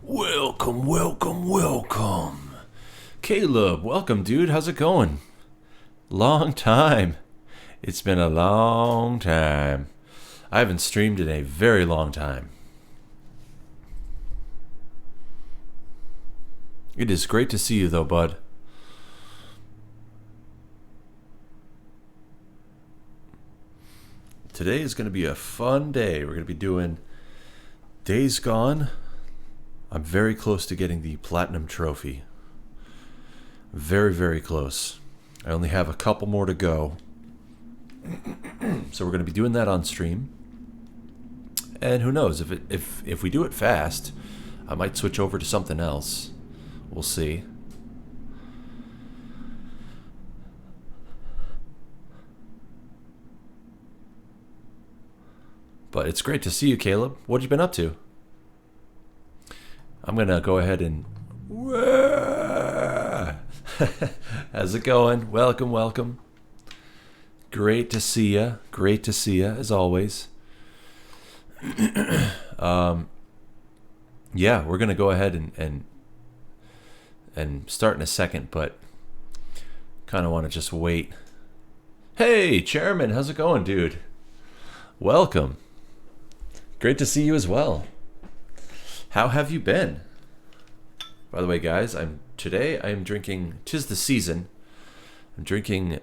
Welcome, welcome, welcome. Caleb, welcome, dude. How's it going? Long time. It's been a long time. I haven't streamed in a very long time. It is great to see you, though, bud. Today is going to be a fun day. We're going to be doing Days Gone. I'm very close to getting the Platinum Trophy. Very, very close. I only have a couple more to go. So we're going to be doing that on stream. And who knows, if we do it fast, I might switch over to something else. We'll see. But it's great to see you, Caleb. What have you been up to? I'm going to go ahead and... How's it going? Welcome, welcome. Great to see ya. Great to see ya, as always. Yeah, we're going to go ahead and start in a second, but kind of want to just wait. Hey, Chairman, how's it going, dude? Welcome. Great to see you as well. How have you been? By the way, guys, today I am drinking, 'tis the season. I'm drinking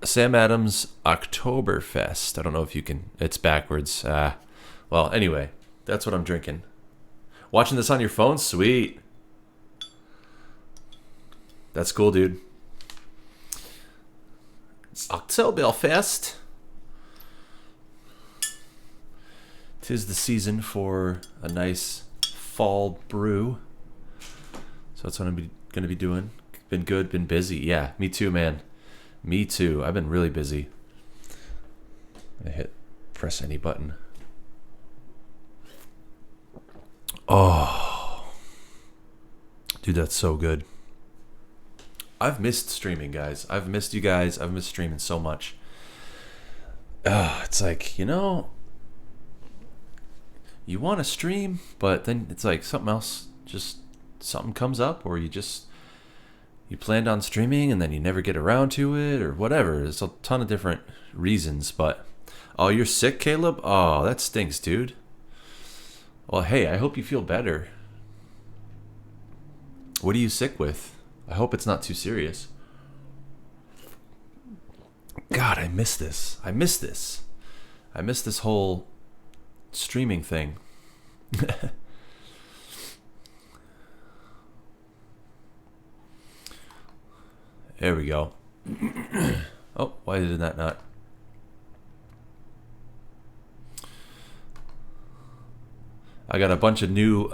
Sam Adams Oktoberfest. I don't know if you can, it's backwards. Well, anyway, that's what I'm drinking. Watching this on your phone? Sweet. That's cool, dude. It's Oktoberfest. 'Tis the season for a nice fall brew. So that's what I'm going to be doing. Been good, been busy. Yeah, me too, man. Me too. I've been really busy. I press any button. Oh. Dude, that's so good. I've missed streaming, guys. I've missed you guys. I've missed streaming so much. It's like, you want to stream, but then it's like something else, just something comes up, or you planned on streaming and then you never get around to it, or whatever. There's a ton of different reasons, but oh, you're sick, Caleb? Oh, that stinks, dude. Well, hey, I hope you feel better. What are you sick with? I hope it's not too serious. God, I miss this. I miss this whole streaming thing. There we go. Oh, why did that not? I got a bunch of new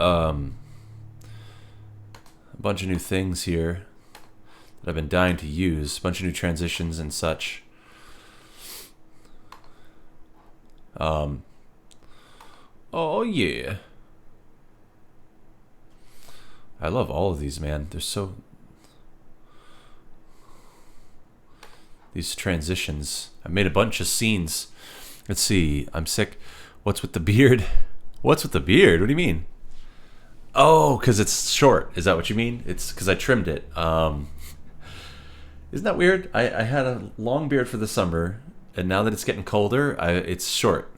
things here that I've been dying to use. A bunch of new transitions and such. Oh yeah. I love all of these, man. They're so... These transitions. I made a bunch of scenes. Let's see. I'm sick. What's with the beard? What's with the beard? What do you mean? Oh, because it's short. Is that what you mean? It's because I trimmed it. Isn't that weird? I had a long beard for the summer, and now that it's getting colder, it's short.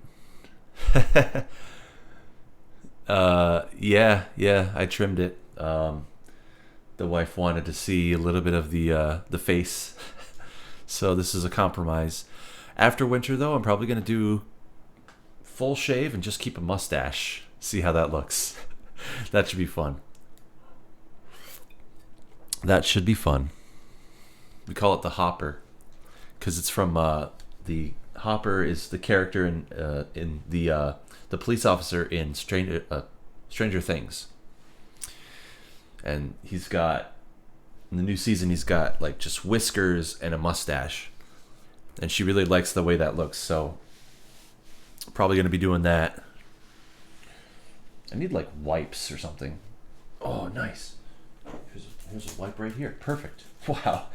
Yeah, I trimmed it. The wife wanted to see a little bit of the face. So this is a compromise. After winter, though, I'm probably going to do full shave and just keep a mustache. See how that looks. That should be fun. That should be fun. We call it the Hopper because it's from the Hopper is the character in the police officer in Stranger Things, and he's got, in the new season, he's got like just whiskers and a mustache, and she really likes the way that looks. So probably gonna be doing that. I need like wipes or something. Oh, nice. Here's a wipe right here. Perfect. Wow,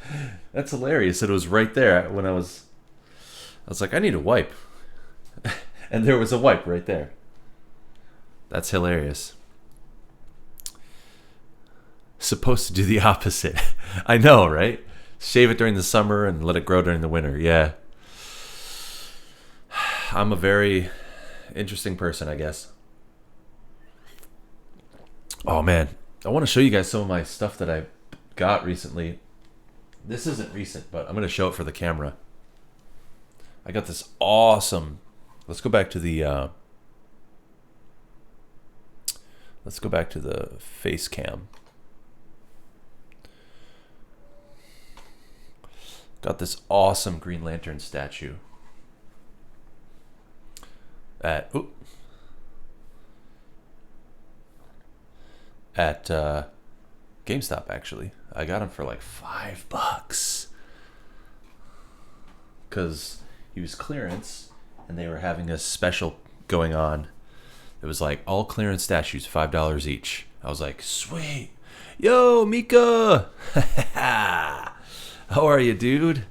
that's hilarious. It was right there when I was like, I need a wipe. And there was a wipe right there. That's hilarious. supposed to do the opposite. I know, right? Shave it during the summer and let it grow during the winter. Yeah. I'm a very interesting person, I guess. Oh, man. I want to show you guys some of my stuff that I got recently. This isn't recent, but I'm going to show it for the camera. I got this awesome... Let's go back to the... face cam. Got this awesome Green Lantern statue at GameStop. Actually, I got him for like $5 because he was clearance and they were having a special going on. It was like all clearance statues, $5 each. I was like, sweet. Yo, Mika. How are you, dude?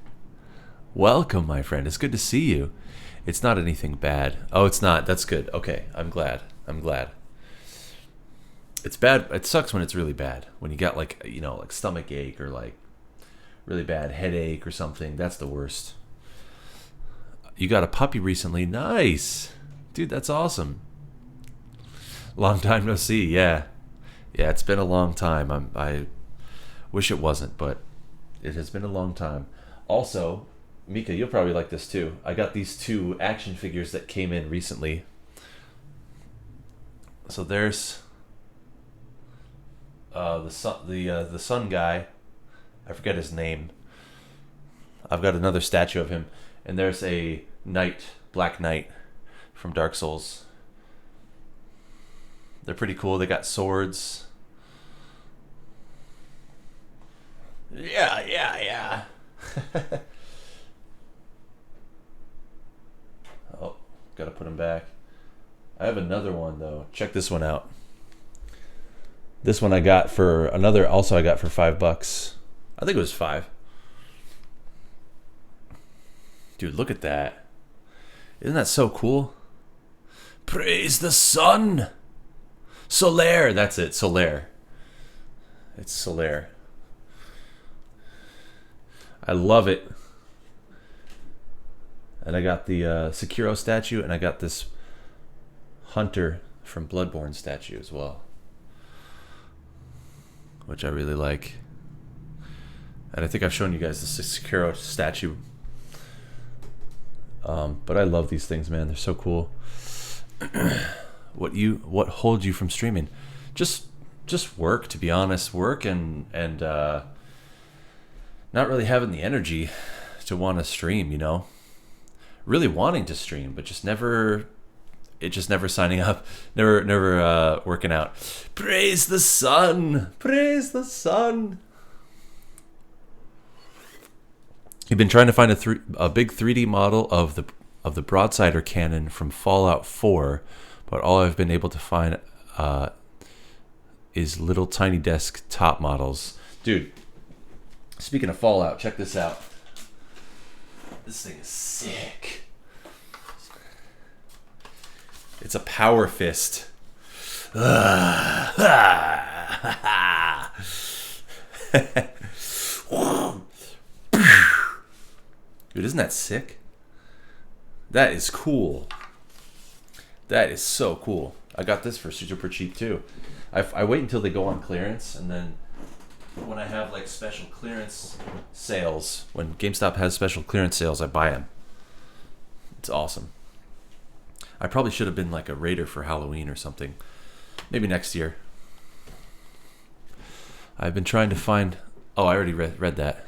Welcome, my friend. It's good to see you. It's not anything bad. Oh, it's not. That's good. Okay, I'm glad. It's bad. It sucks when it's really bad. When you got like, like stomach ache or like really bad headache or something. That's the worst. You got a puppy recently. Nice. Dude, that's awesome. Long time no see. Yeah, it's been a long time. I wish it wasn't, but it has been a long time. Also, Mika, you'll probably like this too. I got these 2 action figures that came in recently. So there's the sun guy. I forget his name. I've got another statue of him, and there's a knight, Black Knight from Dark Souls. They're pretty cool. They got swords. Yeah. Oh, gotta put them back. I have another one though. Check this one out. This one I got for $5. I think it was 5. Dude, look at that. Isn't that so cool? Praise the sun. Solaire, that's it, Solaire. It's Solaire. I love it. And I got the Sekiro statue, and I got this Hunter from Bloodborne statue as well, which I really like. And I think I've shown you guys the Sekiro statue. But I love these things, man. They're so cool. What holds you from streaming? Just work, to be honest. Work and not really having the energy to want to stream, really wanting to stream, but just never signing up, never working out. Praise the sun. You've been trying to find a big 3D model of the Broadsider cannon from Fallout 4, but all I've been able to find is little tiny desk top models. Dude, speaking of Fallout, check this out. This thing is sick. It's a power fist. Dude, isn't that sick? That is cool. That is so cool. I got this for super cheap too. I wait until they go on clearance, and then when I have like special clearance sales, when GameStop has special clearance sales, I buy them. It's awesome. I probably should have been like a raider for Halloween or something. Maybe next year. I've been trying to find... Oh, I already read that.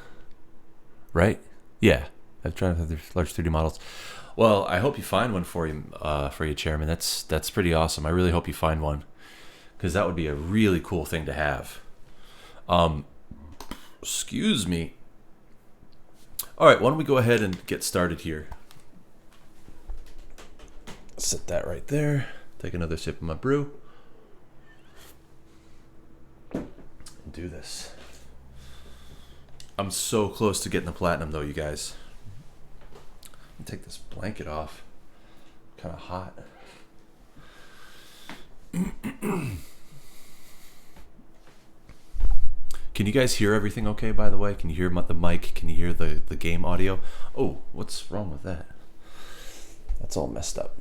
Right? Yeah. I've tried to have the large 3D models. Well, I hope you find one for you, Chairman. That's pretty awesome. I really hope you find one, because that would be a really cool thing to have. Excuse me. All right, why don't we go ahead and get started here? Set that right there. Take another sip of my brew. And do this. I'm so close to getting the platinum, though, you guys. Take this blanket off. Kind of hot. Can you guys hear everything okay, by the way? Can you hear the mic? Can you hear the game audio? Oh, what's wrong with that? That's all messed up.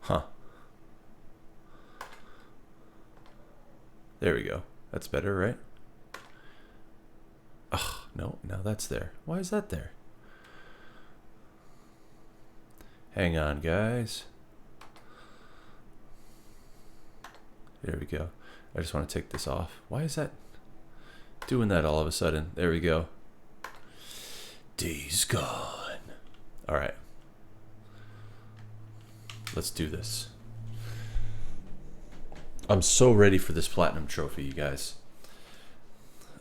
Huh. There we go. That's better, right? Ugh, no, now that's there. Why is that there? Hang on, guys. There we go. I just want to take this off. Why is that doing that all of a sudden? There we go. Days gone. All right. Let's do this. I'm so ready for this platinum trophy, you guys.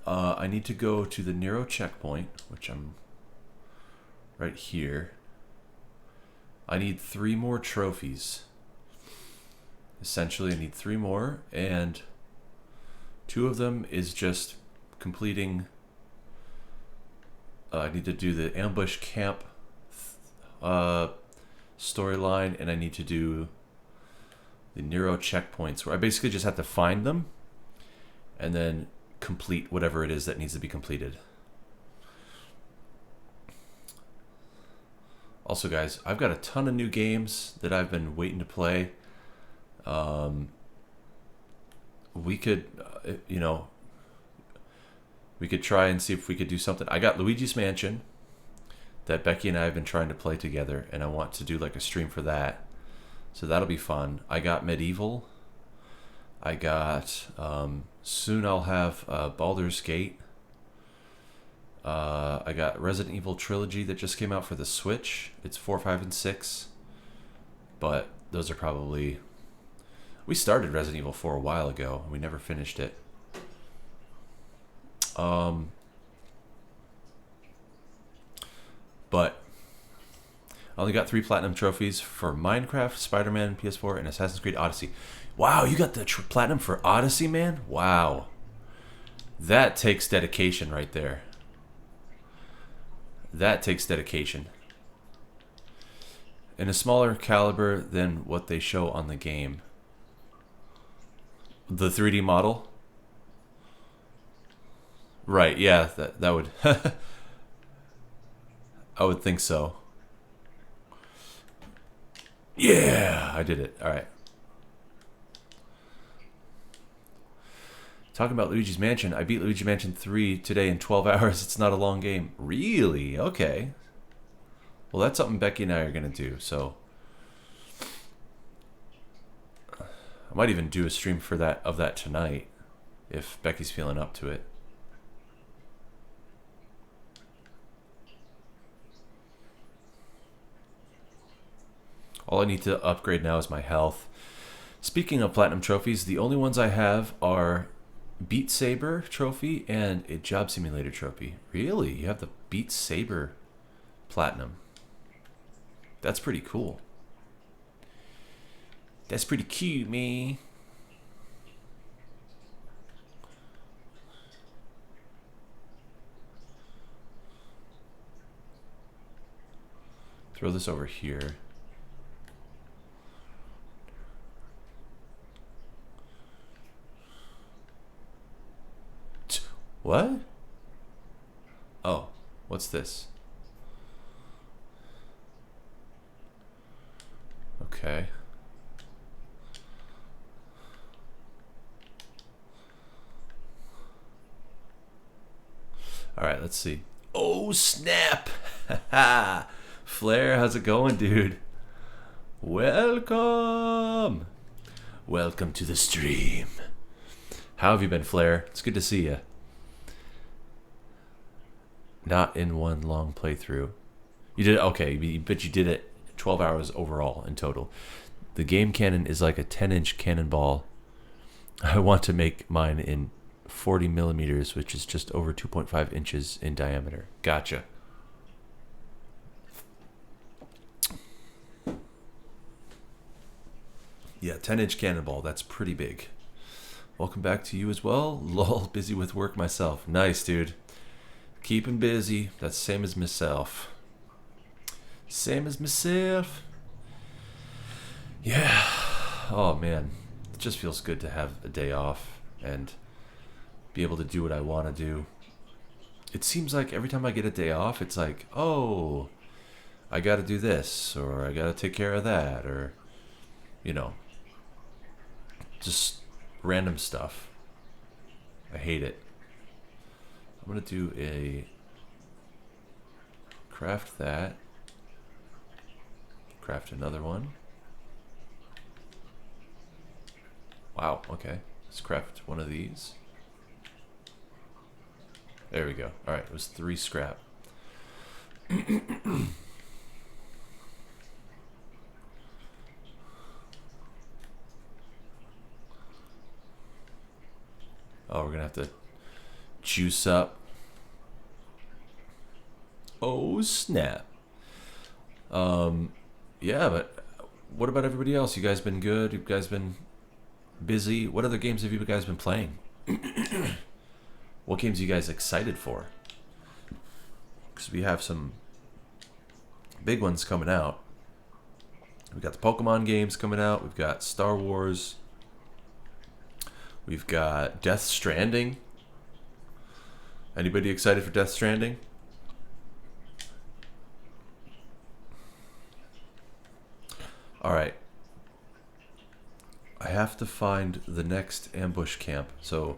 I need to go to the Nero checkpoint, which I'm right here. I need 3 more trophies. Essentially, I need 3 more, and 2 of them is just completing. I need to do the ambush camp storyline, and I need to do the Nero checkpoints, where I basically just have to find them and then complete whatever it is that needs to be completed. Also, guys, I've got a ton of new games that I've been waiting to play. We could, we could try and see if we could do something. I got Luigi's Mansion that Becky and I have been trying to play together, and I want to do like a stream for that. So that'll be fun. I got Medieval. I got, soon I'll have Baldur's Gate. I got Resident Evil Trilogy that just came out for the Switch. It's 4, 5, and 6. But those are probably... We started Resident Evil 4 a while ago. We never finished it. But I only got 3 platinum trophies for Minecraft, Spider-Man, PS4, and Assassin's Creed Odyssey. Wow, you got the platinum for Odyssey, man? Wow. That takes dedication right there. That takes dedication. In a smaller caliber than what they show on the game. The 3D model? Right, yeah, that would... I would think so. Yeah, I did it. All right. Talking about Luigi's Mansion, I beat Luigi's Mansion 3 today in 12 hours. It's not a long game. Really? Okay. Well, that's something Becky and I are going to do, so... I might even do a stream for that tonight, if Becky's feeling up to it. All I need to upgrade now is my health. Speaking of platinum trophies, the only ones I have are Beat Saber trophy and a Job Simulator trophy. Really? You have the Beat Saber platinum. That's pretty cool. That's pretty cute, me. Throw this over here. What? Oh, what's this? Okay. All right, let's see. Oh, snap. Flair, how's it going, dude? Welcome. Welcome to the stream. How have you been, Flair? It's good to see you. Not in one long playthrough. You did okay, but you did it 12 hours overall in total. The game cannon is like a 10-inch cannonball. I want to make mine in 40 millimeters, which is just over 2.5 inches in diameter. Gotcha. Yeah, 10-inch cannonball. That's pretty big. Welcome back to you as well. Lol, busy with work myself. Nice, dude. Keeping busy. That's the same as myself. Same as myself. Yeah. Oh man, it just feels good to have a day off and be able to do what I want to do. It seems like every time I get a day off, it's like, oh, I got to do this, or I got to take care of that, or, you know, just random stuff. I hate it. I'm going to do a craft that. Craft another one. Wow, okay. Let's craft one of these. There we go. Alright, it was 3 scrap. Oh, we're gonna have to juice up. Oh, snap. Yeah, but what about everybody else? You guys been good? You guys been busy? What other games have you guys been playing? What games are you guys excited for? Because we have some big ones coming out. We've got the Pokemon games coming out. We've got Star Wars. We've got Death Stranding. Anybody excited for Death Stranding? Alright. I have to find the next ambush camp. So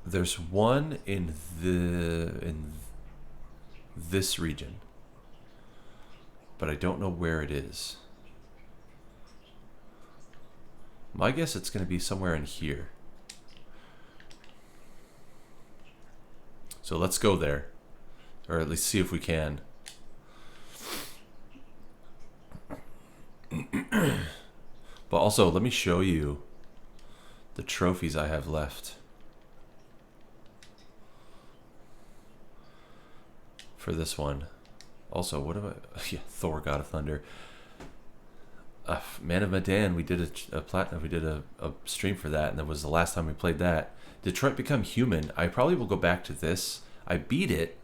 there's one in this region, but I don't know where it is. My guess it's going to be somewhere in here. So let's go there, or at least see if we can. But also, let me show you the trophies I have left for this one. Also, what have I... Yeah, Thor, God of Thunder. Man of Medan, we did a platinum. We did a stream for that, and that was the last time we played that. Detroit Become Human. I probably will go back to this. I beat it,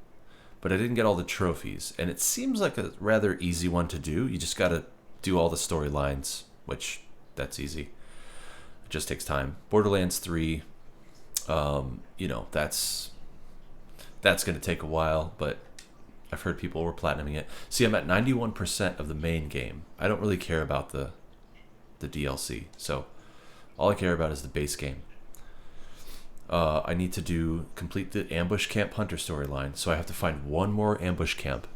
but I didn't get all the trophies, and it seems like a rather easy one to do. You just got to do all the storylines, which that's easy. It just takes time. Borderlands 3, you know, that's going to take a while, but I've heard people were platinuming it. See, I'm at 91% of the main game. I don't really care about the DLC, so all I care about is the base game. I need to complete the Ambush Camp Hunter storyline, so I have to find one more Ambush Camp.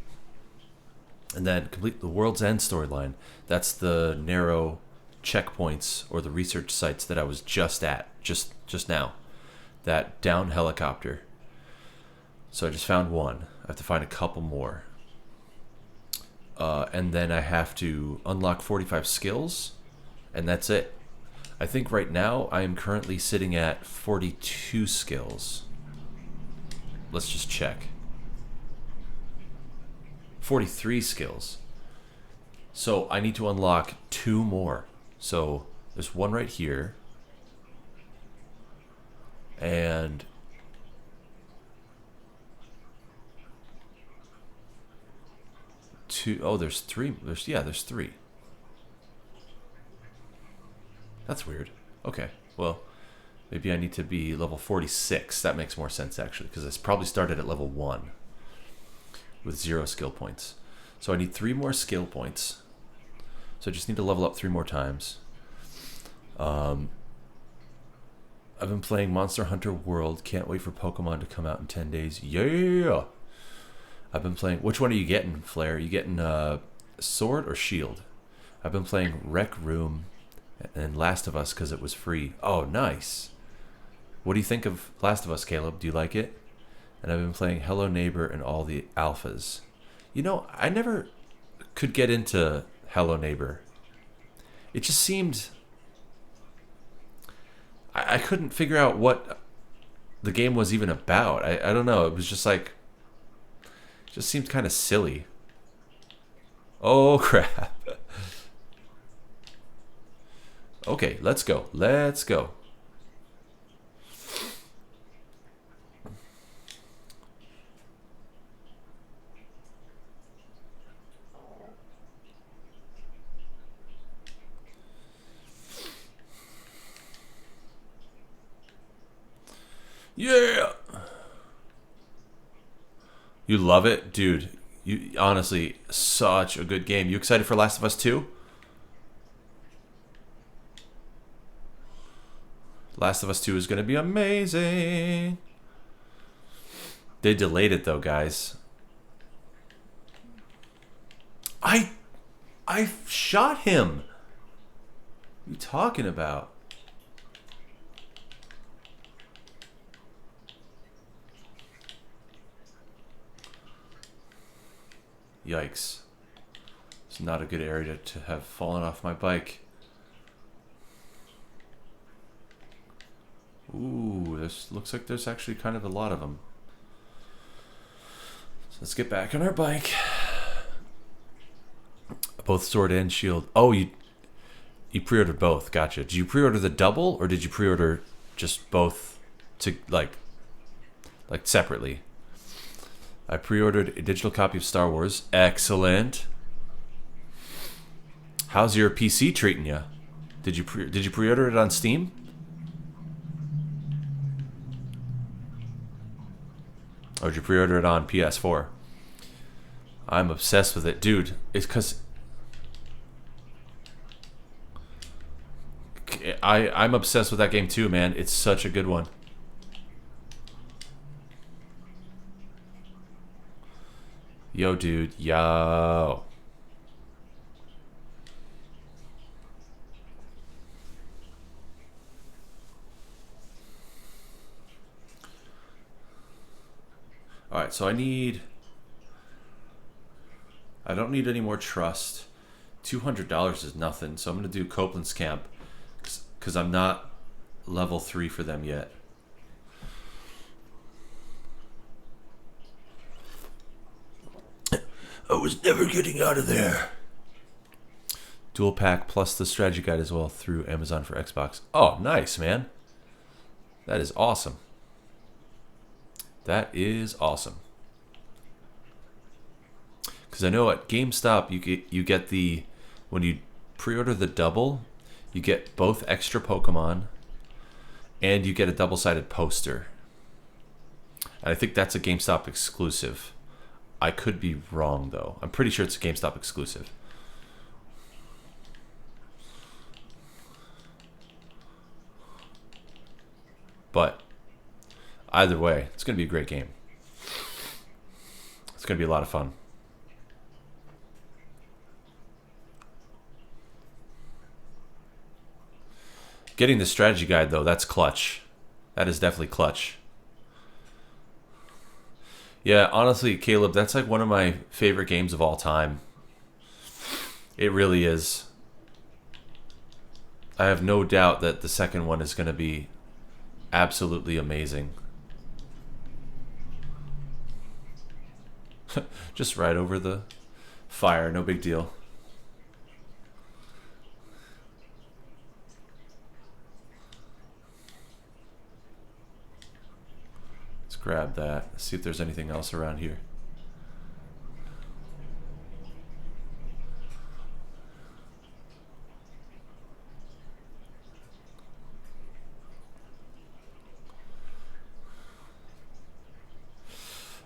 And then complete the World's End storyline. That's the narrow checkpoints or the research sites that I was just at, just now. That down helicopter. So I just found one. I have to find a couple more. And then I have to unlock 45 skills, and that's it. I think right now I am currently sitting at 42 skills. Let's just check. 43 skills. So I need to unlock 2 more. So there's one right here. And there's 3. There's 3. That's weird. Okay, well, maybe I need to be level 46. That makes more sense, actually, because I probably started at level 1 with 0 skill points. So I need 3 more skill points. So I just need to level up 3 more times. I've been playing Monster Hunter World. Can't wait for Pokemon to come out in 10 days. Yeah! I've been playing... Which one are you getting, Flare? Are you getting Sword or Shield? I've been playing Rec Room and Last of Us because it was free. Oh, nice. What do you think of Last of Us, Caleb? Do you like it? And I've been playing Hello Neighbor and all the alphas. You know, I never could get into Hello Neighbor. It just seemed... I couldn't figure out what the game was even about. I don't know. It was just like... Just seemed kind of silly. Oh, crap. Okay, let's go. Let's go. Yeah. You love it? Dude, you honestly, such a good game. You excited for Last of Us 2? Last of Us 2 is going to be amazing. They delayed it though, guys. I shot him. What are you talking about? Yikes. It's not a good area to have fallen off my bike. Ooh, this looks like there's actually kind of a lot of them. So let's get back on our bike. Both sword and shield. Oh, you pre-ordered both. Gotcha. Did you pre-order the double or did you pre-order just both to like separately? I pre-ordered a digital copy of Star Wars. Excellent. How's your PC treating you? Did you pre-order it on Steam? Or did you pre-order it on PS4? I'm obsessed with it, dude. It's because I'm obsessed with that game too, man. It's such a good one. Yo, dude. Yo. Alright, so I don't need any more trust. $200 is nothing, so I'm going to do Copeland's Camp. Because I'm not level 3 for them yet. I was never getting out of there. Dual pack plus the strategy guide as well through Amazon for Xbox. Oh, nice, man. That is awesome. That is awesome. Because I know at GameStop you get the, when you pre-order the double, you get both extra Pokemon and you get a double-sided poster. And I think that's a GameStop exclusive. I could be wrong though. I'm pretty sure it's a GameStop exclusive. But either way, it's going to be a great game. It's going to be a lot of fun. Getting the strategy guide though, that's clutch. That is definitely clutch. Yeah, honestly, Caleb, that's like one of my favorite games of all time. It really is. I have no doubt that the second one is going to be absolutely amazing. Just right over the fire, no big deal. Let's grab that. See if there's anything else around here.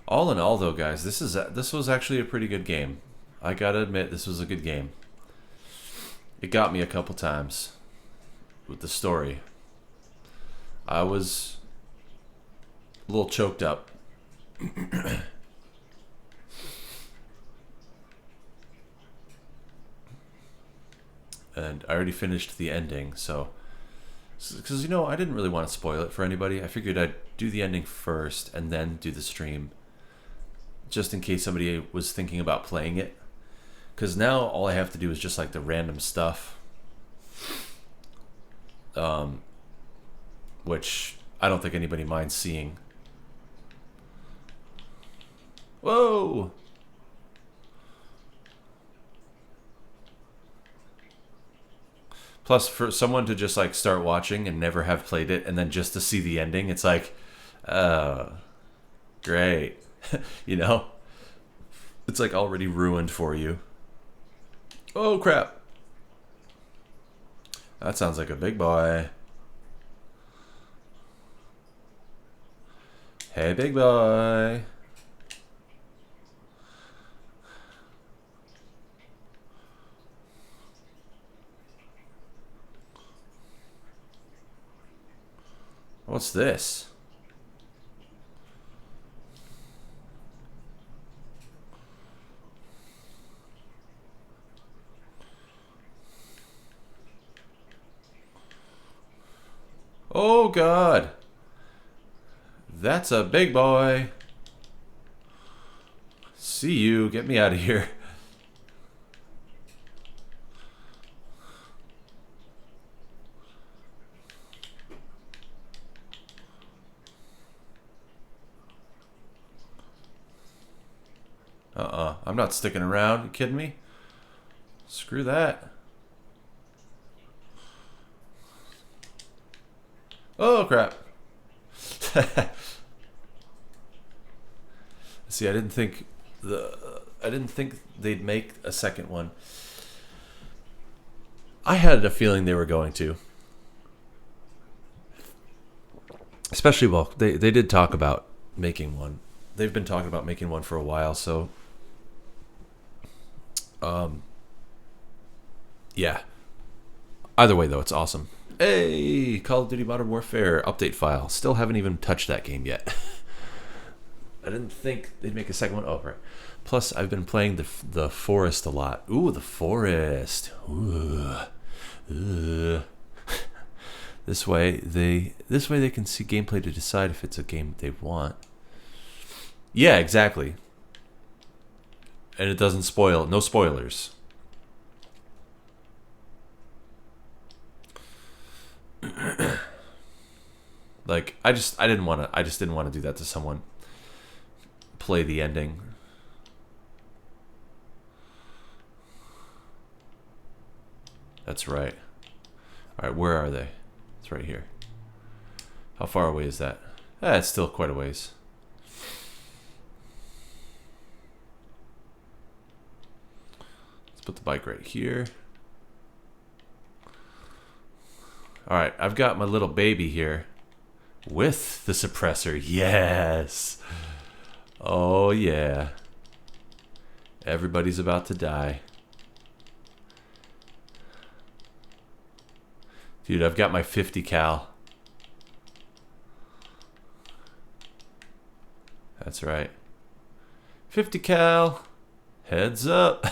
All in all, though, guys, this was actually a pretty good game. I gotta admit, this was a good game. It got me a couple times with the story. I was a little choked up. And I already finished the ending, so... Because, you know, I didn't really want to spoil it for anybody. I figured I'd do the ending first and then do the stream. Just in case somebody was thinking about playing it. Because now all I have to do is just like the random stuff. Which I don't think anybody minds seeing. Whoa! Plus, for someone to just like start watching and never have played it and then just to see the ending, it's like, great. You know? It's like already ruined for you. Oh, crap. That sounds like a big boy. Hey, big boy. What's this? Oh, God. That's a big boy. See you. Get me out of here. I'm not sticking around. You kidding me? Screw that. Oh, crap. See, I didn't think they'd make a second one. I had a feeling they were going to. Especially, well, they did talk about making one. They've been talking about making one for a while, so yeah. Either way, though, it's awesome. Hey, Call of Duty Modern Warfare update file. Still haven't even touched that game yet. I didn't think they'd make a second one. Oh, right. Plus, I've been playing the forest a lot. Ooh, the forest. Ooh. This way they can see gameplay to decide if it's a game they want. Yeah, exactly. And it doesn't spoil. No spoilers. Like I just didn't want to do that to someone. Play the ending. That's right. All right, where are they? It's right here. How far away is that? It's still quite a ways. Let's put the bike right here. All right, I've got my little baby here with the suppressor. Yes. Oh, yeah. Everybody's about to die. Dude, I've got my 50 cal. That's right. 50 cal. Heads up.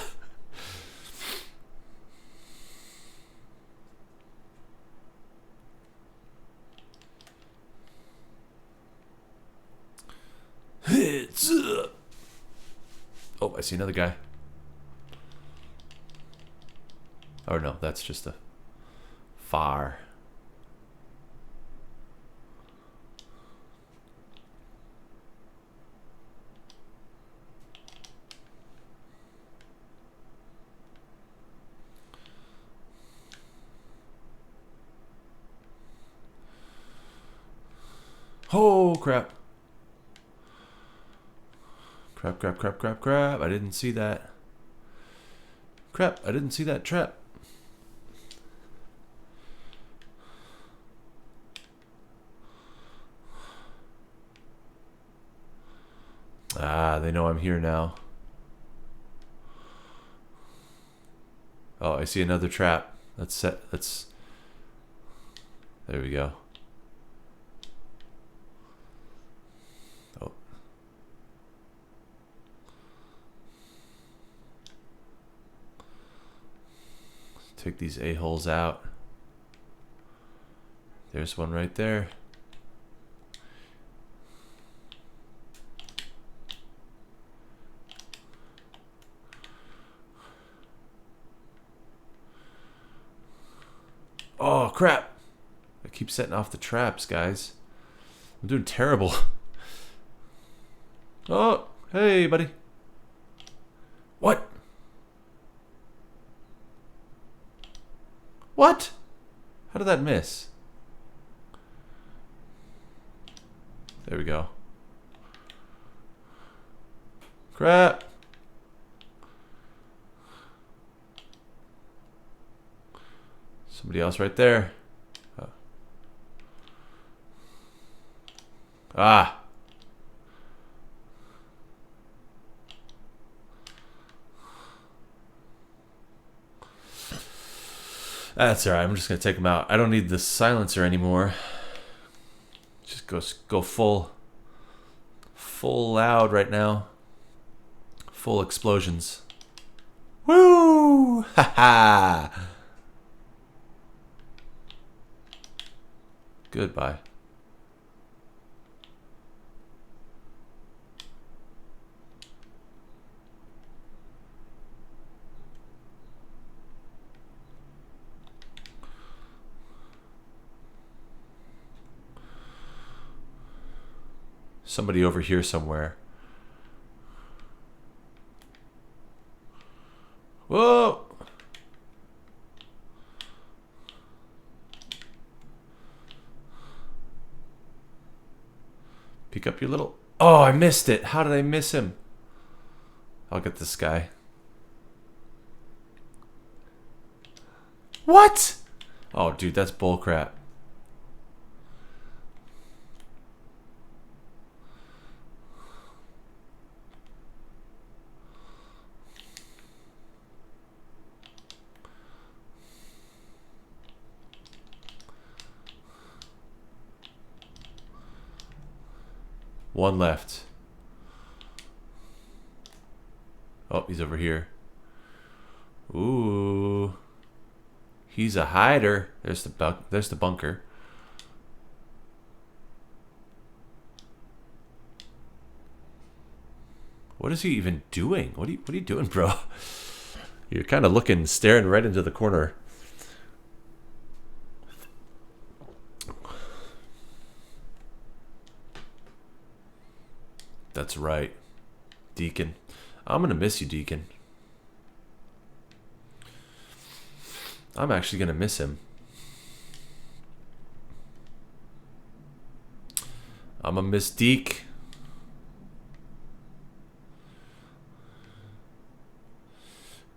Heads up. Oh, I see another guy. Oh, no, that's just a fire. Oh, crap. Crap, crap, crap, crap, crap. I didn't see that. Crap, I didn't see that trap. Ah, they know I'm here now. Oh, I see another trap. Let's set. Let's. There we go. Oh. Take these a-holes out. There's one right there. Oh, crap. I keep setting off the traps, guys. I'm doing terrible. Oh, hey, buddy. What? What? How did that miss? There we go. Crap. Somebody else right there. Oh. Ah. That's alright. I'm just gonna take them out. I don't need the silencer anymore. Just go full loud right now. Full explosions. Woo! Ha ha! Goodbye. Somebody over here somewhere. Whoa! Pick up your little... Oh, I missed it. How did I miss him? I'll get this guy. What? Oh, dude, that's bullcrap. One left. Oh, he's over here. Ooh. He's a hider. There's the bunker. What is he even doing? What are you doing, bro? You're kind of staring right into the corner. That's right. Deacon. I'm going to miss you, Deacon. I'm actually going to miss him. I'm a miss Deke.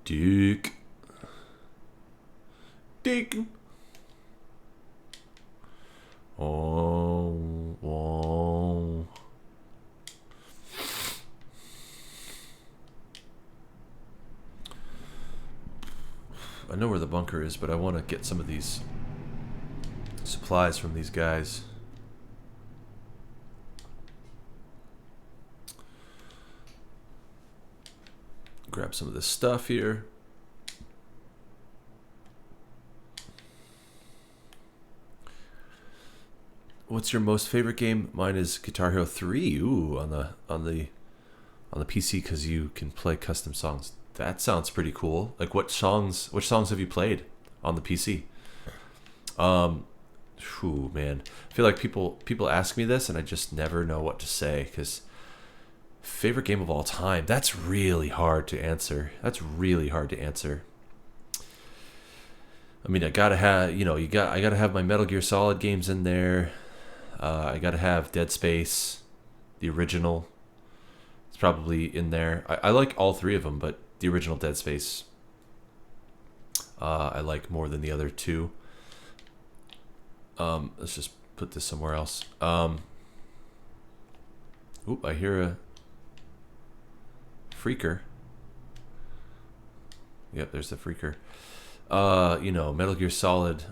Deke. Deacon. Oh, oh. I know where the bunker is, but I want to get some of these supplies from these guys. Grab some of this stuff here. What's your most favorite game? Mine is Guitar Hero 3. Ooh, on the PC, because you can play custom songs. That sounds pretty cool. Like, which songs have you played on the PC? Whew, man. I feel like people ask me this and I just never know what to say, because favorite game of all time, that's really hard to answer. I mean, I gotta have, I gotta have my Metal Gear Solid games in there. I gotta have Dead Space, the original. It's probably in there. I like all three of them, but the original Dead Space I like more than the other two. Let's just put this somewhere else. Oop, I hear a freaker. Yep, there's the freaker. Metal Gear Solid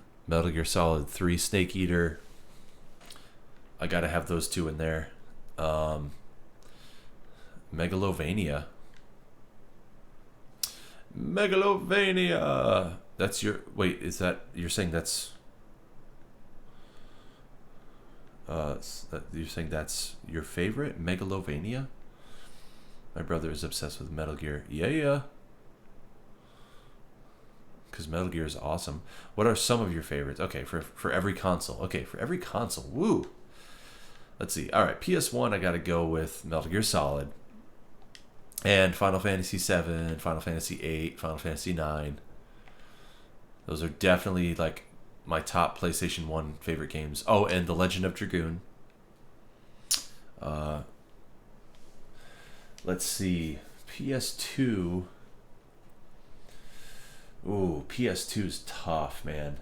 3, Snake Eater. I gotta have those two in there. Megalovania. That's your... Wait, is that... You're saying that's... you're saying that's your favorite? Megalovania? My brother is obsessed with Metal Gear. Yeah. Because Metal Gear is awesome. What are some of your favorites? Okay, for every console. Okay, for every console. Woo! Let's see. All right, PS1, I got to go with Metal Gear Solid. And Final Fantasy 7, Final Fantasy 8, Final Fantasy 9. Those are definitely like my top PlayStation 1 favorite games. Oh, and The Legend of Dragoon. Let's see. PS2. Ooh, PS2 is tough, man.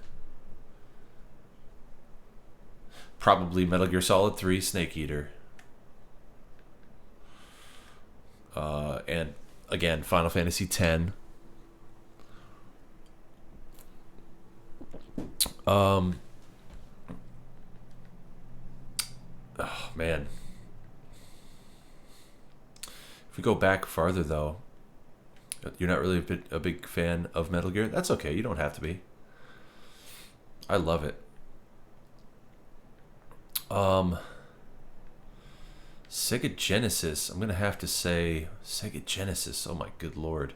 Probably Metal Gear Solid 3, Snake Eater. And again, Final Fantasy 10. Oh man. If we go back farther though, you're not really a big fan of Metal Gear. That's okay. You don't have to be. I love it. Sega Genesis. I'm gonna have to say Sega Genesis. Oh my good lord.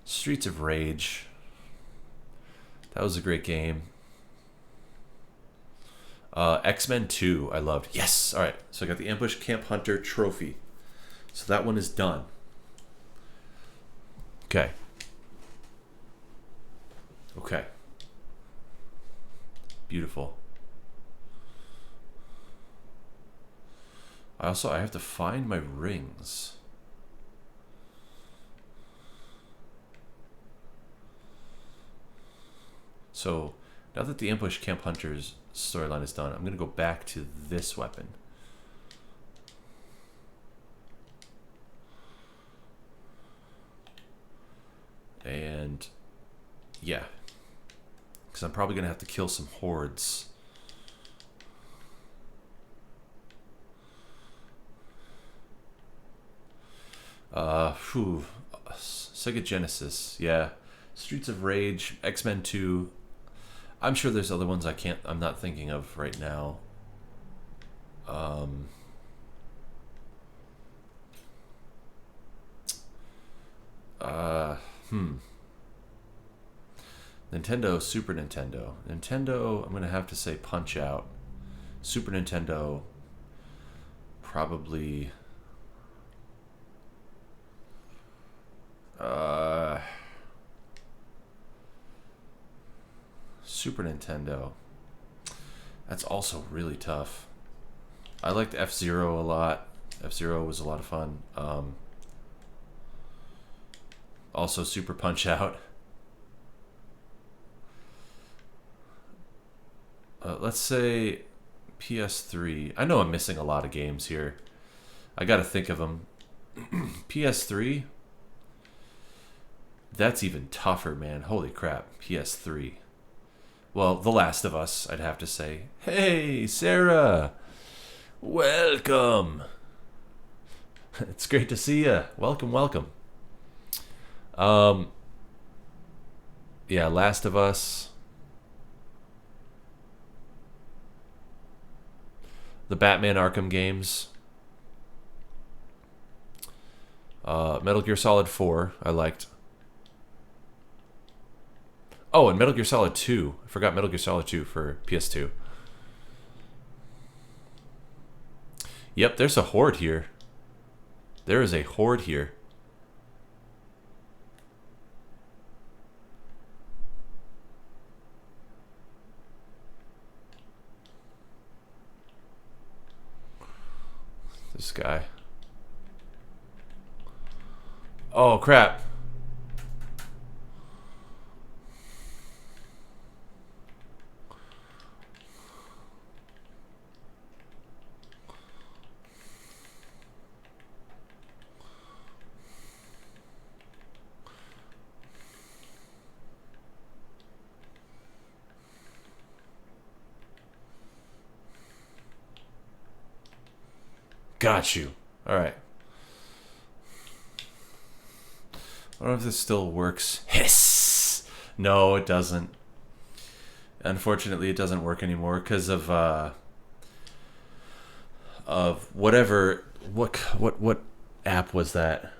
Streets of Rage. That was a great game. X-Men 2, I loved. Yes! Alright, so I got the Ambush Camp Hunter trophy. So that one is done. Okay. Okay. Beautiful. I have to find my rings. So now that the Ambush Camp Hunter's storyline is done, I'm going to go back to this weapon. And yeah, because I'm probably going to have to kill some hordes. Sega Genesis, yeah. Streets of Rage, X-Men 2. I'm sure there's other ones I'm not thinking of right now. Nintendo, Super Nintendo. Nintendo, I'm gonna have to say Punch Out. Super Nintendo, probably. Super Nintendo. That's also really tough. I liked F-Zero a lot. F-Zero was a lot of fun. Also Super Punch Out. Let's say PS3. I know I'm missing a lot of games here. I gotta think of them. PS3? That's even tougher, man. Holy crap. PS3. Well, The Last of Us, I'd have to say. Hey, Sarah! Welcome! It's great to see you. Welcome, welcome. Yeah, Last of Us. The Batman Arkham games. Metal Gear Solid 4, I liked. Oh, and Metal Gear Solid 2. I forgot Metal Gear Solid 2 for PS2. Yep, there's a horde here. There is a horde here. This guy. Oh, crap. Got you. All right. I don't know if this still works. Hiss! No, it doesn't. Unfortunately, it doesn't work anymore because of whatever. What app was that?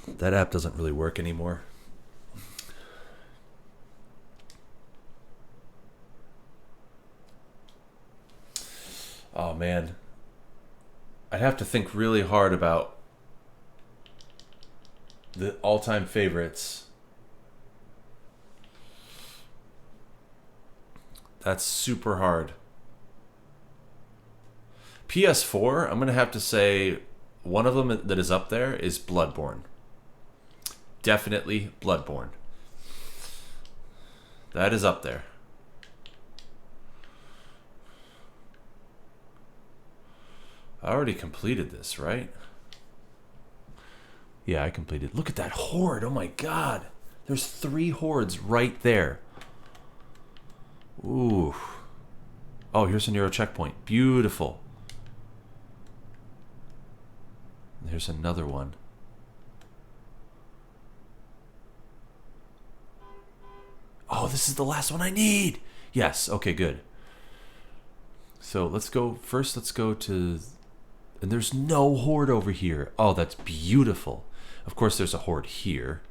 That app doesn't really work anymore. Oh man, I'd have to think really hard about the all-time favorites. That's super hard. PS4, I'm gonna have to say one of them that is up there is Bloodborne. Definitely Bloodborne. That is up there. I already completed this, right? Yeah, I completed. Look at that horde. Oh my god. There's 3 hordes right there. Ooh. Oh, here's a Nero checkpoint. Beautiful. There's another one. Oh, this is the last one I need. Yes. Okay, good. So let's go. First, let's go to... And there's no horde over here. Oh, that's beautiful. Of course, there's a horde here.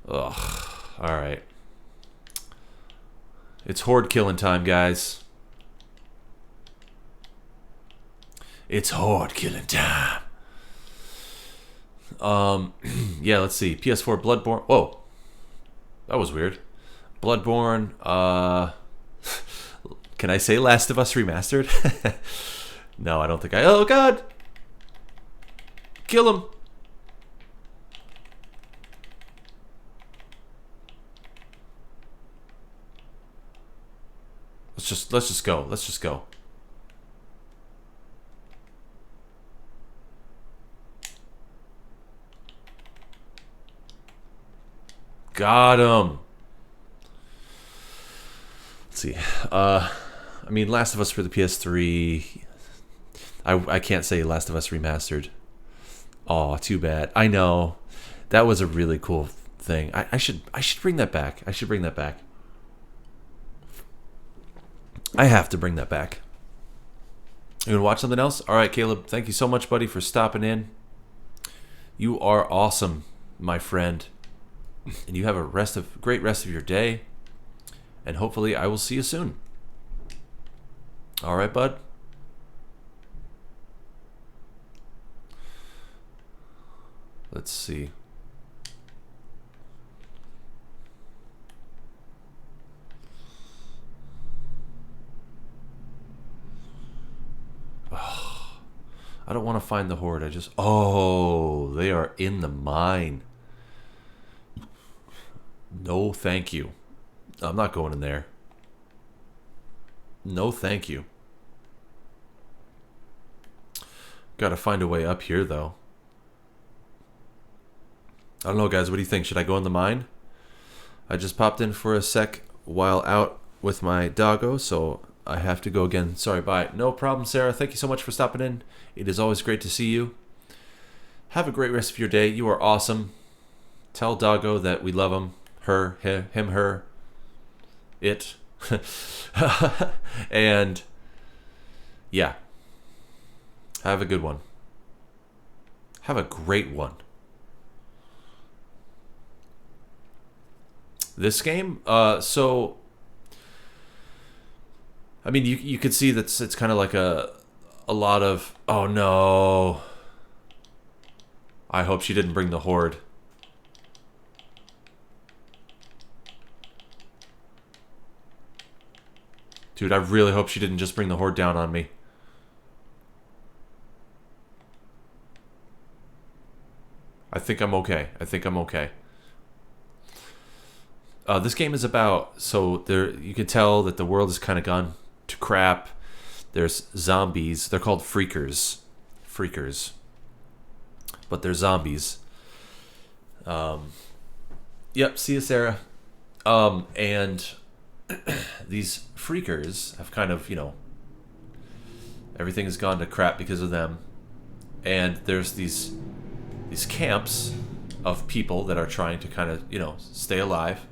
Ugh. All right. It's horde killing time, guys. It's horde killing time. Yeah, let's see. PS4 Bloodborne. Whoa. That was weird. Bloodborne. Can I say Last of Us Remastered? No, I don't think I... Oh, God! Kill him! Let's just go. Let's just go. Got him. Let's see. I mean, Last of Us for the PS3. I can't say Last of Us Remastered. Oh, too bad. I know. That was a really cool thing. I should bring that back. I should bring that back. I have to bring that back. You gonna watch something else? All right, Caleb. Thank you so much, buddy, for stopping in. You are awesome, my friend. And you have a great rest of your day. And hopefully I will see you soon. All right, bud? Let's see. Oh, I don't want to find the horde. Oh, they are in the mine. No, thank you. I'm not going in there. No, thank you. Gotta find a way up here, though. I don't know, guys. What do you think? Should I go in the mine? I just popped in for a sec while out with my doggo, so I have to go again. Sorry, bye. No problem, Sarah. Thank you so much for stopping in. It is always great to see you. Have a great rest of your day. You are awesome. Tell doggo that we love him. Her, him, her, it. And yeah. Have a good one. Have a great one. This game, so I mean, you could see that it's kind of like a lot of, oh no. I hope she didn't bring the horde. Dude, I really hope she didn't just bring the horde down on me. I think I'm okay. I think I'm okay. This game is about, so there you can tell that the world has kind of gone to crap. There's zombies. They're called freakers. Freakers. But they're zombies. Yep, see you, Sarah. And these freakers have kind of, everything has gone to crap because of them. And there's these camps of people that are trying to kind of, stay alive.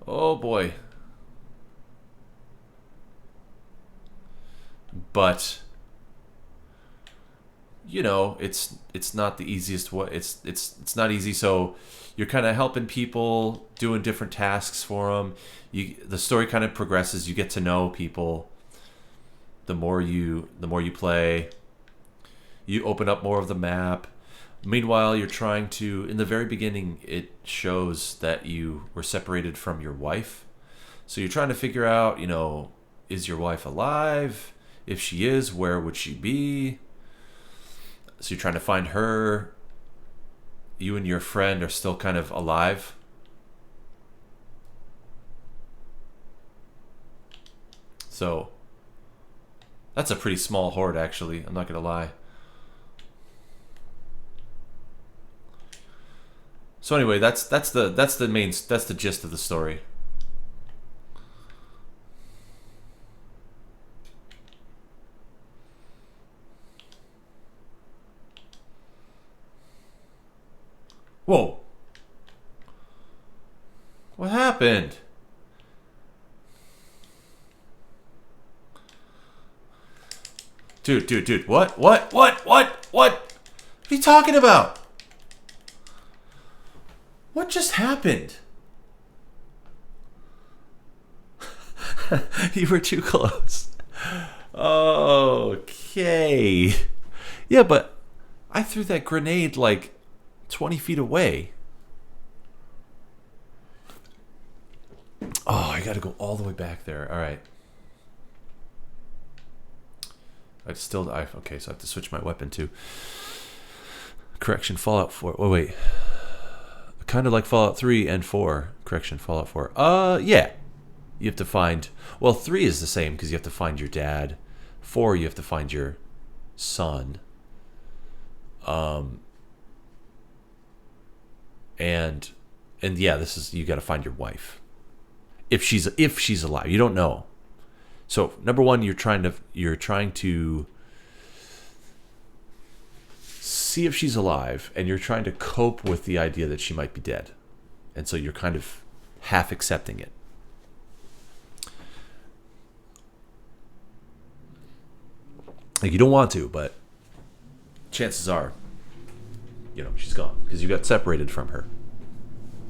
Oh boy. But it's not the easiest way. It's not easy, so you're kind of helping people, doing different tasks for them. The story kind of progresses. You get to know people. The more you play, you open up more of the map. Meanwhile, you're trying to, in the very beginning, it shows that you were separated from your wife. So you're trying to figure out, is your wife alive? If she is, where would she be? So you're trying to find her. You and your friend are still kind of alive. So that's a pretty small horde, actually. I'm not going to lie. So anyway, that's the gist of the story. Whoa. What happened? Dude. What? What are you talking about? What just happened? You were too close. Okay. Yeah, but I threw that grenade like 20 feet away. Oh, I gotta go all the way back there. All right. Okay, so I have to switch my weapon too. Correction, Fallout 4. Oh, wait. Kind of like Fallout 3 and 4. Correction, Fallout 4. Yeah. You have to find... Well, 3 is the same because you have to find your dad. 4, you have to find your son. And yeah, this is... You got to find your wife. If she's alive. You don't know. So, number 1, you're trying to see if she's alive, and you're trying to cope with the idea that she might be dead. And so you're kind of half accepting it. Like, you don't want to, but chances are, she's gone because you got separated from her.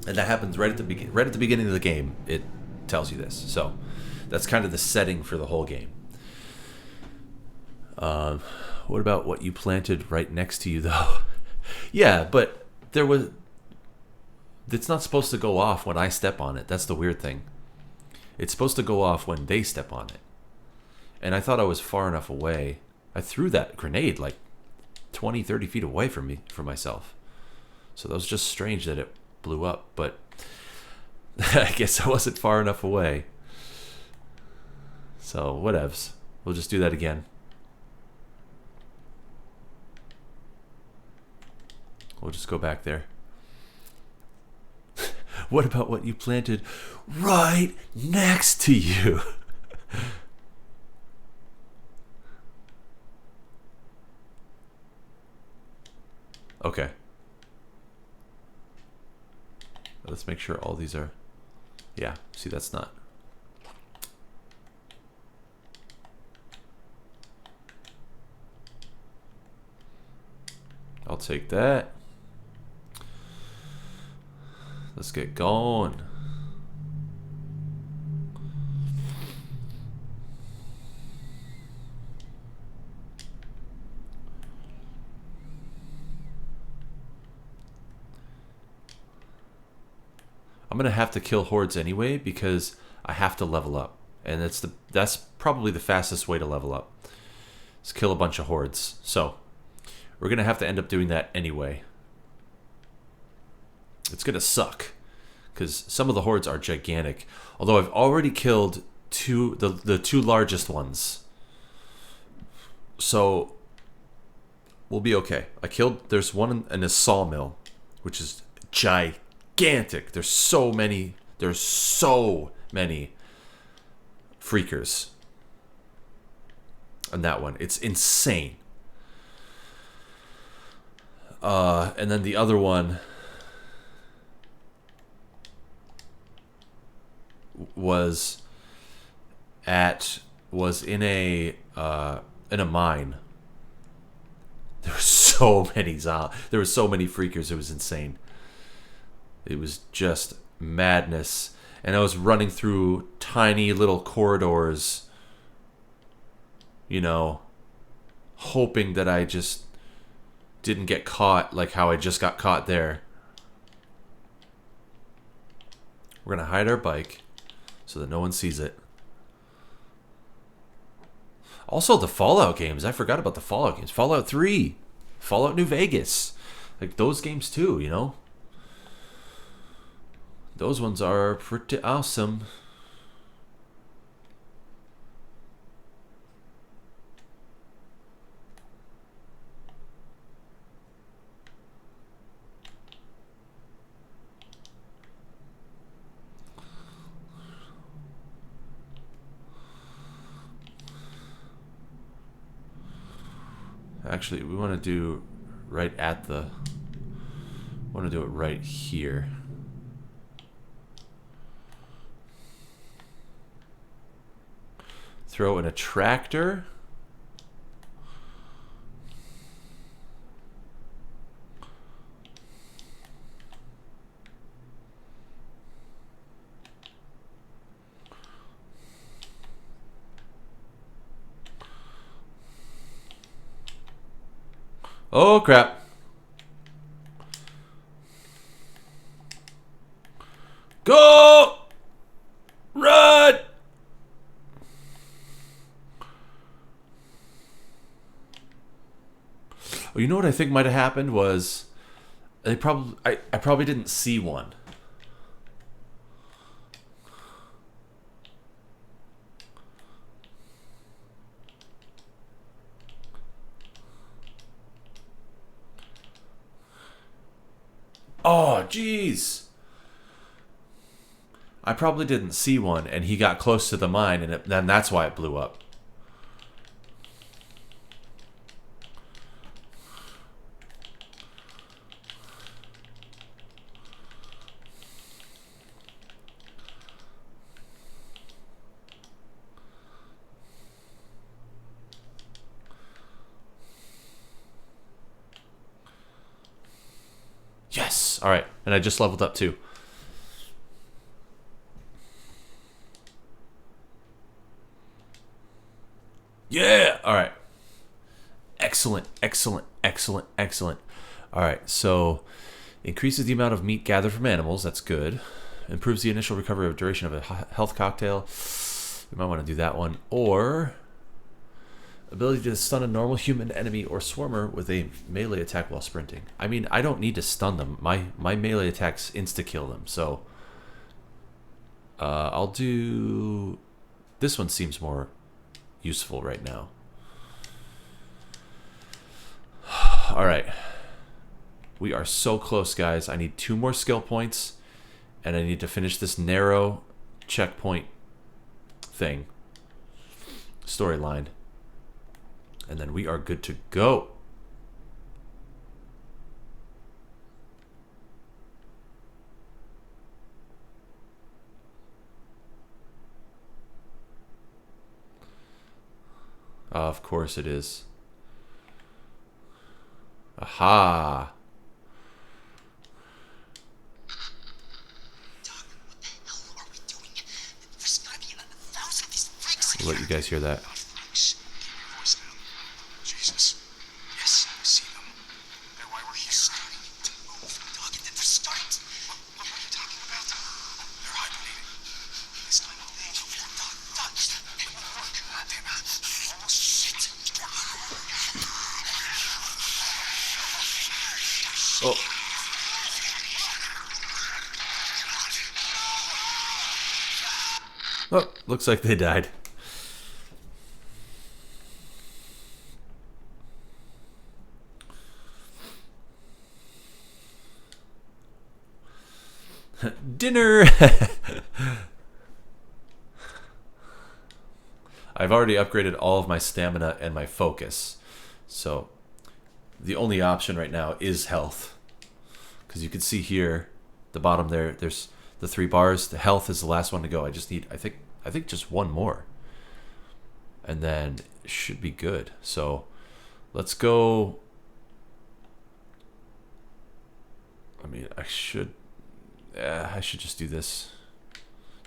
And that happens right at the beginning of the game. It tells you this. So that's kind of the setting for the whole game. What about what you planted right next to you, though? Yeah, but it's not supposed to go off when I step on it. That's the weird thing. It's supposed to go off when they step on it. And I thought I was far enough away. I threw that grenade like 20, 30 feet away from myself. So that was just strange that it blew up, but I guess I wasn't far enough away. So whatevs. We'll just do that again. We'll just go back there. What about what you planted right next to you? Okay. Let's make sure all these are... Yeah, see, that's not... I'll take that. Let's get going. I'm gonna have to kill hordes anyway because I have to level up, and that's probably the fastest way to level up. Is kill a bunch of hordes. So we're gonna have to end up doing that anyway. It's gonna suck because some of the hordes are gigantic. Although I've already killed the two largest ones, so we'll be okay. There's one in a sawmill, which is gigantic. There's so many freakers on that one. It's insane. And then the other one was in a mine. There were so many there were so many freakers. It was insane. It was just madness. And I was running through tiny little corridors, hoping that I just didn't get caught like how I just got caught there. We're going to hide our bike so that no one sees it. Also, the Fallout games. I forgot about the Fallout games. Fallout 3. Fallout New Vegas. Like, those games too, Those ones are pretty awesome. Actually, we want to do right at the... want to do it right here. Throw in a tractor. Oh, crap. Go! Run! Oh, you know what I think might have happened was I probably didn't see one. Oh, jeez. I probably didn't see one, and he got close to the mine, and then that's why it blew up. Yes! Alright, and I just leveled up too. Yeah! Alright. Excellent, excellent, excellent, excellent. Alright, so increases the amount of meat gathered from animals. That's good. Improves the initial recovery of duration of a health cocktail. We might want to do that one. Or ability to stun a normal human enemy or swarmer with a melee attack while sprinting. I mean, I don't need to stun them. My melee attacks insta-kill them. So I'll do... This one seems more useful right now. Alright. We are so close, guys. I need 2 more skill points. And I need to finish this narrow checkpoint thing. Storyline. And then we are good to go. Of course it is. Aha! I'll let you guys hear that. Jesus. Yes, I see them. They're why we're here. Move. Talking to the start. What are you talking about? They're hibernating. This time of day. God damn it. Oh, shit. Oh. Oh, looks like they died. Dinner! I've already upgraded all of my stamina and my focus. So the only option right now is health. Because you can see here, the bottom there's the 3 bars. The health is the last one to go. I just need, I think just 1 more. And then it should be good. So let's go. I mean, I should just do this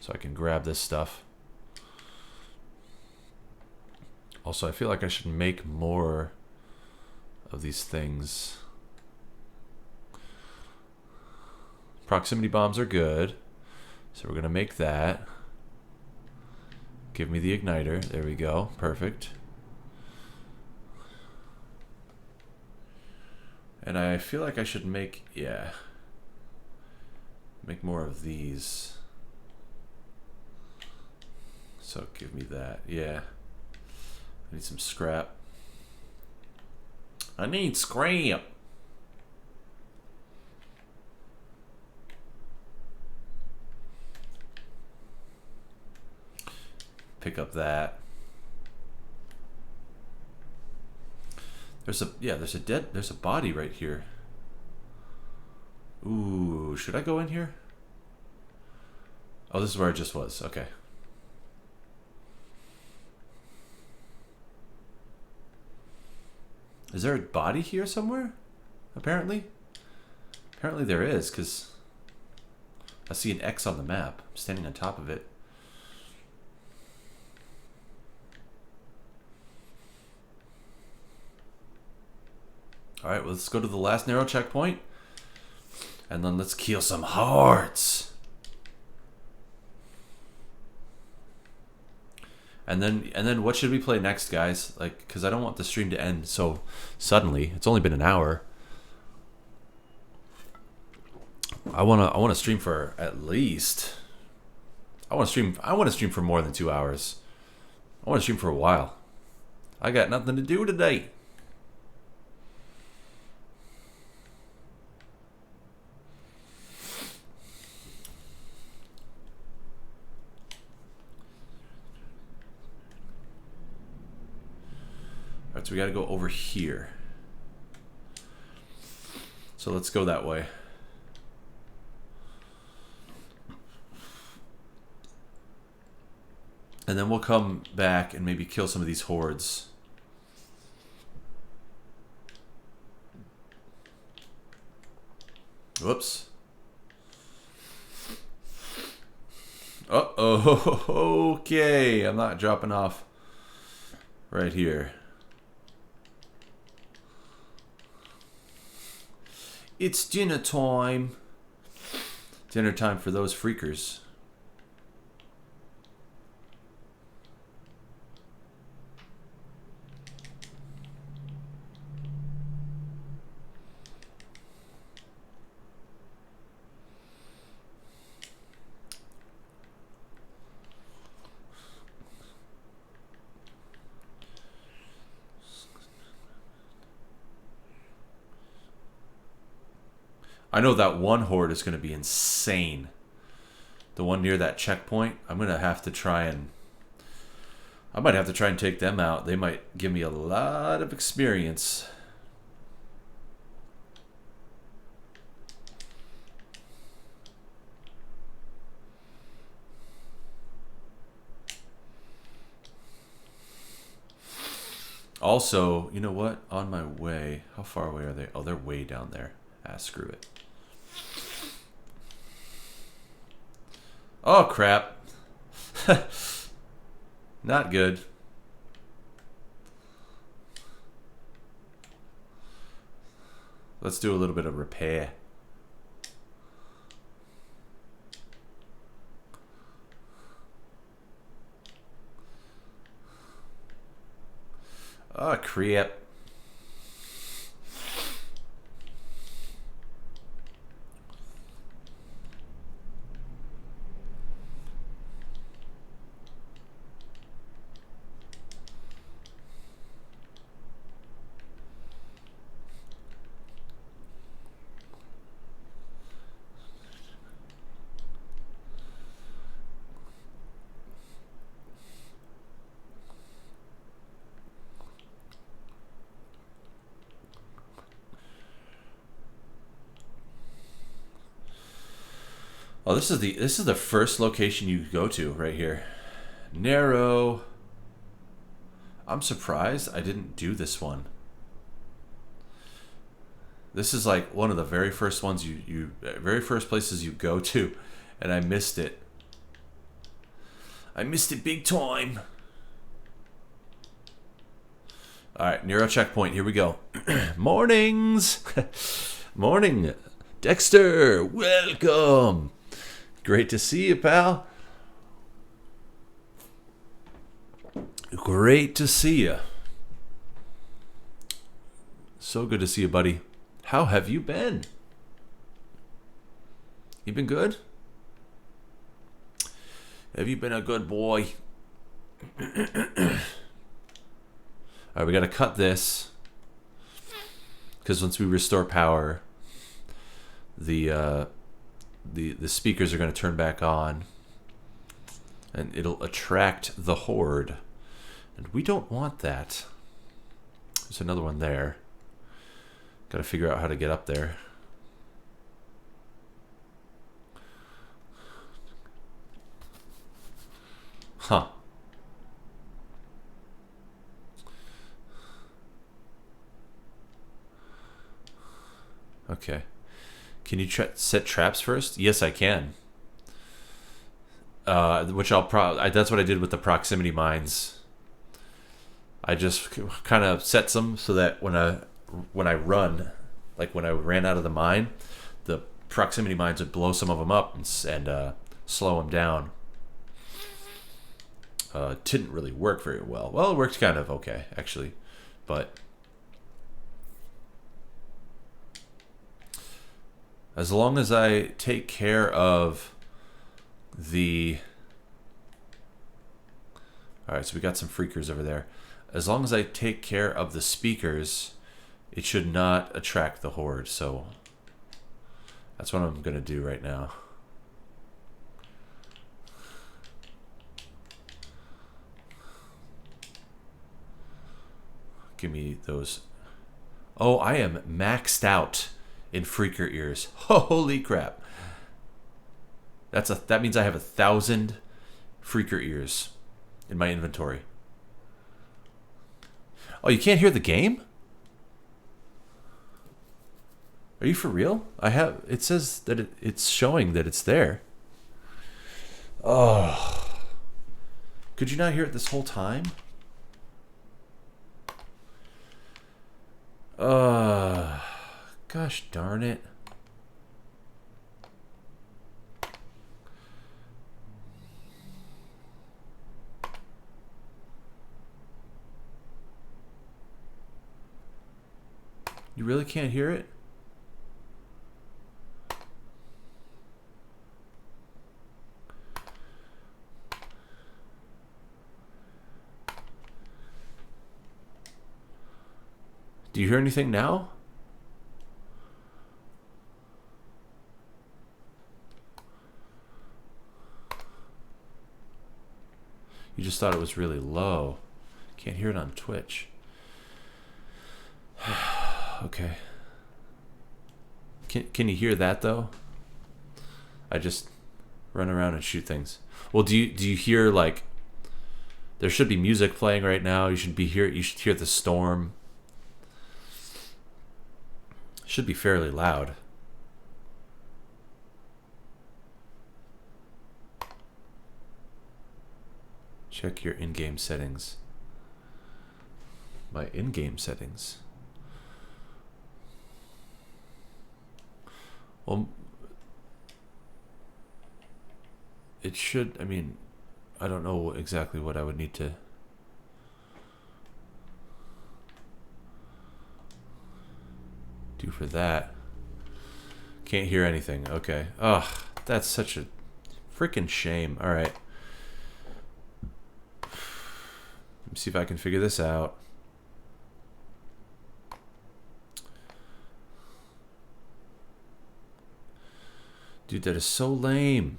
so I can grab this stuff. Also, I feel like I should make more of these things. Proximity bombs are good. So we're going to make that. Give me the igniter. There we go. Perfect. And I feel like I should make, yeah, make more of these. So give me that. Yeah. I need some scrap. I need scrap. Pick up that. There's a body right here. Ooh, should I go in here? Oh, this is where I just was. Okay. Is there a body here somewhere? Apparently there is, because I see an X on the map. I'm standing on top of it. Alright, well, let's go to the last narrow checkpoint. And then let's kill some hearts. And then what should we play next, guys? Like, because I don't want the stream to end so suddenly. It's only been an hour. I wanna stream for at least. I wanna stream for more than 2 hours. I wanna stream for a while. I got nothing to do today. Alright, so we gotta go over here. So let's go that way. And then we'll come back and maybe kill some of these hordes. Whoops. Uh-oh. Okay, I'm not dropping off right here. It's dinner time. Dinner time for those freakers. I know that one horde is going to be insane. The one near that checkpoint, I'm going to have to try and... I might have to try and take them out. They might give me a lot of experience. Also, you know what? On my way... How far away are they? Oh, they're way down there. Ah, screw it. Oh, crap. Not good. Let's do a little bit of repair. Oh, crap. Oh, this is the first location you go to right here. Narrow. I'm surprised I didn't do this one. This is like one of the very first ones very first places you go to, and I missed it. I missed it big time. All right, narrow checkpoint. Here we go. Mornings. Morning, Dexter. Welcome. Great to see you, pal. Great to see you. So good to see you, buddy. How have you been? You been good? Have you been a good boy? Alright, we gotta cut this. Because once we restore power, the speakers are going to turn back on, and it'll attract the horde, and we don't want that. There's another one there. Got to figure out how to get up there. Huh. Okay. Can you set traps first? Yes, I can. Which I'll that's what I did with the proximity mines. I just kind of set them so that when I run, like when I ran out of the mine, the proximity mines would blow some of them up and slow them down. It didn't really work very well. Well, it worked kind of okay, actually. But as long as I take care of the... Alright, so we got some freakers over there. As long as I take care of the speakers, it should not attract the horde. So that's what I'm going to do right now. Give me those. Oh, I am maxed out in freaker ears. Holy crap. That means I have 1,000 freaker ears in my inventory. Oh, you can't hear the game? Are you for real? It says that it's showing that it's there. Oh. Could you not hear it this whole time? Gosh darn it. You really can't hear it? Do you hear anything now? You just thought it was really low. Can't hear it on Twitch. Okay. Can you hear that though? I just run around and shoot things. Well, do you hear, like, there should be music playing right now. You should hear the storm. Should be fairly loud. Check your in-game settings. My in-game settings. Well, it should, I mean, I don't know exactly what I would need to do for that. Can't hear anything. Okay. Ugh, that's such a freaking shame. All right. Let me see if I can figure this out. Dude, that is so lame.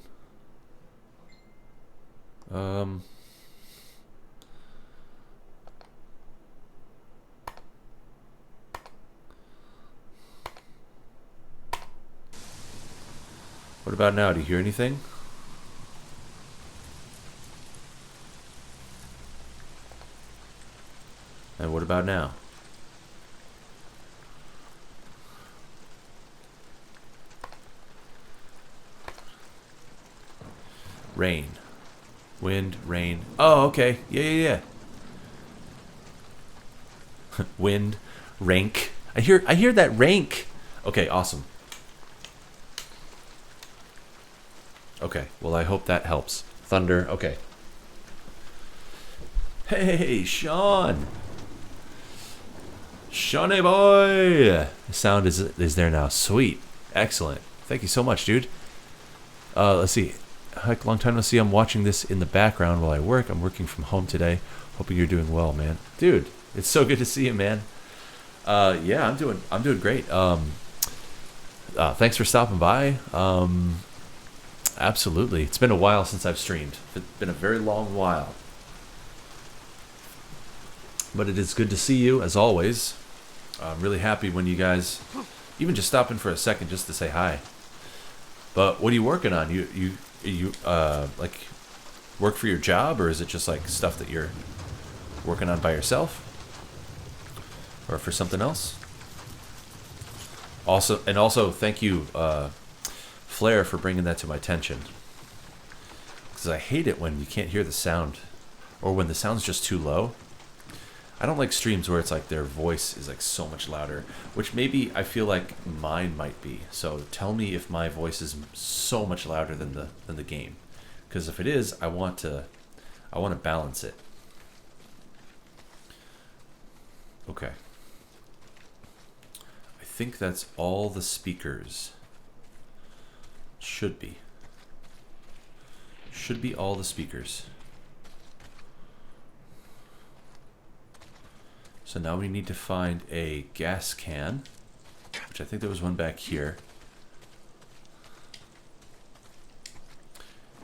What about now? Do you hear anything? And what about now? Rain. Wind, rain. Oh, okay. Yeah. Wind, rank. I hear that rank. Okay, awesome. Okay, well, I hope that helps. Thunder, okay. Hey, Sean. Shawnee boy. The sound is there now. Sweet. Excellent. Thank you so much, dude. Let's see. Heck, long time no see. I'm watching this in the background while I work. I'm working from home today. Hoping you're doing well, man. Dude, it's so good to see you, man. Yeah, I'm doing great. Thanks for stopping by. Absolutely. It's been a while since I've streamed. It's been a very long while. But it is good to see you, as always. I'm really happy when you guys even just stop in for a second just to say hi. But what are you working on? You like work for your job, or is it just like stuff that you're working on by yourself, or for something else? Also, thank you, Flair, for bringing that to my attention. Because I hate it when you can't hear the sound, or when the sound's just too low. I don't like streams where it's like their voice is like so much louder, which maybe I feel like mine might be. So tell me if my voice is so much louder than the game, because if it is, I want to balance it. Okay. I think that's all the speakers. Should be. Should be all the speakers. So now we need to find a gas can, which I think there was one back here.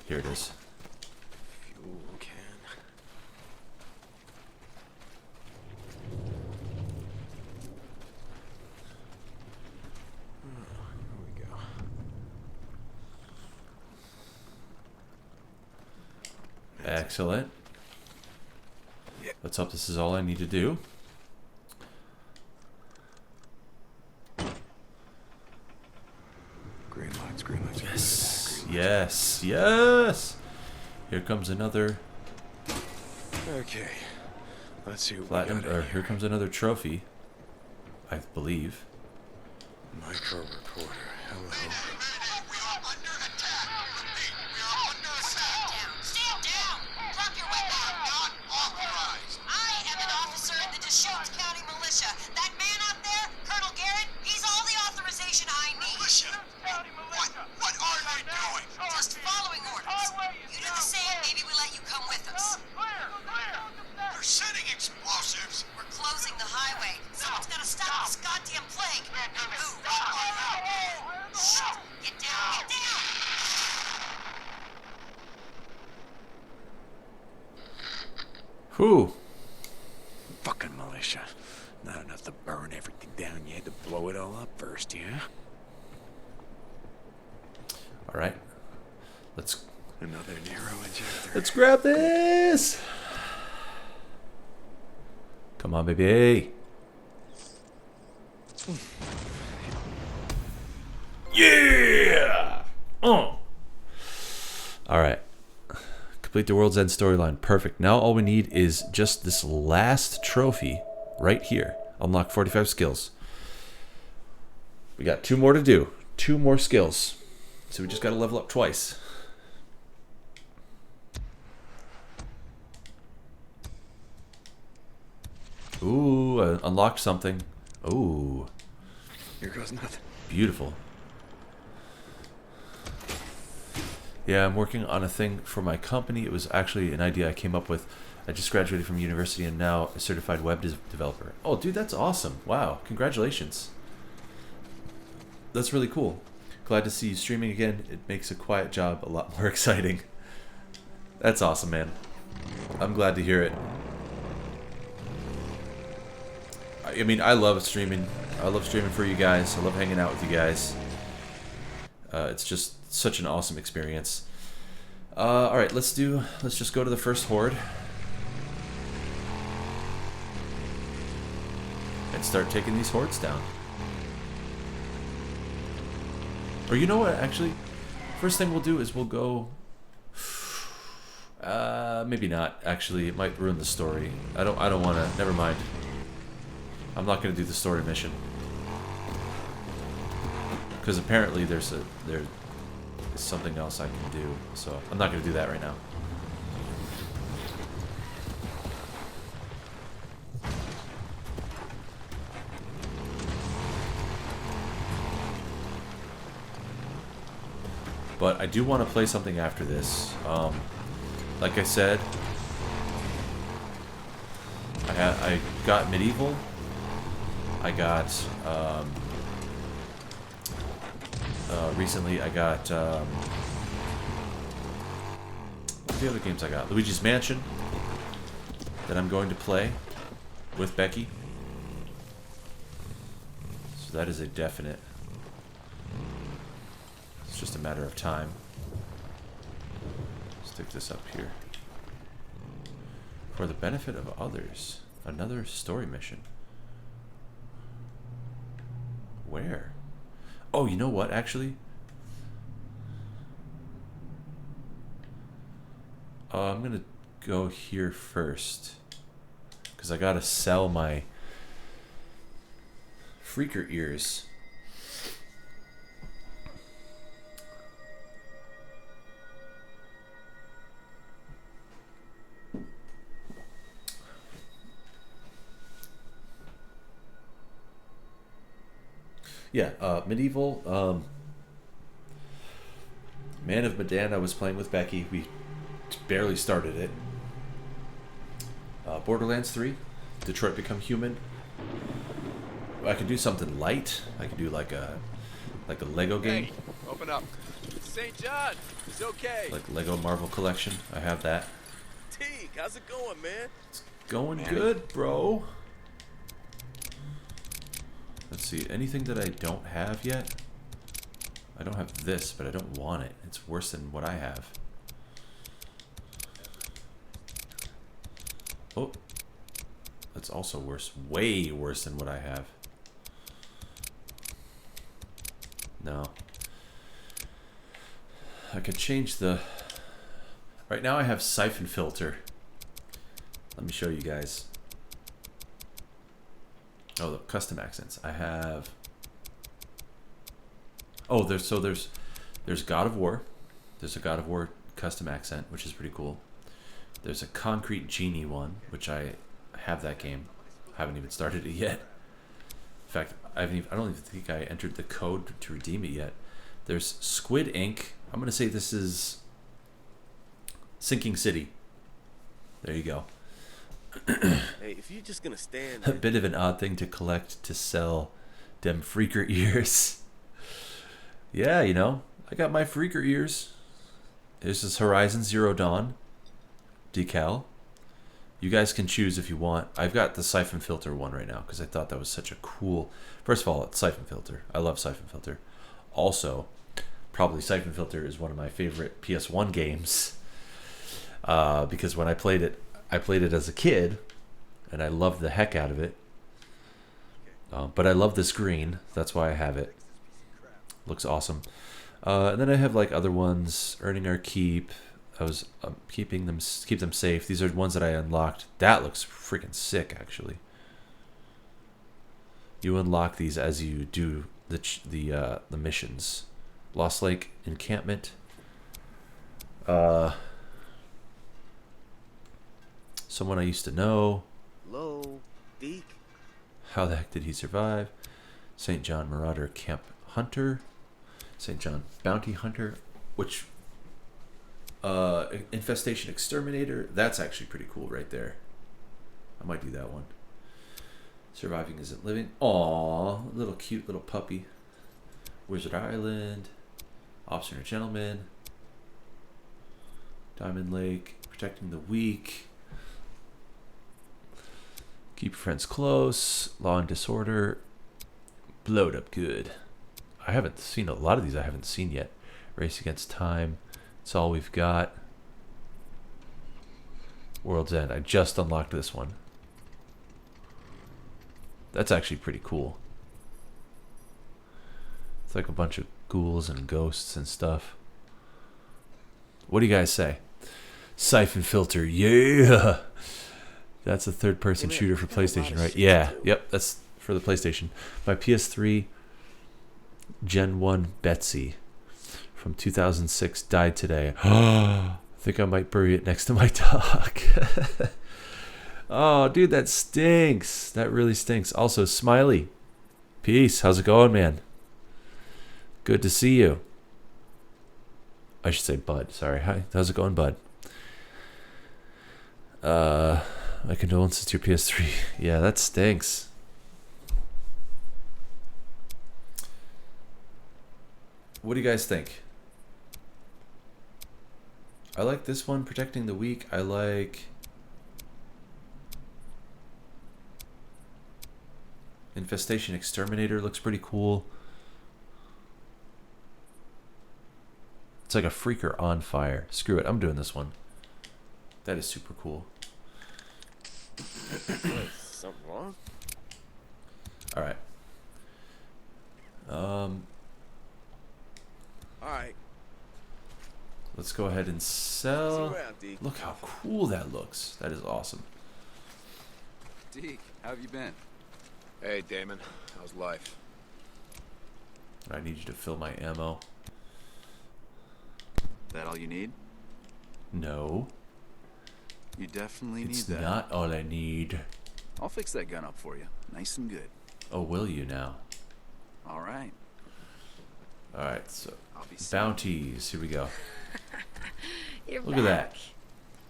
Here it is. Fuel can. Here we go. Excellent. Let's hope this is all I need to do. Green lights, green lights. Yes, yes, yes. Here comes another Okay. Let's see what platinum, we got or in here comes another trophy, I believe. Micro reporter. Hello. We are under attack. Repeat, we are under attack. Stand down! Drop your weapon! Not authorized. I am an officer in the Deschutes County Militia. That man out there, Colonel Garrett, he's all the authorization I need. Militia. What are they doing? Just following orders. You do the same, maybe we let you come with us. They're setting explosives. We're closing the highway. Someone's gotta stop this goddamn plague. Move. Shit. Get down, get down! Whew. Fucking militia. Not enough to burn everything down. You had to blow it all up first, yeah? All right. Let's Another Nero injector. let's grab this. Come on, baby. Yeah. Oh. All right. Complete the World's End storyline. Perfect. Now all we need is just this last trophy right here. Unlock 45 skills. We got 2 more to do. 2 more skills. So we just got to level up twice. Ooh, unlocked something. Ooh, Here goes nothing. beautiful. Yeah, I'm working on a thing for my company. It was actually an idea I came up with. I just graduated from university and now a certified web developer. Oh, dude, that's awesome. Wow, congratulations. That's really cool. Glad to see you streaming again. It makes a quiet job a lot more exciting. That's awesome, man. I'm glad to hear it. I mean, I love streaming. I love streaming for you guys. I love hanging out with you guys. It's just such an awesome experience. All right, let's just go to the first horde and start taking these hordes down. Or you know what? Actually, first thing we'll do is we'll go. Maybe not. Actually, it might ruin the story. I don't want to. Never mind. I'm not going to do the story mission because apparently there is something else I can do. So I'm not going to do that right now. But I do want to play something after this. Like I said, I got Medieval. I got recently. I got what are the other games I got? Luigi's Mansion that I'm going to play. with Becky. So that is a definite. It's just a matter of time. Stick this up here. For the benefit of others. Another story mission. Where? Oh, you know what, actually? I'm gonna go here first. Because I gotta sell my freaker ears. Yeah, Medieval, Man of Medan I was playing with Becky. We barely started it. Borderlands 3, Detroit Become Human. I could do something light. I could do like a Lego game. Hey, open up. St. John, it's okay. Like Lego Marvel Collection. I have that. Teague, how's it going, man? It's going good, bro. Let's see, anything that I don't have yet? I don't have this, but I don't want it. It's worse than what I have. Oh, that's also worse. Way worse than what I have. No. I could change the... Right now I have siphon filter. Let me show you guys. Oh, the custom accents. I have... Oh, there's God of War. There's a God of War custom accent, which is pretty cool. There's a Concrete Genie one, which I have that game. I haven't even started it yet. In fact, I don't even think I entered the code to redeem it yet. There's Squid Ink. I'm gonna say this is Sinking City. There you go. Hey, if you're just gonna stand A bit of an odd thing to collect to sell them freaker ears. Yeah, you know, I got my freaker ears. This is Horizon Zero Dawn decal. You guys can choose if you want. I've got the siphon filter one right now because I thought that was such a cool... First of all, it's siphon filter. I love siphon filter. Also, probably siphon filter is one of my favorite PS1 games because when I played it as a kid, and I loved the heck out of it. But I love this green. That's why I have it. Looks awesome. And then I have like other ones. Earning Our Keep. I was keep them safe. These are ones that I unlocked. That looks freaking sick, actually. You unlock these as you do the missions. Lost Lake Encampment. Someone I used to know. low, Deke. How the heck did he survive? St. John Marauder Camp Hunter. St. John Bounty Hunter, which Infestation Exterminator. That's actually pretty cool right there. I might do that one. Surviving Isn't Living. Aww, little cute little puppy. Wizard Island. Officer and a Gentleman. Diamond Lake. Protecting the Weak. Keep Your Friends Close. Law and Disorder. Blowed Up Good. I haven't seen a lot of these. I haven't seen yet. Race Against Time. It's all we've got. World's End. I just unlocked this one. That's actually pretty cool. It's like a bunch of ghouls and ghosts and stuff. What do you guys say? Siphon Filter, yeah! That's a third-person shooter for PlayStation, right? Yeah, yep, that's for the PlayStation. My PS3 Gen 1 Betsy from 2006 died today. I think I might bury it next to my dog. Oh, dude, that stinks. That really stinks. Also, Smiley. Peace. How's it going, man? Good to see you. I should say Bud. Sorry. Hi. How's it going, Bud? My condolences to your PS3. Yeah, that stinks. What do you guys think? I like this one, Protecting the Weak. I like... Infestation Exterminator looks pretty cool. It's like a freaker on fire. Screw it, I'm doing this one. That is super cool. Something wrong? Alright. Alright. Let's go ahead and See you sell. around, Deke. Look how cool that looks. That is awesome. Deke, how have you been? Hey, Damon. How's life? I need you to fill my ammo. That all you need? No, You definitely it's need that. not all I need. I'll fix that gun up for you. Nice and good. Oh, will you now? All right. Alright, so I'll be seeing bounties. Here we go. You're Look back. at that.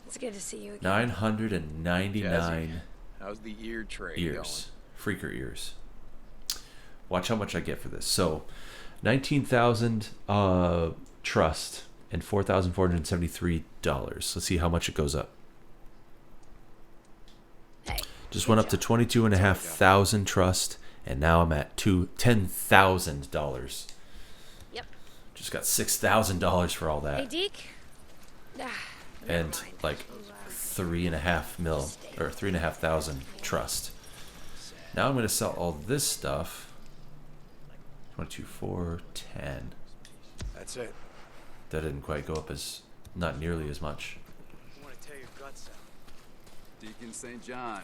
It's good to see you again. 999 How's the ear trade ears. Freaker ears. Watch how much I get for this. So, 19,000 trust and $4,473. Let's see how much it goes up. Hey, Just good went up to job. 22,500 trust, and now I'm at $10,000. Yep. Just got $6,000 for all Hey, that, Deke. Ah, never and mind. like 3.5 mil or 3,500 trust. Now I'm gonna sell all this stuff. 22, 4, 10. That's it. That didn't quite go up as, not nearly as much. I want to tear your guts out. Deacon St. John.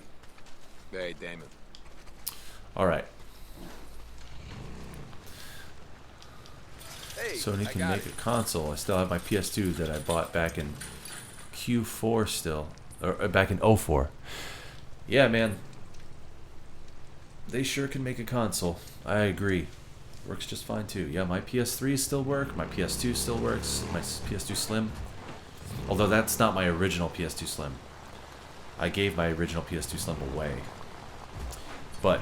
Hey, Damon. All right. Hey, So I need I to got make a console. I still have my PS2 that I bought back in Q4 still, or back in 04. Yeah, man. They sure can make a console. I agree. Works just fine too. Yeah, my PS3 still work. My PS2 still works. My PS2 Slim. Although that's not my original PS2 Slim. I gave my original PS2 Slim away. But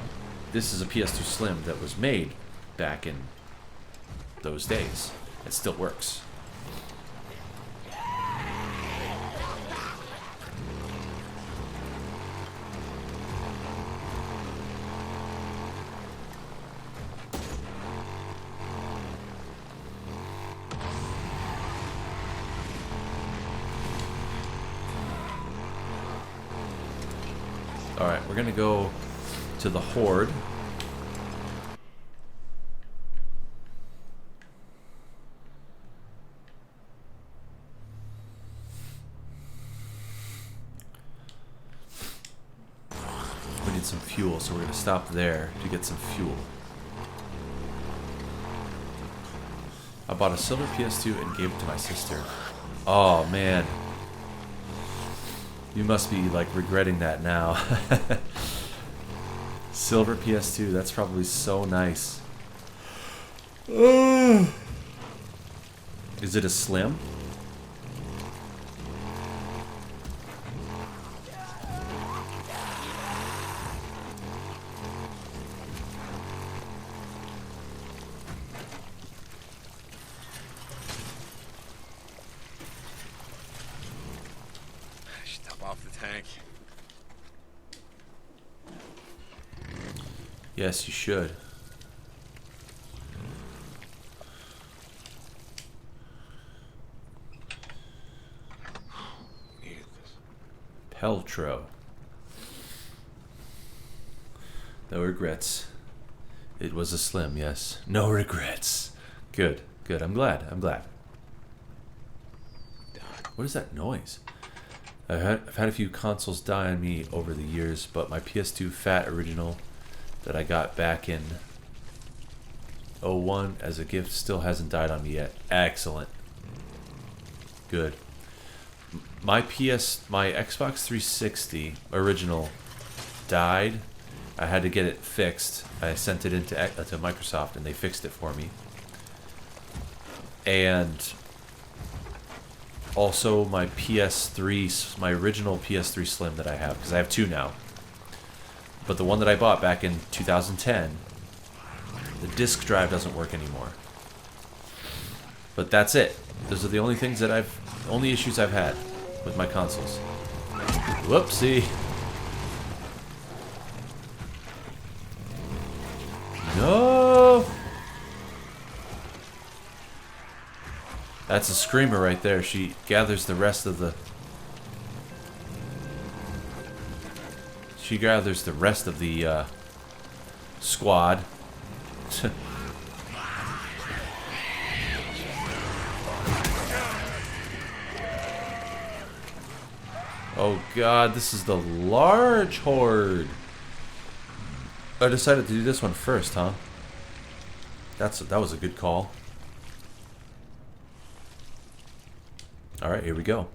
this is a PS2 Slim that was made back in those days. It still works. Alright, we're gonna go to the Horde. We need some fuel, so we're gonna stop there to get some fuel. I bought a silver PS2 and gave it to my sister. Oh man. You must be like regretting that now. Silver PS2, that's probably so nice. Is it a slim? I should top off the tank. Yes, you should. Needed this. Peltro. No regrets. It was a slim, yes. No regrets. Good, good. I'm glad. I'm glad. What is that noise? I've had a few consoles die on me over the years, but my PS2 Fat Original that I got back in 01 as a gift still hasn't died on me yet. Excellent. Good. My Xbox 360 original died. I had to get it fixed. I sent it into to Microsoft and they fixed it for me. And also my PS3, my original PS3 Slim that I have, because I have two now. But the one that I bought back in 2010, the disk drive doesn't work anymore. But that's it. Those are the only things that only issues I've had with my consoles. Whoopsie. That's a screamer right there. She gathers the rest of the... She gathers the rest of the squad. Oh god, this is the large horde. I decided to do this one first, huh? That was a good call. Alright, here we go.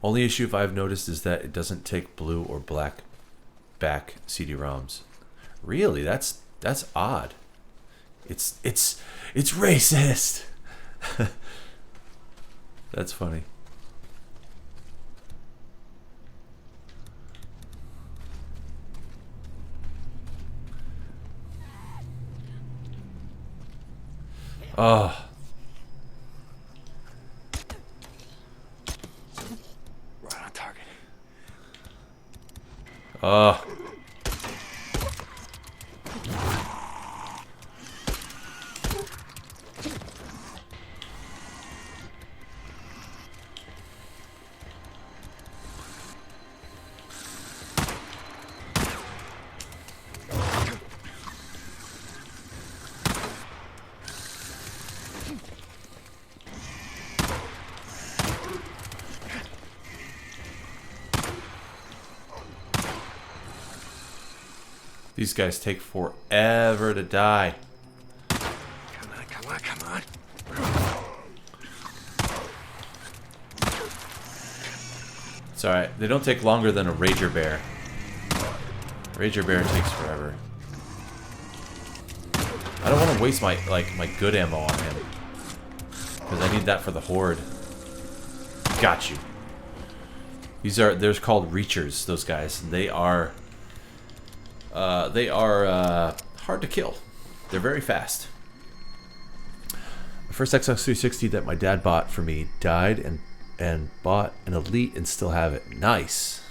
Only issue I've noticed is that it doesn't take blue or black back CD-ROMs. Really? That's odd. It's racist. That's funny. Oh. Right on target. Oh. These guys take forever to die. Come on, come on, come on. It's alright. They don't take longer than a Rager Bear. Rager Bear takes forever. I don't want to waste my good ammo on him. Because I need that for the horde. Got you. They're called Reachers, those guys. They are hard to kill. They're very fast. The first Xbox 360 that my dad bought for me died and bought an Elite and still have it. Nice.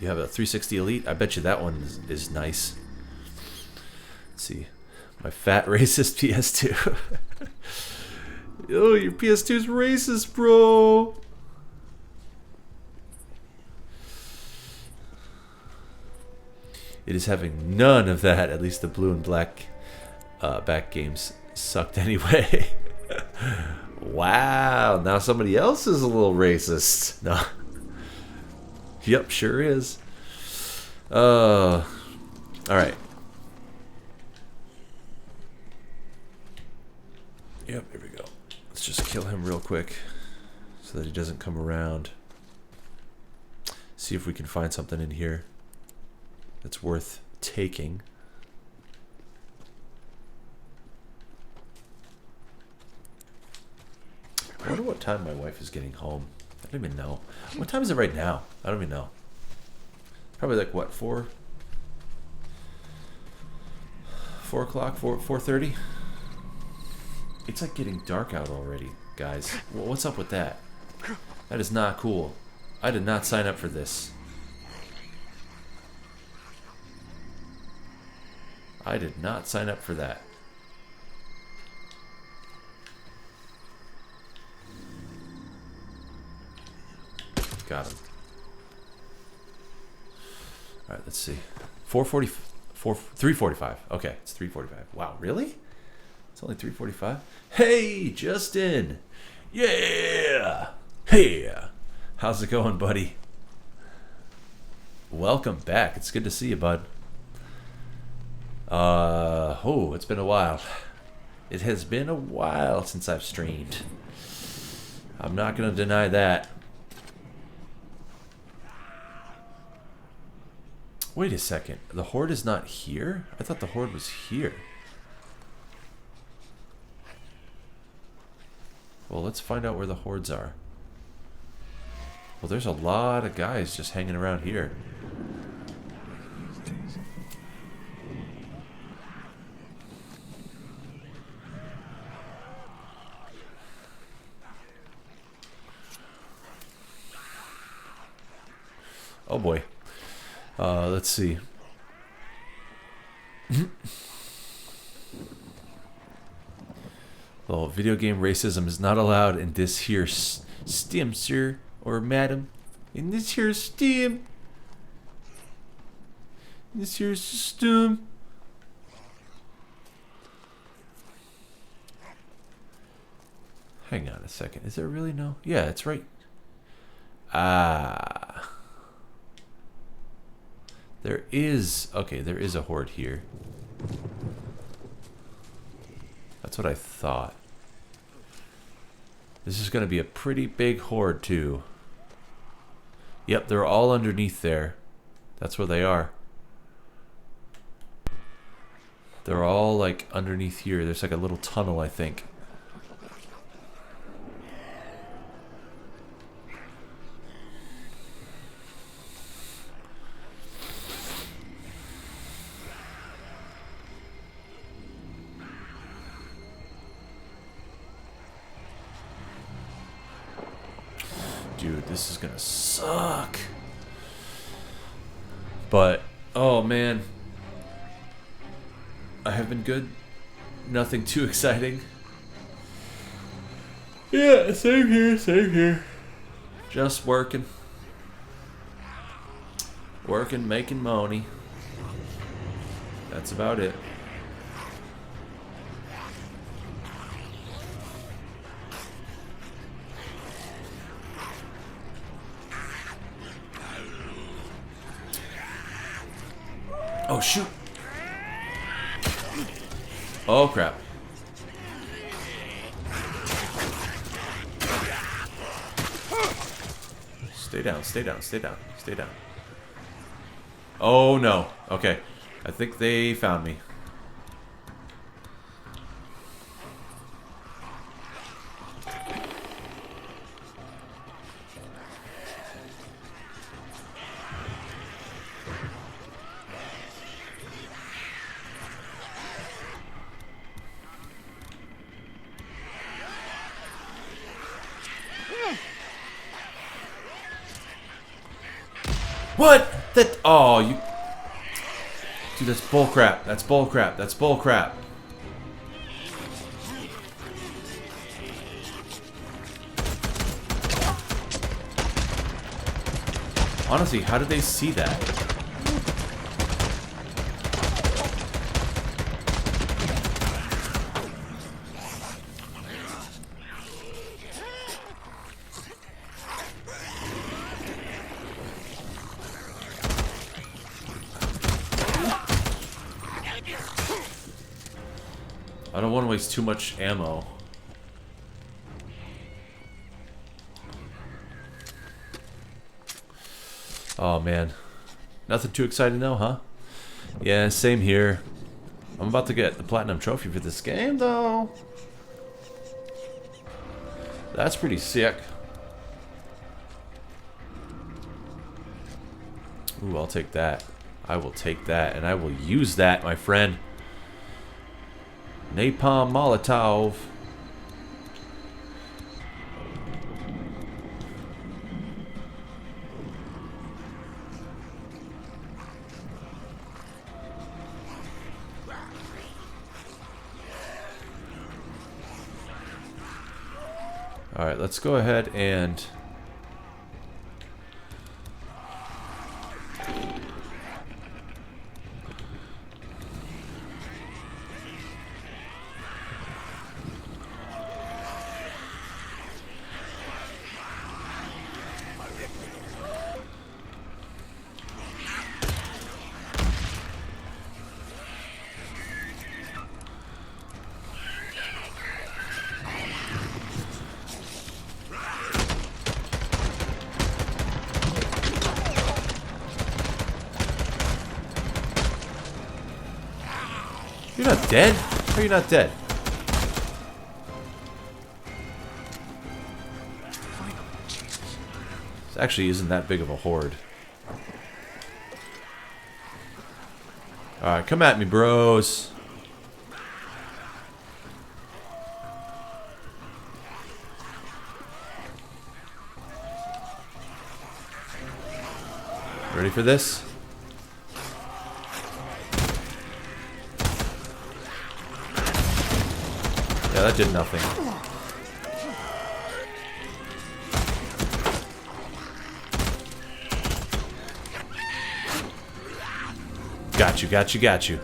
You have a 360 Elite? I bet you that one is nice. Let's see. My fat racist PS2. Oh, your PS2's racist, bro. It is having none of that. At least the blue and black back games sucked anyway. Wow, now somebody else is a little racist. No. Yep, sure is. Alright. Yep, here we go. Let's just kill him real quick so that he doesn't come around. See if we can find something in here that's worth taking. I wonder what time my wife is getting home. I don't even know. What time is it right now? I don't even know. Probably like what, 4 o'clock, 4:30? It's like getting dark out already, guys. Well, what's up with that? That is not cool. I did not sign up for this. I did not sign up for that. Got him. Alright, let's see. 3:45. Okay, it's 3:45. Wow, really? It's only 3:45? Hey, Justin! Yeah! Hey! How's it going, buddy? Welcome back. It's good to see you, bud. Oh, it's been a while. It has been a while since I've streamed. I'm not gonna deny that. Wait a second. The horde is not here? I thought the horde was here. Well, let's find out where the hordes are. Well, there's a lot of guys just hanging around here. Oh boy. Let's see. Well, video game racism is not allowed in this here STEM, sir or madam. In this here STEM. In this here system. Hang on a second. Is there really no? Yeah, it's right. Ah. There is. Okay, there is a horde here. That's what I thought. This is going to be a pretty big horde, too. Yep, they're all underneath there. That's where they are. They're all, like, underneath here. There's, like, a little tunnel, I think. Dude, this is gonna suck. But, oh man. I have been good. Nothing too exciting. Yeah, same here, same here. Just working. Working, making money. That's about it. Oh, shoot. Oh, crap. Stay down, stay down, stay down, stay down. Oh, no. Okay. I think they found me. What? That? Oh, you. Dude, that's bullcrap. That's bullcrap. That's bullcrap. Honestly, how did they see that? I don't want to waste too much ammo. Oh man. Nothing too exciting though, huh? Yeah, same here. I'm about to get the platinum trophy for this game though. That's pretty sick. Ooh, I'll take that. I will take that and I will use that, my friend. Napalm Molotov. Alright, let's go ahead and... You're not dead? How are you not dead? This actually isn't that big of a horde. Alright, come at me, bros. Ready for this? Yeah, that did nothing. Got you, got you, got you.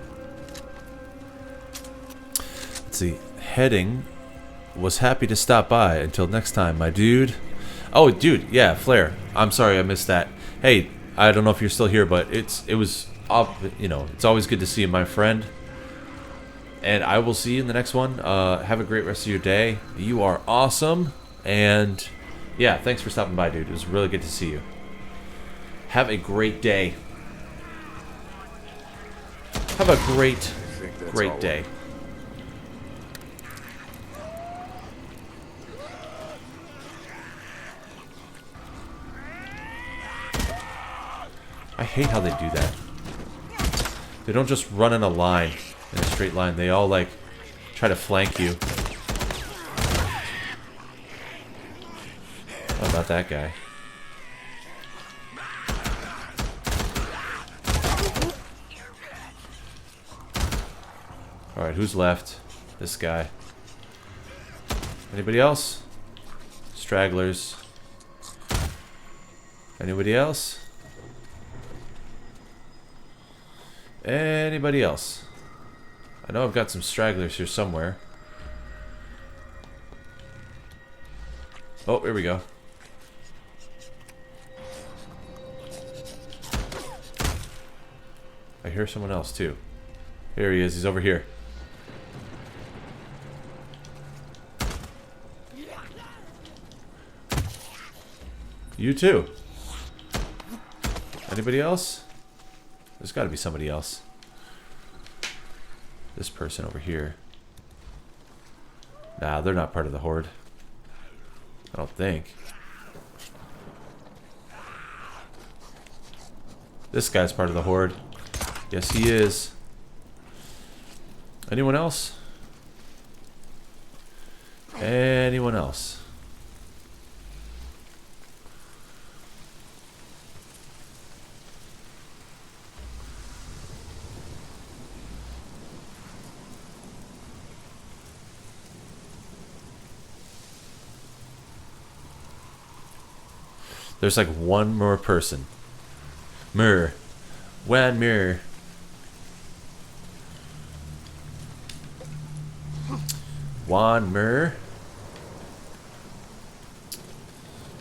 Let's see. Heading was happy to stop by. Until next time, my dude. Oh, dude, yeah, Flare. I'm sorry I missed that. Hey, I don't know if you're still here, but it was up. You know, it's always good to see you, my friend. And I will see you in the next one. Have a great rest of your day. You are awesome. And yeah, thanks for stopping by, dude. It was really good to see you. Have a great day. Have a great day. I hate how they do that. They don't just run in a line, in a straight line. They all, like, try to flank you. How about that guy? Alright, who's left? This guy. Anybody else? Stragglers. Anybody else? Anybody else? I know I've got some stragglers here somewhere. Oh, here we go. I hear someone else too. Here he is. He's over here. You too. Anybody else? There's got to be somebody else. This person over here. Nah, they're not part of the horde. I don't think. This guy's part of the horde. Yes, he is. Anyone else? Anyone else? There's like one more person. One more. Juan Mur.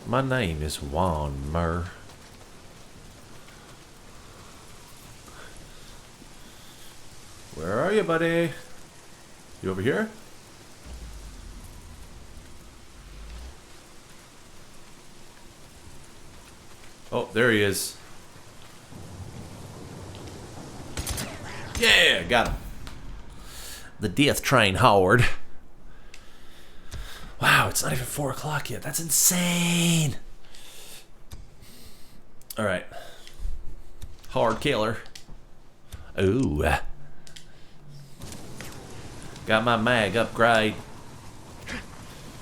My name is Juan Mur. Where are you, buddy? You over here? Oh, there he is. Yeah, got him. The death train, Howard. Wow, it's not even 4 o'clock yet. That's insane. Alright. Hard killer. Ooh. Got my mag upgrade.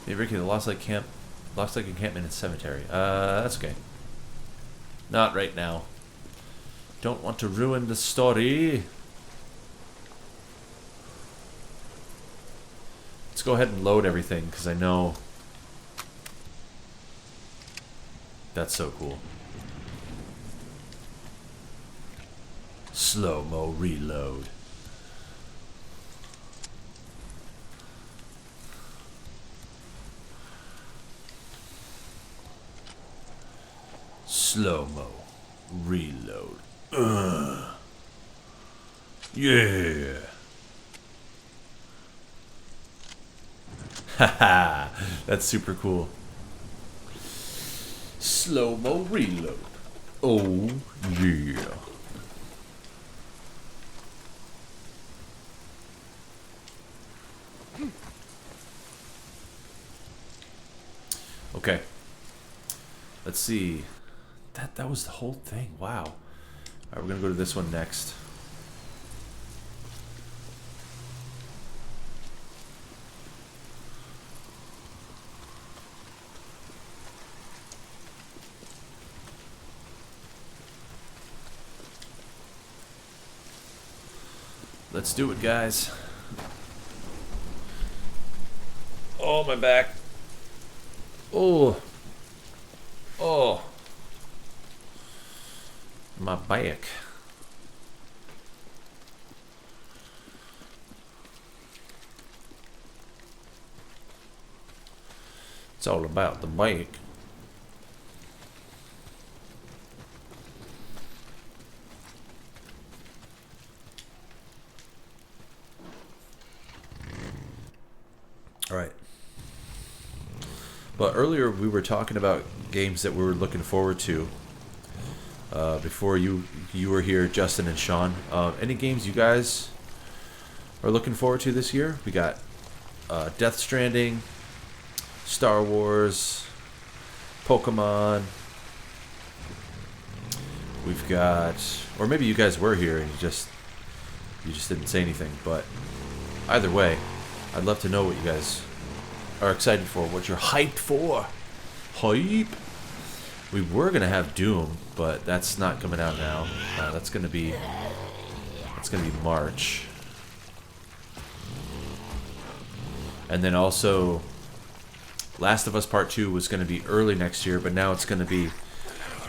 Hey, Ricky, the Lost Lake encampment in cemetery. That's okay. Not right now. Don't want to ruin the story. Let's go ahead and load everything, because I know that's so cool. Slow-mo reload. Slow-mo reload. Yeah. Haha, that's super cool. Slow-mo reload. Oh, yeah. Okay. Let's see. That was the whole thing. Wow. All right, we're gonna go to this one next. Let's do it, guys. Oh, my back. Oh. Oh. My back. It's all about the back. All right. But earlier we were talking about games that we were looking forward to. Before you were here, Justin and Sean. Any games you guys are looking forward to this year? We got Death Stranding, Star Wars, Pokemon. We've got, or maybe you guys were here and you just didn't say anything. But either way, I'd love to know what you guys are excited for, what you're hyped for. Hype. We were gonna have Doom, but that's not coming out now. That's gonna be March. And then also, Last of Us Part 2 was gonna be early next year, but now it's gonna be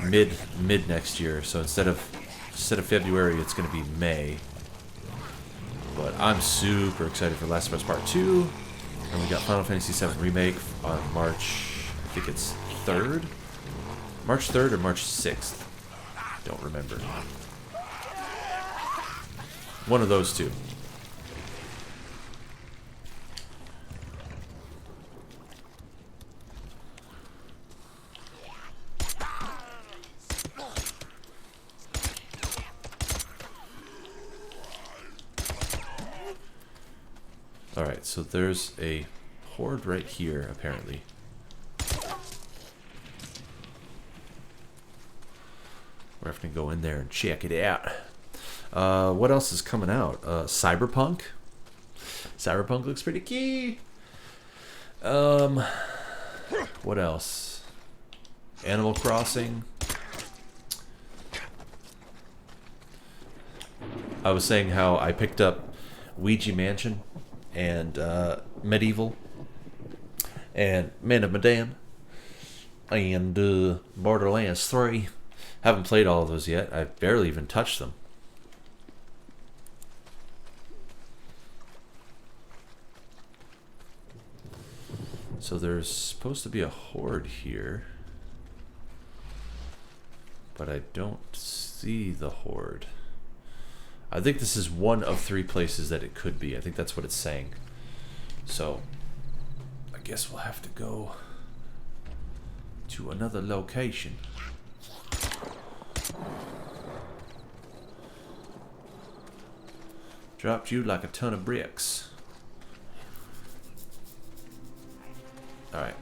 mid next year. So instead of February, it's gonna be May. But I'm super excited for Last of Us Part 2. And we got Final Fantasy VII Remake on March, I think it's 3rd? March 3rd or March 6th? Don't remember. One of those two. Alright, so there's a horde right here, apparently. We're going to go in there and check it out. What else is coming out? Cyberpunk. Cyberpunk looks pretty key. What else? Animal Crossing. I was saying how I picked up Ouija Mansion and Medieval and Man of Medan and Borderlands 3. Haven't played all of those yet. I've barely even touched them. So there's supposed to be a horde here, but I don't see the horde. I think this is one of 3 places that it could be. I think that's what it's saying. So I guess we'll have to go to another location. Dropped you like a ton of bricks. Alright.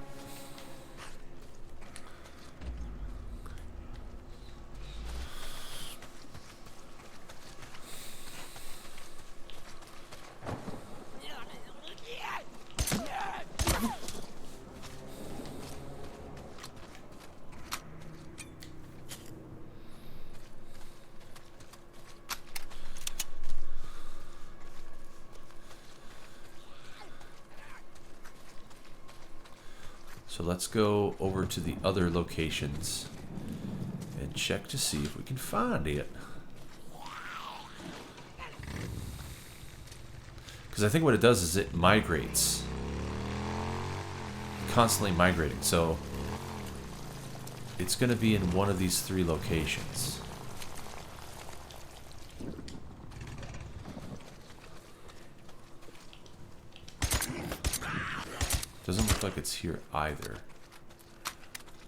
So let's go over to the other locations and check to see if we can find it. Because I think what it does is it migrates. Constantly migrating. So it's going to be in one of these 3 locations. Doesn't look like it's here either.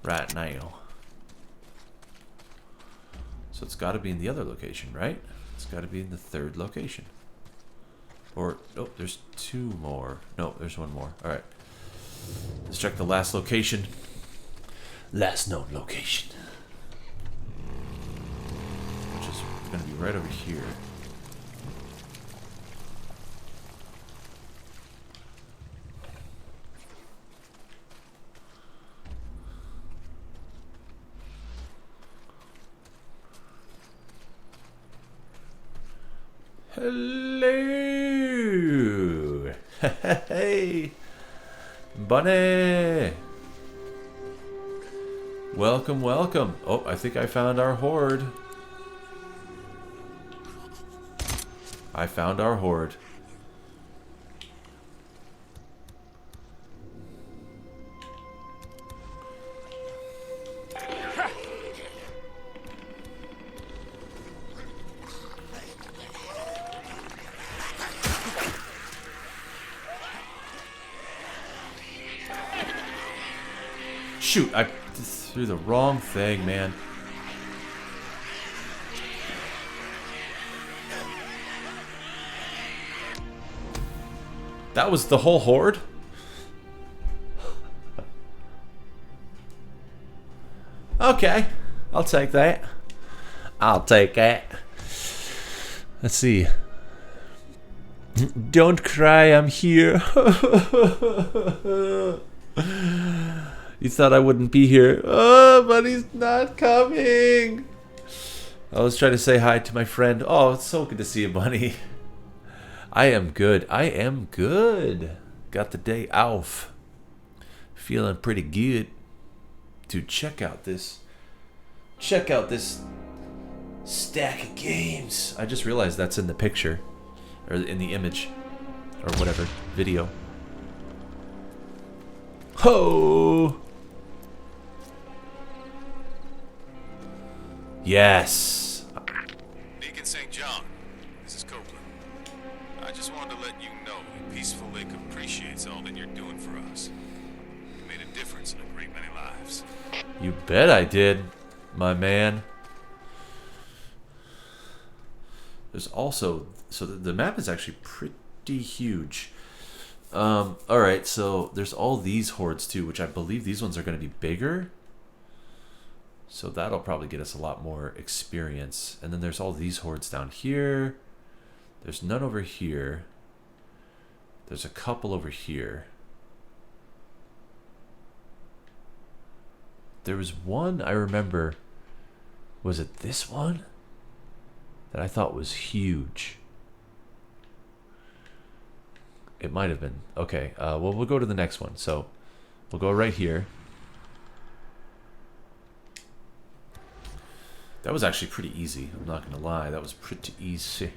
Right now. So it's got to be in the other location, right? It's got to be in the 3rd location. Or, oh, there's 2 more. No, there's 1 more. Alright. Let's check the last location. Last known location. Which is going to be right over here. Hello. Hey. Bunny! Welcome, welcome. Oh, I think I found our horde. I found our horde. Shoot, I threw the wrong thing, man. That was the whole horde? Okay, I'll take that. I'll take that. Let's see. Don't cry, I'm here. You thought I wouldn't be here. Oh, but he's not coming. I was trying to say hi to my friend. Oh, it's so good to see you, Bunny. I am good. I am good. Got the day off. Feeling pretty good. Dude, check out this. Check out this stack of games. I just realized that's in the picture. Or in the image. Or whatever. Video. Ho! Yes. Deacon St. John, this is Copeland. I just wanted to let you know Peaceful Lake appreciates all that you're doing for us. You made a difference in a great many lives. You bet I did, my man. There's also... So the map is actually pretty huge. Alright, so there's all these hordes too, which I believe these ones are going to be bigger. So that'll probably get us a lot more experience. And then there's all these hordes down here. There's none over here. There's a couple over here. There was one I remember. Was it this one? That I thought was huge. It might have been. Okay, well, we'll go to the next one. So we'll go right here. That was actually pretty easy. I'm not going to lie. That was pretty easy.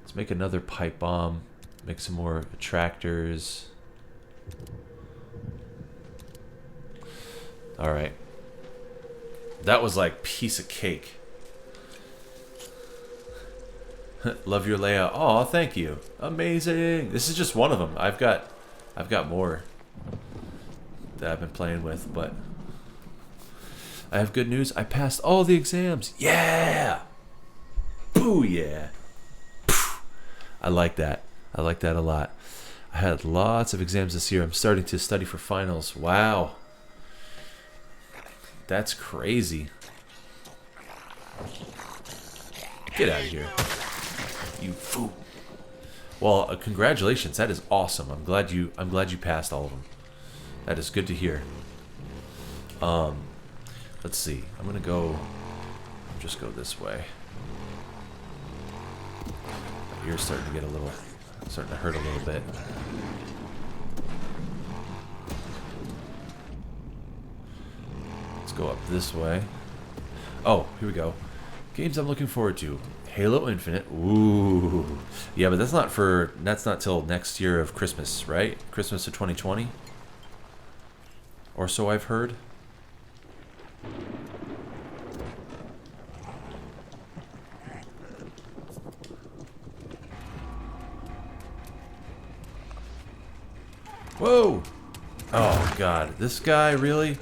Let's make another pipe bomb. Make some more attractors. Alright. That was like piece of cake. Love your layout. Oh, thank you. Amazing. This is just one of them. I've got more that I've been playing with, but I have good news. I passed all the exams. Yeah. Booyah. I like that. I like that a lot. I had lots of exams this year. I'm starting to study for finals. Wow. That's crazy. Get out of here. You fool. Well, congratulations. That is awesome. I'm glad you passed all of them. That is good to hear. Let's see. I'm gonna just go this way. My ear's starting to hurt a little bit. Let's go up this way. Oh, here we go. Games I'm looking forward to. Halo Infinite. Ooh. Yeah, but that's not till next year of Christmas, right? Christmas of 2020? Or so I've heard. Whoa! Oh god, this guy really?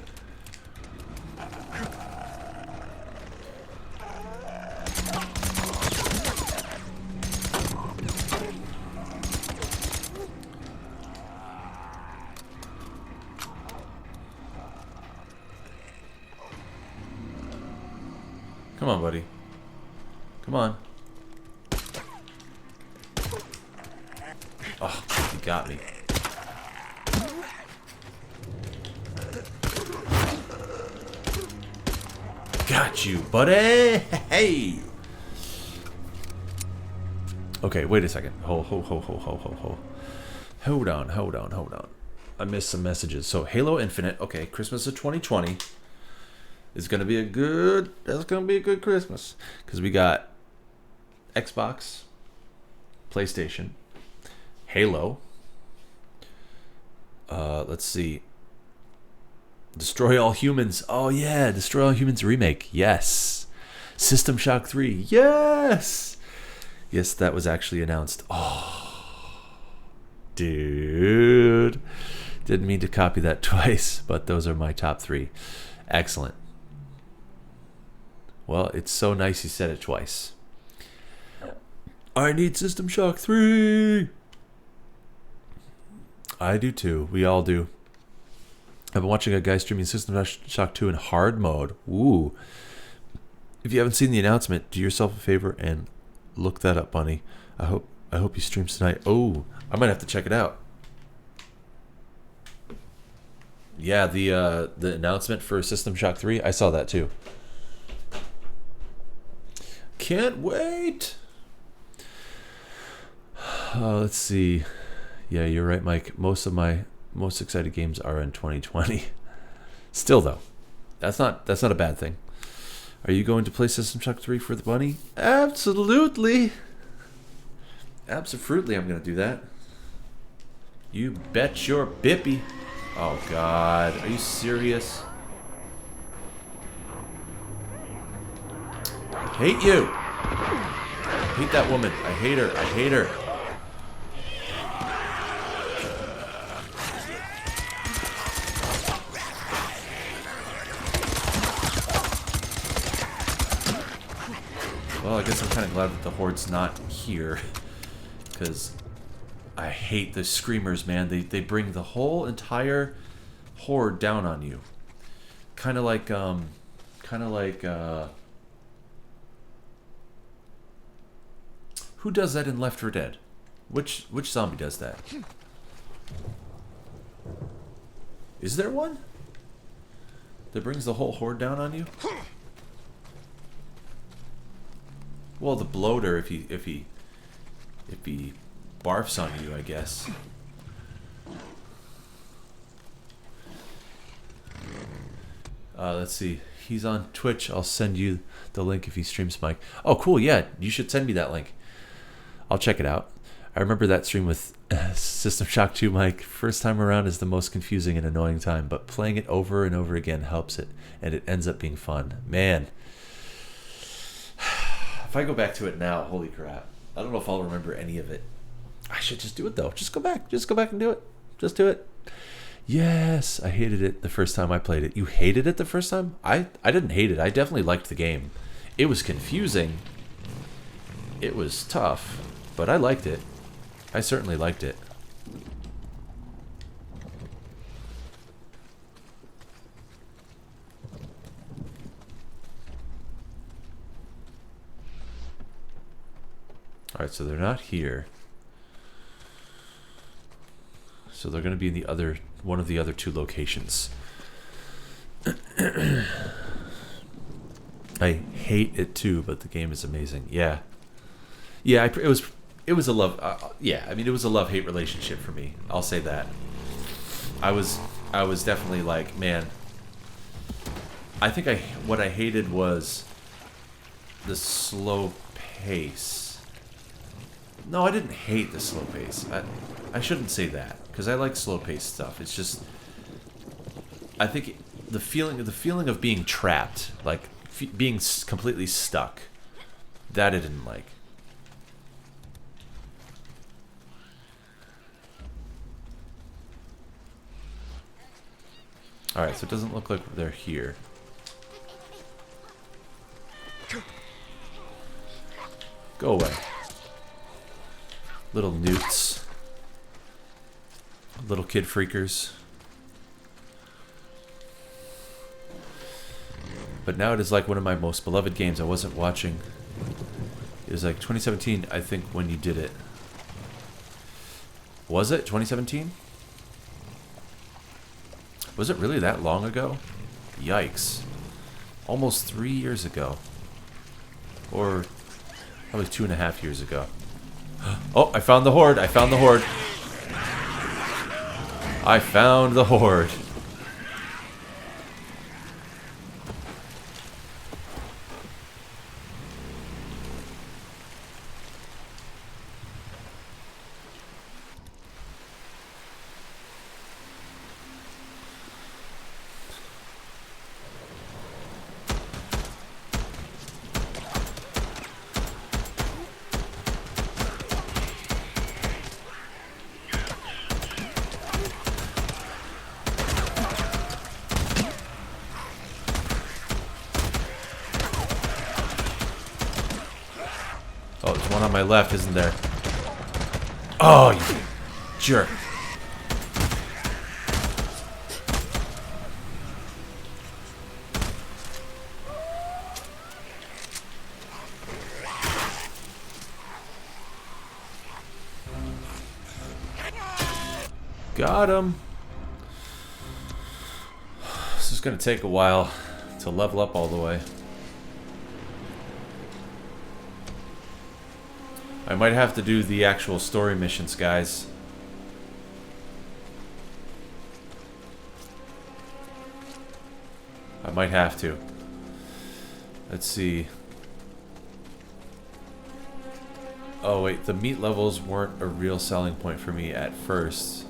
Come on, buddy. Come on. Oh, he got me. Got you, buddy. Hey. Okay, wait a second. Hold on. I missed some messages. So Halo Infinite, okay, Christmas of 2020 is gonna be a good. That's gonna be a good Christmas because we got Xbox, PlayStation, Halo. Let's see. Destroy All Humans. Oh yeah, Destroy All Humans remake. Yes. System Shock 3. Yes. Yes, that was actually announced. Oh, dude. Didn't mean to copy that twice, but those are my top 3. Excellent. Well, it's so nice you said it twice. I need System Shock 3. I do too. We all do. I've been watching a guy streaming System Shock 2 in hard mode. Ooh. If you haven't seen the announcement, do yourself a favor and look that up, Bunny. I hope he streams tonight. Oh, I might have to check it out. Yeah, the announcement for System Shock 3, I saw that too. Can't wait. Let's see. Yeah, you're right, Mike. Most of my most excited games are in 2020. Still though, that's not a bad thing. Are you going to play System Shock 3 for the bunny? Absolutely. Absolutely, I'm going to do that. You bet your bippy. Oh, God. Are you serious? I hate you. I hate that woman. I hate her. I hate her. Well, I guess I'm kind of glad that the Horde's not here, because I hate the Screamers, man. They bring the whole entire Horde down on you. Kind of like who does that in Left 4 Dead? Which zombie does that? Is there one that brings the whole Horde down on you? Well, the bloater, if he barfs on you, I guess. Let's see. He's on Twitch. I'll send you the link if he streams, Mike. Oh, cool. Yeah, you should send me that link. I'll check it out. I remember that stream with System Shock 2, Mike. First time around is the most confusing and annoying time, but playing it over and over again helps it, and it ends up being fun. Man. If I go back to it now, holy crap. I don't know if I'll remember any of it. I should just do it, though. Just go back. Just go back and do it. Just do it. Yes, I hated it the first time I played it. You hated it the first time? I didn't hate it. I definitely liked the game. It was confusing. It was tough. But I liked it. I certainly liked it. Alright, so they're not here. So they're going to be in the other one of the other 2 locations. I hate it too, but the game is amazing. Yeah. Yeah, it was a love yeah, I mean it was a love-hate relationship for me. I'll say that. I was definitely like, man, I think what I hated was the slow pace. No, I didn't hate the slow pace. I shouldn't say that, because I like slow paced stuff. It's just, I think the feeling of being trapped, like being completely stuck, that I didn't like. All right, so it doesn't look like they're here. Go away. Little newts. Little kid freakers. But now it is like one of my most beloved games. I wasn't watching. It was like 2017, I think, when you did it. Was it 2017? Was it really that long ago? Yikes. Almost 3 years ago. Or probably 2.5 years ago. Oh, I found the Horde. I found the Horde. I found the horde. Oh, there's one on my left, isn't there? Oh, you jerk. Got him. This is gonna take a while to level up all the way. I might have to do the actual story missions, guys. I might have to. Let's see. Oh wait, the meat levels weren't a real selling point for me at first.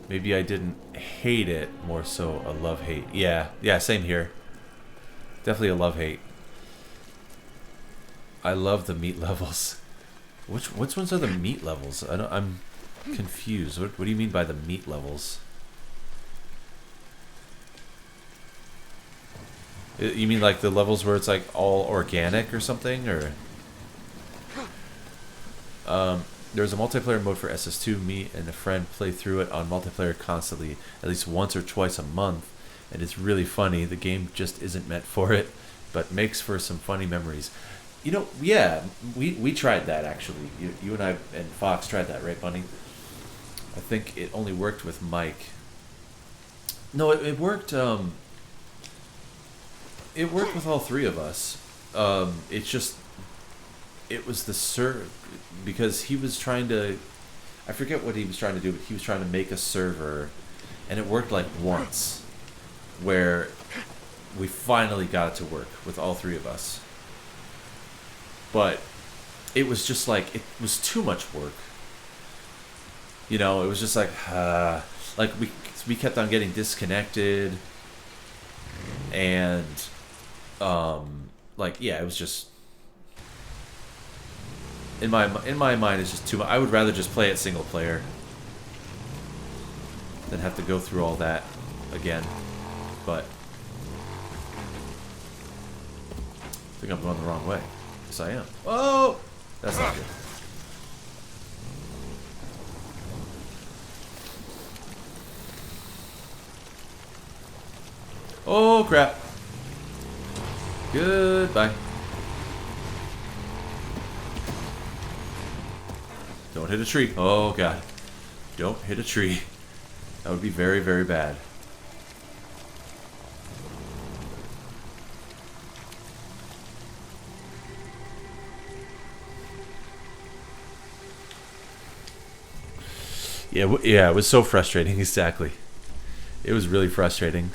Maybe I didn't hate it, more so a love-hate. Yeah, same here. Definitely a love-hate. I love the meat levels. Which ones are the meat levels? I'm confused. What do you mean by the meat levels? You mean like the levels where it's like all organic or something, or? There's a multiplayer mode for SS2. Me and a friend play through it on multiplayer constantly, at least once or twice a month, and it's really funny. The game just isn't meant for it, but makes for some funny memories. You know, yeah, we tried that actually. You and I and Fox tried that, right, Bunny? I think it only worked with Mike. No, it worked. It worked with all three of us. It's just, it was the because he was trying to, I forget what he was trying to do, but he was trying to make a server, and it worked like once, where we finally got it to work with all three of us. But it was just like, it was too much work. You know, it was just like we kept on getting disconnected, and like, yeah, it was just, in my mind, it's just too much. I would rather just play it single player than have to go through all that again. But I think I'm going the wrong way. Yes, I am. Oh, that's not good. Oh crap. Goodbye. Don't hit a tree. Oh god. Don't hit a tree. That would be very, very bad. Yeah, it was so frustrating. Exactly. It was really frustrating.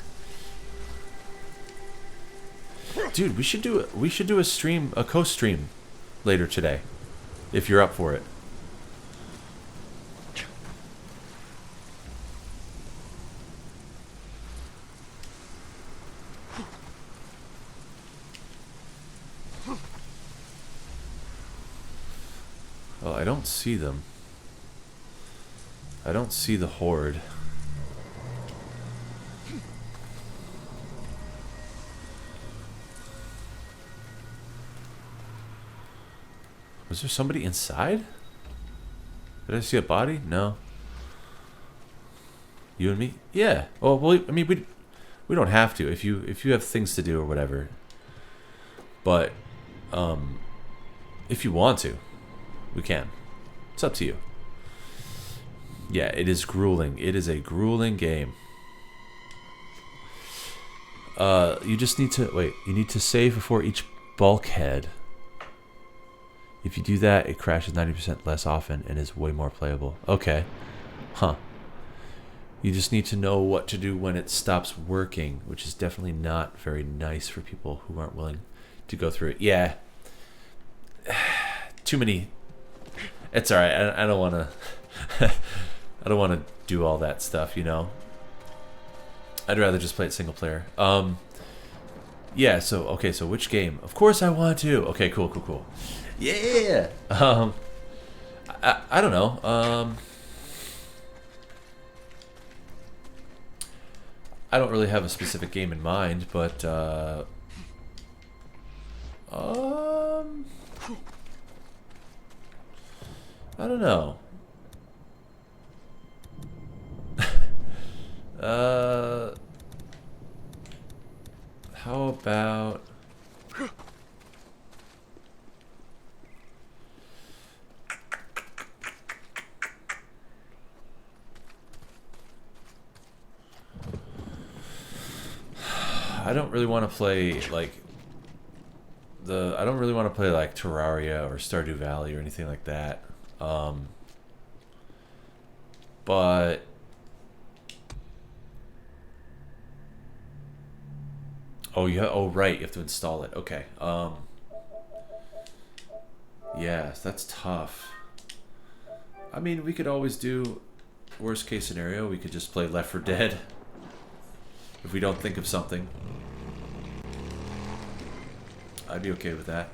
Dude, we should do a stream, a co-stream later today, if you're up for it. Well, I don't see them. I don't see the horde. Was there somebody inside? Did I see a body? No. You and me? Yeah. Oh, well, I mean, we don't have to if you have things to do or whatever. But if you want to, we can. It's up to you. Yeah, it is grueling. It is a grueling game. You just need to wait. You need to save before each bulkhead. If you do that, it crashes 90% less often and is way more playable. Okay. Huh. You just need to know what to do when it stops working, which is definitely not very nice for people who aren't willing to go through it. Yeah. Too many. It's all right. I don't want to. I don't want to do all that stuff, you know. I'd rather just play it single player. Yeah. So okay. So which game? Of course I want to. Okay. Cool. Yeah. I don't know. I don't really have a specific game in mind, but I don't know. How about I don't really want to play like I don't really want to play like Terraria or Stardew Valley or anything like that. But oh yeah, oh right, you have to install it. Okay. Yes, that's tough. I mean, we could always do worst case scenario, we could just play Left 4 Dead if we don't think of something. I'd be okay with that.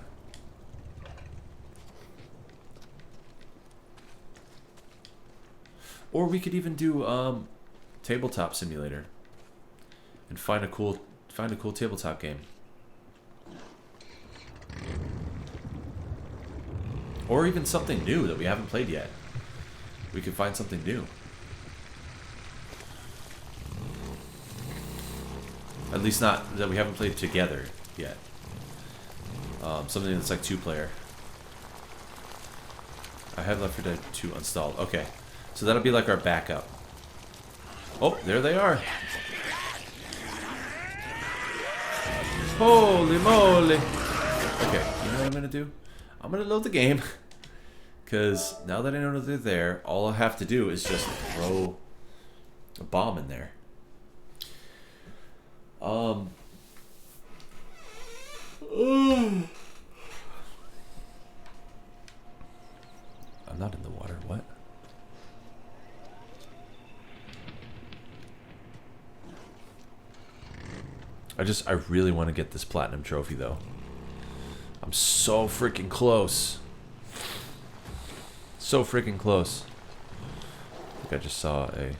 Or we could even do tabletop simulator and find a cool tabletop game. Or even something new that we haven't played yet. We could find something new. At least not that we haven't played together yet. Something that's like 2-player. I have Left 4 Dead 2 installed. Okay. So that'll be like our backup. Oh, there they are. Holy moly. Okay, you know what I'm going to do? I'm going to load the game. Because now that I know that they're there, all I have to do is just throw a bomb in there. I'm not in the water. What? I really want to get this platinum trophy though. I'm so freaking close. So freaking close. I think I just saw a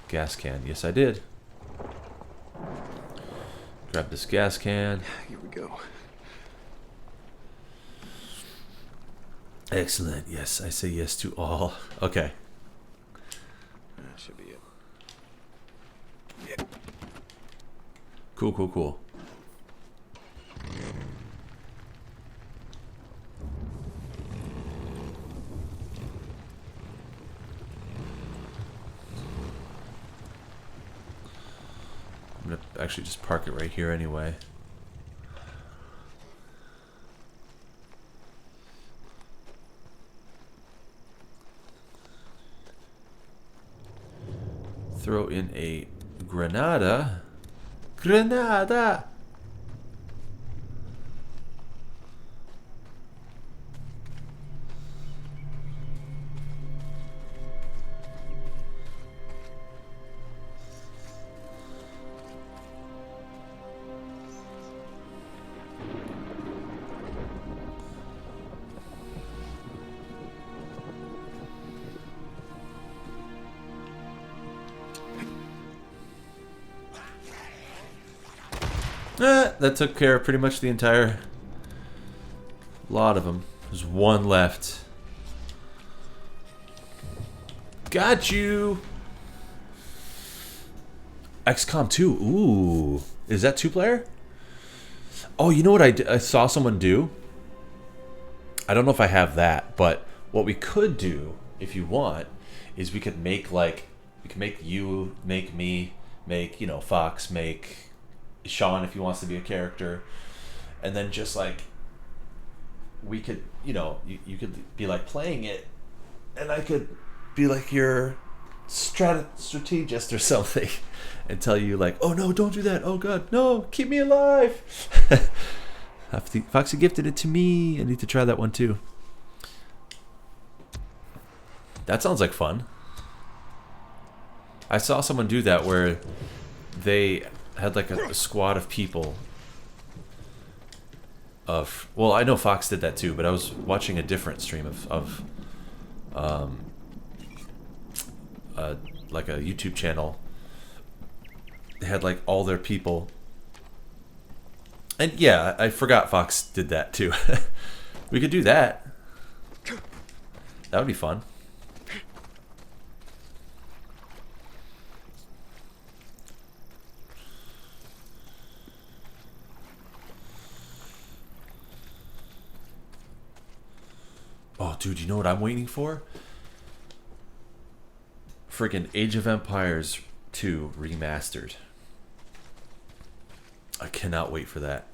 gas can. Yes, I did. Grab this gas can. Here we go. Excellent. Yes, I say yes to all. Okay. That should be it. Cool. I'm gonna actually just park it right here anyway. Throw in a granada. Granada! That took care of pretty much the entire lot of them. There's one left. Got you! XCOM 2. Ooh. Is that 2-player? Oh, you know what I saw someone do? I don't know if I have that, but what we could do, if you want, is we could make you, make me, make, you know, Fox, make Sean if he wants to be a character, and then just like we could, you know, you could be like playing it, and I could be like your strategist or something, and tell you like, oh no, don't do that. Oh god, no, keep me alive. Foxy gifted it to me. I need to try that one too. That sounds like fun. I saw someone do that where they had like a squad of people. Well, I know Fox did that too, but I was watching a different stream of like a YouTube channel. They had like all their people, and yeah, I forgot Fox did that too. We could do that. That would be fun. Oh, dude, you know what I'm waiting for? Freaking Age of Empires 2 remastered. I cannot wait for that.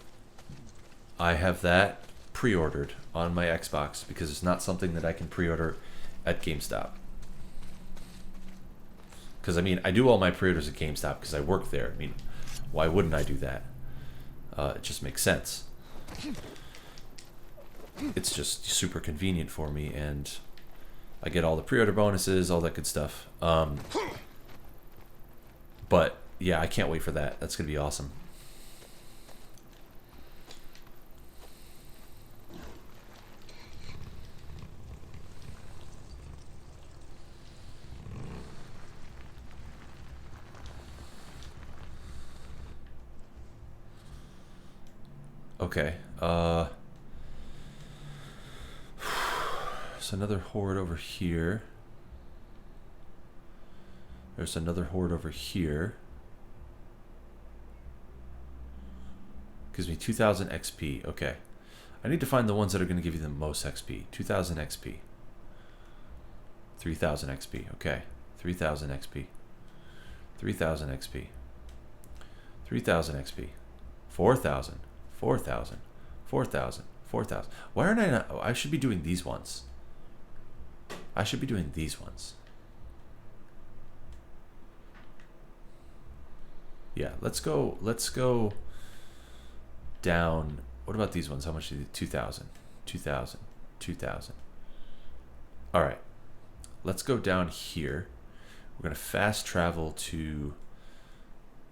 I have that pre-ordered on my Xbox because it's not something that I can pre-order at GameStop. Because, I mean, I do all my pre-orders at GameStop because I work there. I mean, why wouldn't I do that? It just makes sense. It's just super convenient for me, and I get all the pre-order bonuses, all that good stuff. But yeah, I can't wait for that. That's gonna be awesome. Okay. There's another horde over here. There's another horde over here. Gives me 2,000 XP. Okay. I need to find the ones that are going to give you the most XP. 2,000 XP. 3,000 XP. Okay. 3,000 XP. 3,000 XP. 3,000 XP. 4,000. 4,000. 4,000. 4,000. Why aren't I not? I should be doing these ones. I should be doing these ones. Yeah, let's go down. What about these ones? How much do you do? 2,000. 2,000. 2,000. All right. Let's go down here. We're going to fast travel to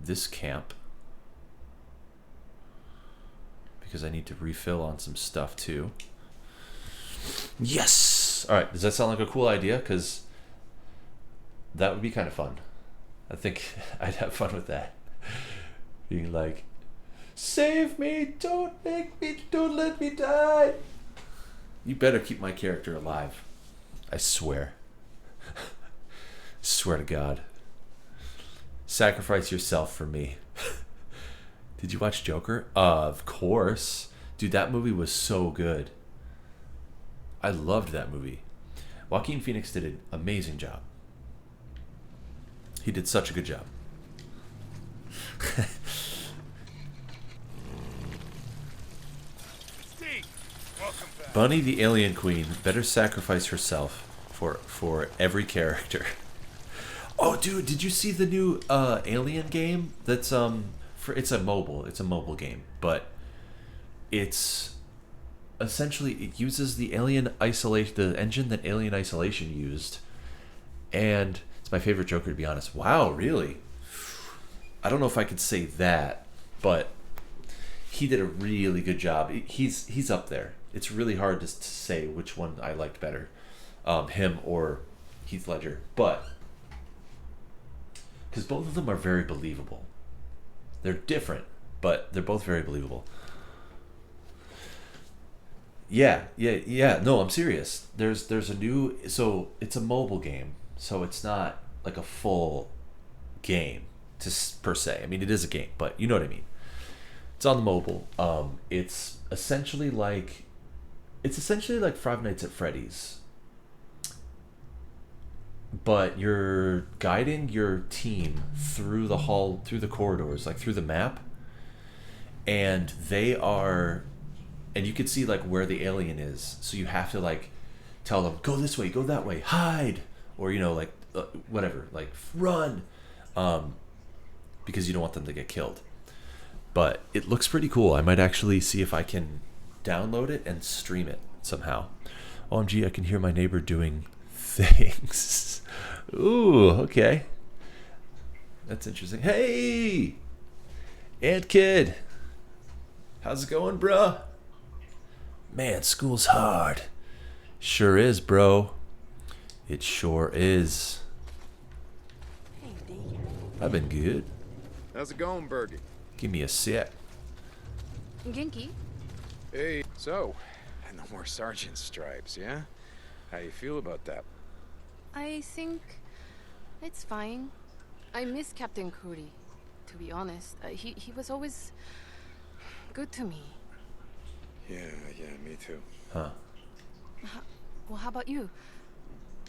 this camp because I need to refill on some stuff too. Yes! All right, does that sound like a cool idea? Because that would be kind of fun. I think I'd have fun with that. Being like, save me, don't let me die. You better keep my character alive. I swear. Swear to God. Sacrifice yourself for me. Did you watch Joker? Of course. Dude, that movie was so good. I loved that movie. Joaquin Phoenix did an amazing job. He did such a good job. Bunny the Alien Queen better sacrifice herself for every character. Oh, dude, did you see the new Alien game? That's it's a mobile game, but it's essentially it uses the engine that Alien Isolation used, and it's my favorite Joker, to be honest. Wow, really? I don't know if I could say that, but he did a really good job. He's up there. It's really hard to say which one I liked better, him or Heath Ledger, but because both of them are very believable. They're different, but they're both very believable. Yeah. No, I'm serious. There's a new, so it's a mobile game, so it's not like a full game per se. I mean, it is a game, but you know what I mean. It's on the mobile. It's essentially like Five Nights at Freddy's, but you're guiding your team through the hall, through the corridors, like through the map, and you can see like where the alien is, so you have to like tell them, go this way, go that way, hide, or you know, like whatever, like run, because you don't want them to get killed. But it looks pretty cool. I might actually see if I can download it and stream it somehow. OMG, I can hear my neighbor doing things. Ooh, okay. That's interesting. Hey! Ant Kid! How's it going, bruh? Man, school's hard. Sure is, bro. It sure is. Hey, D. I've been good. How's it going, Bergie? Give me a sec. Genki? Hey, so, no more sergeant stripes, yeah? How you feel about that? I think it's fine. I miss Captain Cody, to be honest. He was always good to me. Yeah, me too. Huh. Well, how about you?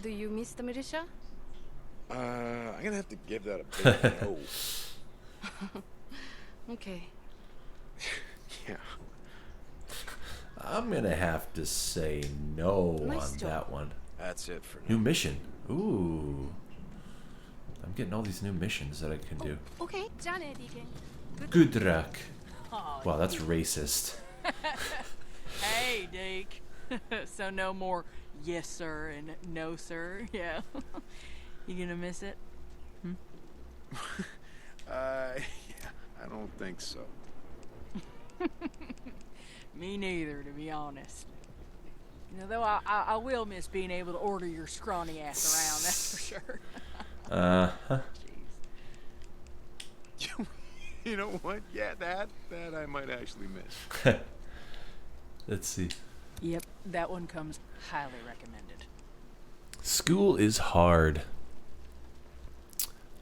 Do you miss the militia? I'm gonna have to give that a big no. Okay. Yeah. I'm gonna have to say no Nice on job. that one. That's it for now. New mission. Ooh. I'm getting all these new missions that I can do. Okay. Good luck. Wow, that's racist. Hey, Deke. So no more yes, sir, and no, sir. Yeah. You gonna miss it? Yeah, I don't think so. Me neither, to be honest. You know, though I will miss being able to order your scrawny ass around, that's for sure. Uh-huh. Jeez. You know what? Yeah, that I might actually miss. Let's see. Yep, that one comes highly recommended. School is hard.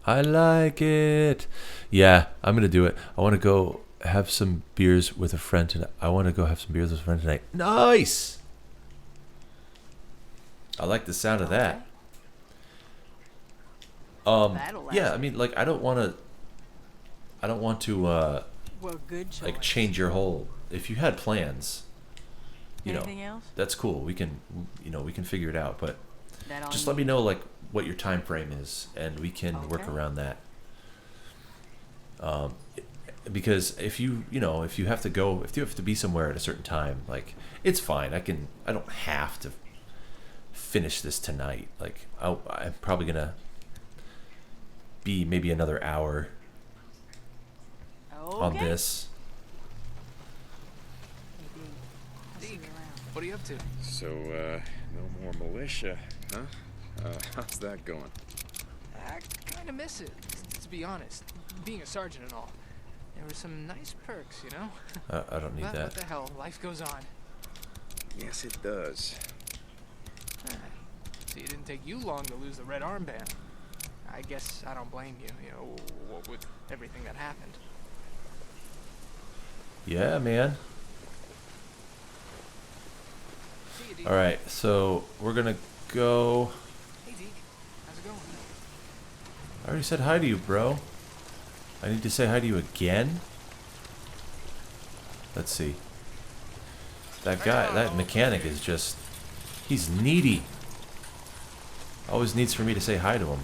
I like it. Yeah, I'm gonna do it. I want to go have some beers with a friend tonight. Nice. I like the sound of that. That'll last. Yeah, I mean, like, I don't want to Well, good choice. like change your whole. If you had plans, you Anything know, else? that's cool. We can figure it out. But That all just you let me know like what your time frame is, and we can work Okay. around that. Because if you have to be somewhere at a certain time, like, it's fine. I don't have to finish this tonight. Like, I'm probably gonna be maybe another hour on Okay. this. Deke, what are you up to? So, no more militia, huh? How's that going? I kind of miss it, to be honest. Being a sergeant and all. There were some nice perks, you know? I don't need But that. what the hell, life goes on. Yes, it does. Ah, See, it didn't take you long to lose the red armband. I guess I don't blame you, you know, with everything that happened. Yeah, man. See you, Deke. All right, so we're gonna go. Hey, Deke. How's it going? I already said hi to you, bro. I need to say hi to you again. Let's see. That guy, that mechanic is just, he's needy. Always needs for me to say hi to him.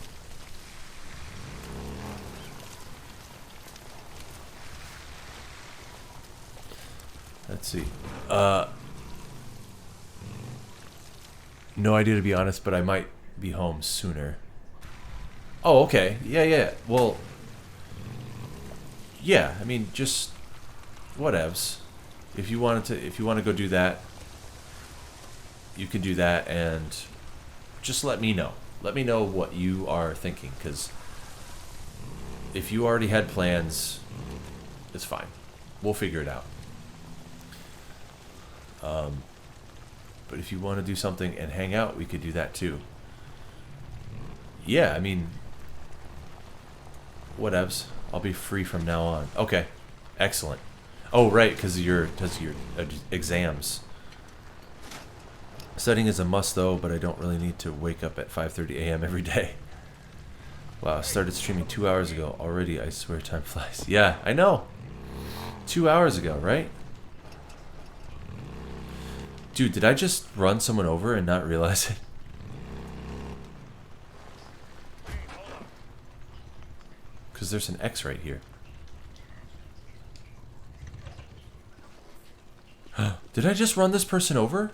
Let's see. No idea, to be honest, but I might be home sooner. Oh, okay. Yeah. Well, yeah. I mean, just whatevs. If you want to go do that, you can do that, and just let me know. Let me know what you are thinking, because if you already had plans, it's fine. We'll figure it out. But if you want to do something and hang out, we could do that too. Yeah, I mean, whatevs. I'll be free from now on. Okay, excellent. Oh, right, because of your exams. Studying is a must, though, but I don't really need to wake up at 5:30 a.m. every day. Wow, I started streaming 2 hours ago. Already, I swear time flies. Yeah, I know. 2 hours ago, right? Dude, did I just run someone over and not realize it? Because there's an X right here. Did I just run this person over?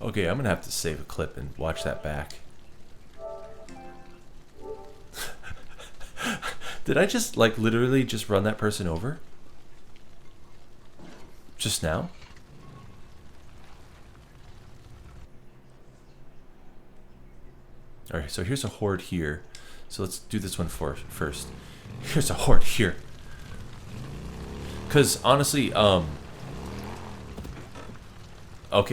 Okay, I'm gonna have to save a clip and watch that back. Did I just, like, literally just run that person over? Just now? Alright, so here's a horde here. So let's do this one first. Here's a horde here. Because, honestly, okay,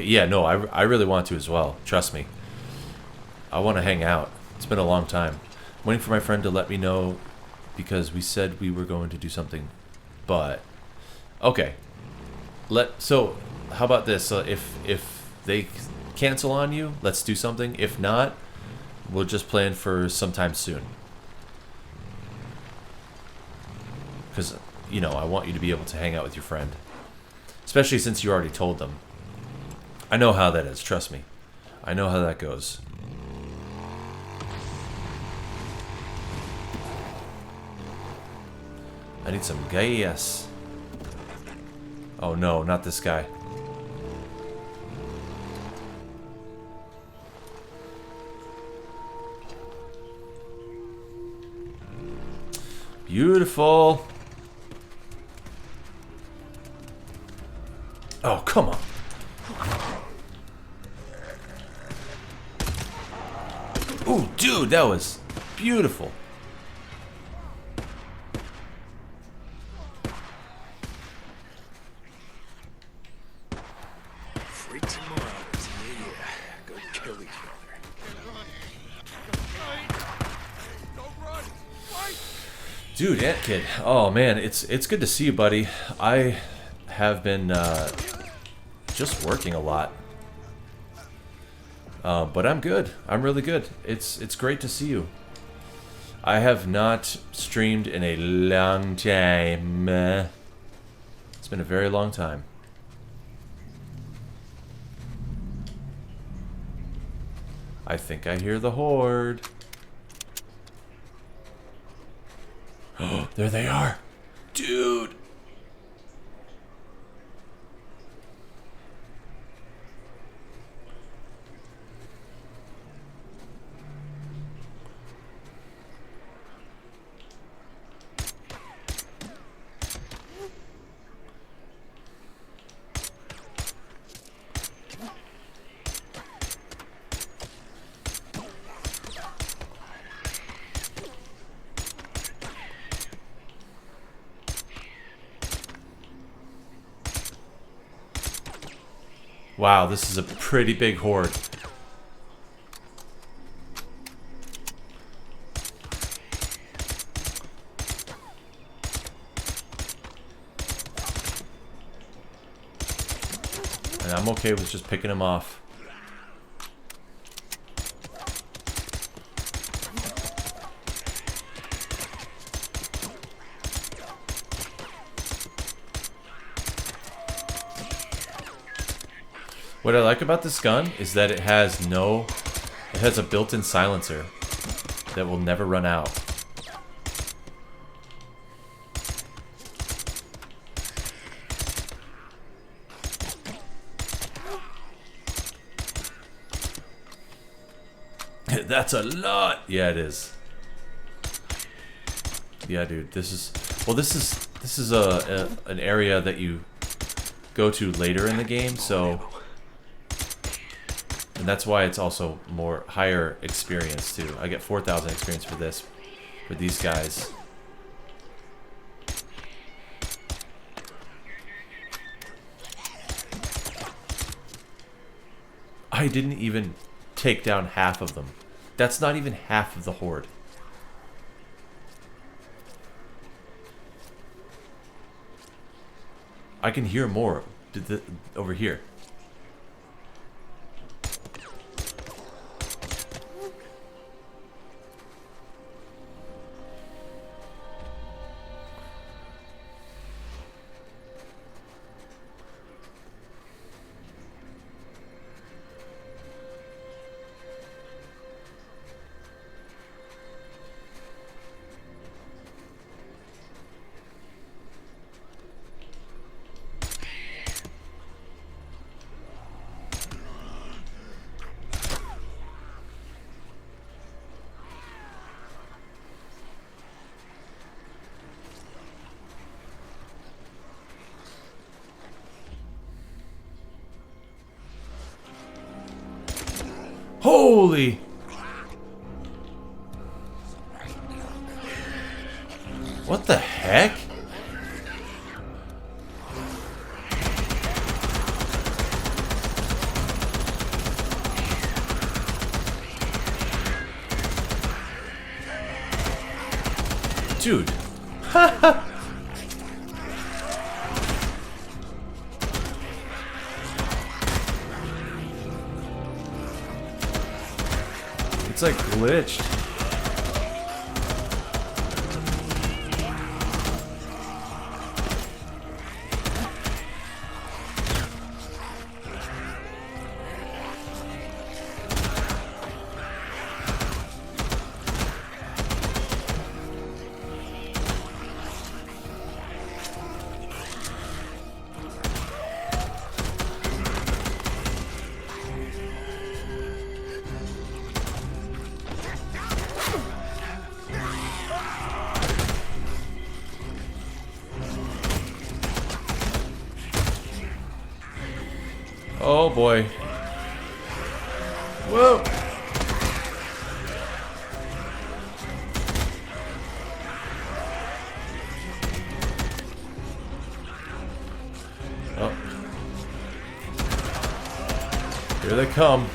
yeah, no, I really want to as well. Trust me. I want to hang out. It's been a long time. I'm waiting for my friend to let me know because we said we were going to do something. But, okay. So, how about this? If they cancel on you, let's do something. If not, we'll just plan for sometime soon. Because, you know, I want you to be able to hang out with your friend. Especially since you already told them. I know how that is, trust me. I know how that goes. I need some gas. Oh no, not this guy. Beautiful. Oh, come on. Ooh, dude, that was beautiful. Freaks and morons. Yeah. Go kill each other. Dude, Ant Kid. Oh man, it's good to see you, buddy. I have been just working a lot. But I'm good. I'm really good. It's great to see you. I have not streamed in a long time. It's been a very long time. I think I hear the horde. Oh, there they are. Dude. Wow, this is a pretty big horde. And I'm okay with just picking them off. What I like about this gun is that it has a built-in silencer that will never run out. That's a lot. Yeah, it is. Yeah, dude. This is an area that you go to later in the game, so. And that's why it's also higher experience too. I get 4,000 experience for this, for these guys. I didn't even take down half of them. That's not even half of the horde. I can hear more over here. Holy! What the heck? Dude. It's like glitched. Oh boy. Whoa. Oh. Here they come.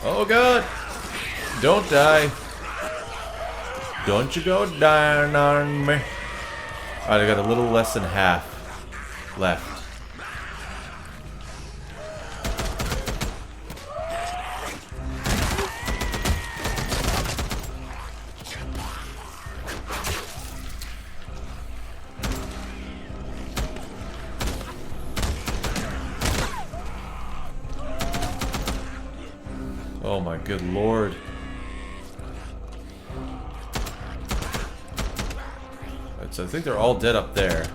Oh god! Don't die. Don't you go down on me. Alright, I got a little less than half left. Oh my good lord. Right, so I think they're all dead up there.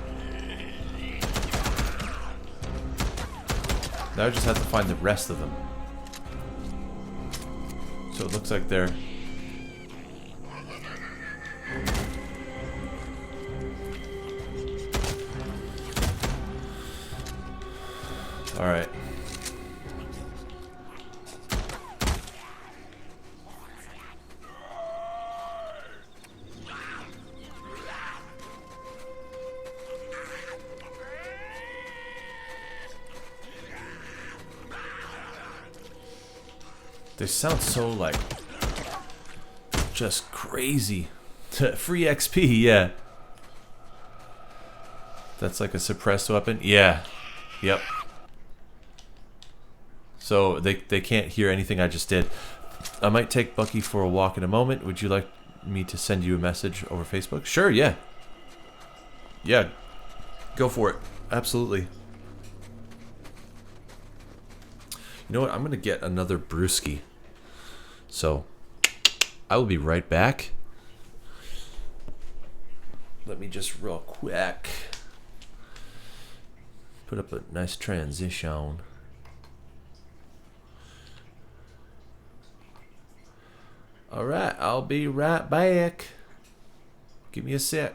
Now I just have to find the rest of them. So it looks like they're... Alright. They sound so like just crazy. Free XP, yeah. That's like a suppressed weapon? Yeah. Yep. So they can't hear anything I just did. I might take Bucky for a walk in a moment. Would you like me to send you a message over Facebook? Sure, yeah. Yeah. Go for it. Absolutely. You know what? I'm going to get another brewski. So, I will be right back. Let me just real quick put up a nice transition. Alright, I'll be right back. Give me a sec.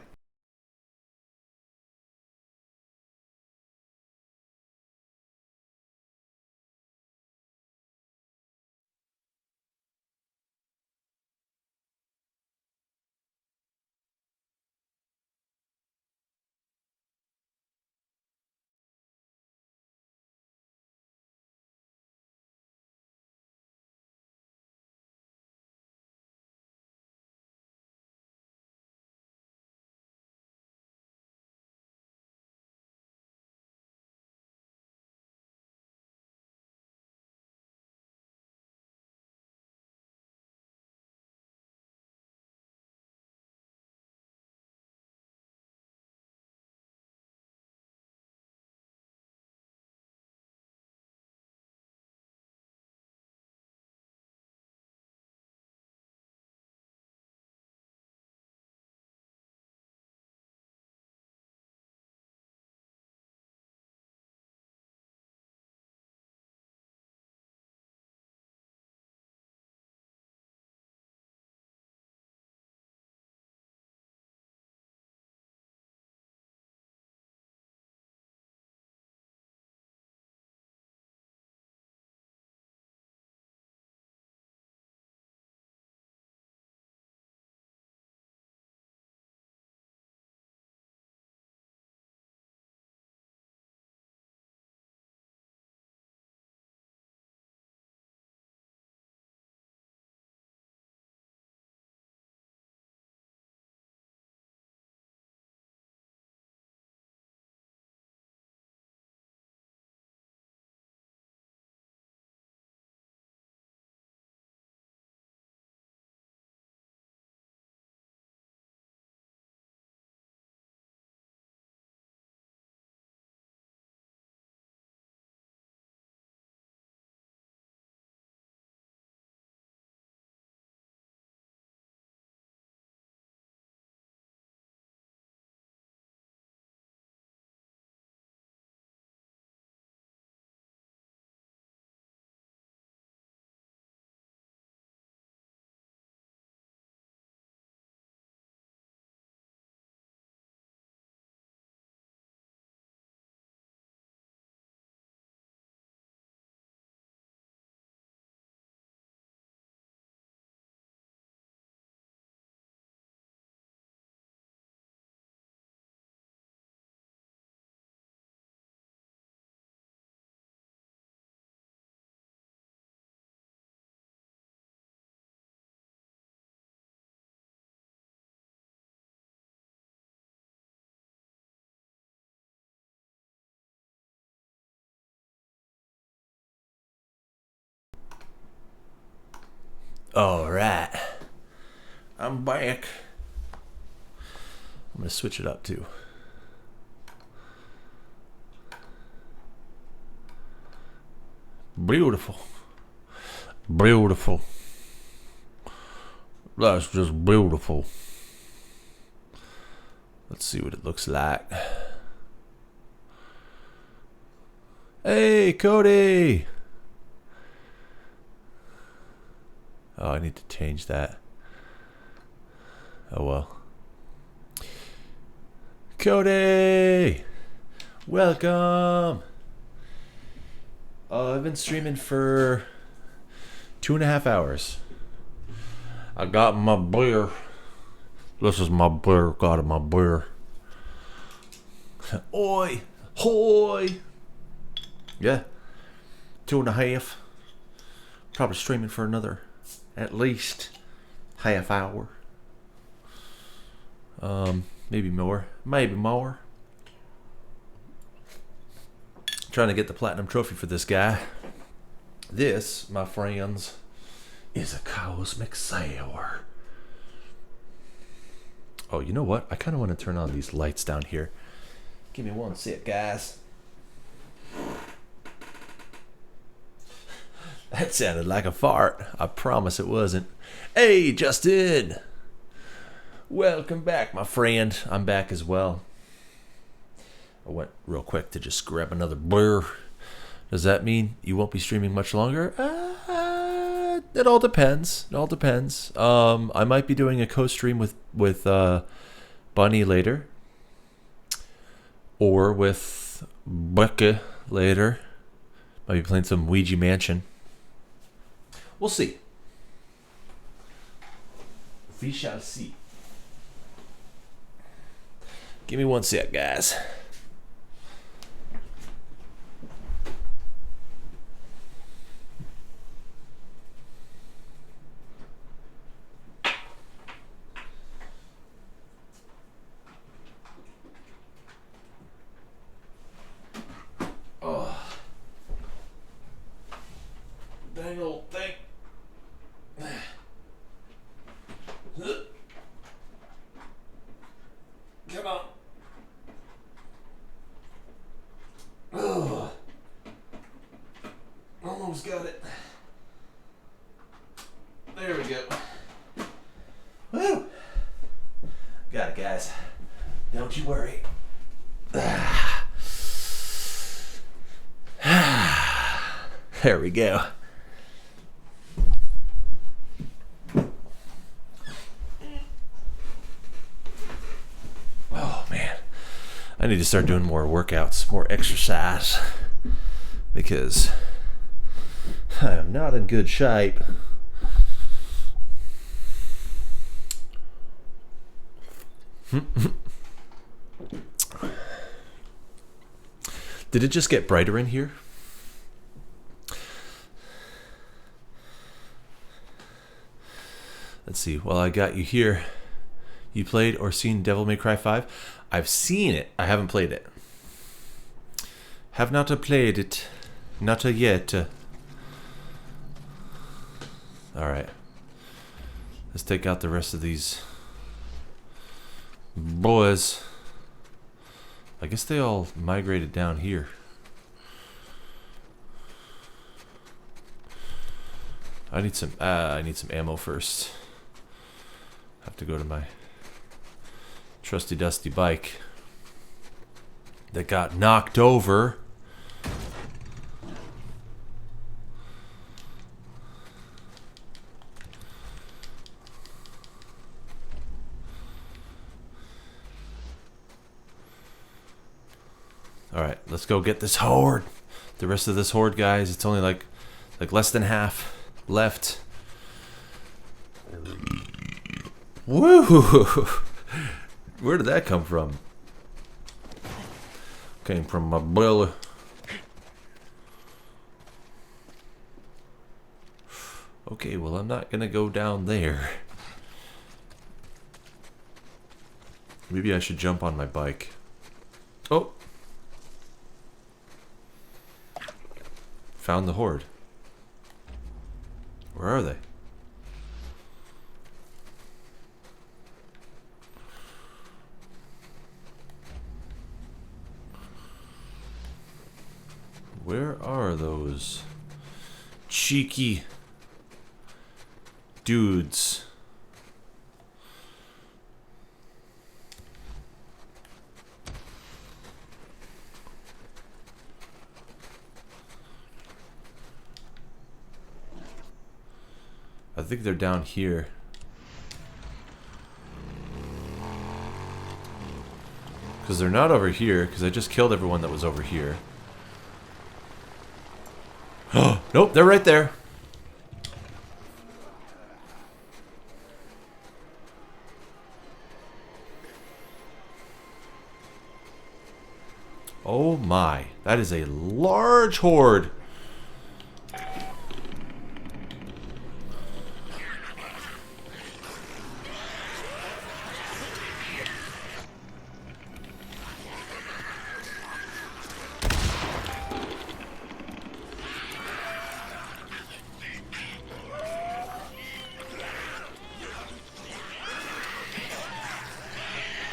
Alright. I'm back. I'm going to switch it up too. Beautiful. Beautiful. That's just beautiful. Let's see what it looks like. Hey, Cody! Oh, I need to change that. Oh well. Cody! Welcome! I've been streaming for 2.5 hours. I got my beer. This is my beer. Got my beer. Oi! Hoy! Yeah. 2.5. Probably streaming for another at least half hour. Maybe more. Maybe more. Trying to get the platinum trophy for this guy. This, my friends, is a cosmic sour. Oh, you know what? I kind of want to turn on these lights down here. Give me one sec, guys. That sounded like a fart. I promise it wasn't. Hey, Justin! Welcome back, my friend. I'm back as well. I went real quick to just grab another beer. Does that mean you won't be streaming much longer? It all depends. It all depends. I might be doing a co-stream with Bunny later, or with Becca later. Might be playing some Ouija Mansion. We'll see. We shall see. Give me one sec, guys. Oh. Dang old thing. Come on. Oh. Almost got it. There we go. Woo! Got it, guys. Don't you worry. There we go. Oh man, I need to start doing more workouts, more exercise, because I am not in good shape. Did it just get brighter in here? Let's see. Well, I got you here. You played or seen Devil May Cry 5? I've seen it. I haven't played it. Have not played it. Not yet. Alright. Let's take out the rest of these boys. I guess they all migrated down here. I need some ammo first. Have to go to my trusty dusty bike that got knocked over. All right, let's go get this horde. The rest of this horde, guys. It's only like less than half left. Woo! Where did that come from? Came from my belly. Okay, well, I'm not gonna go down there. Maybe I should jump on my bike. Oh! Found the horde. Where are they? Where are those cheeky dudes? I think they're down here. Because they're not over here, because I just killed everyone that was over here. Oh, nope, they're right there. Oh my, that is a large horde.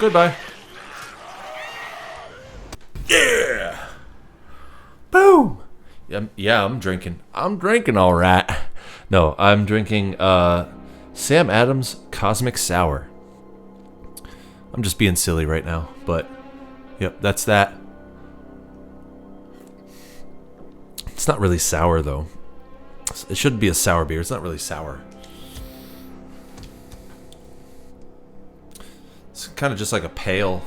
Goodbye. Yeah. Boom. Yeah, I'm drinking. I'm drinking all right. No, I'm drinking Sam Adams Cosmic Sour. I'm just being silly right now, but yep, that's that. It's not really sour though. It should be a sour beer. It's not really sour. It's kind of just like a pale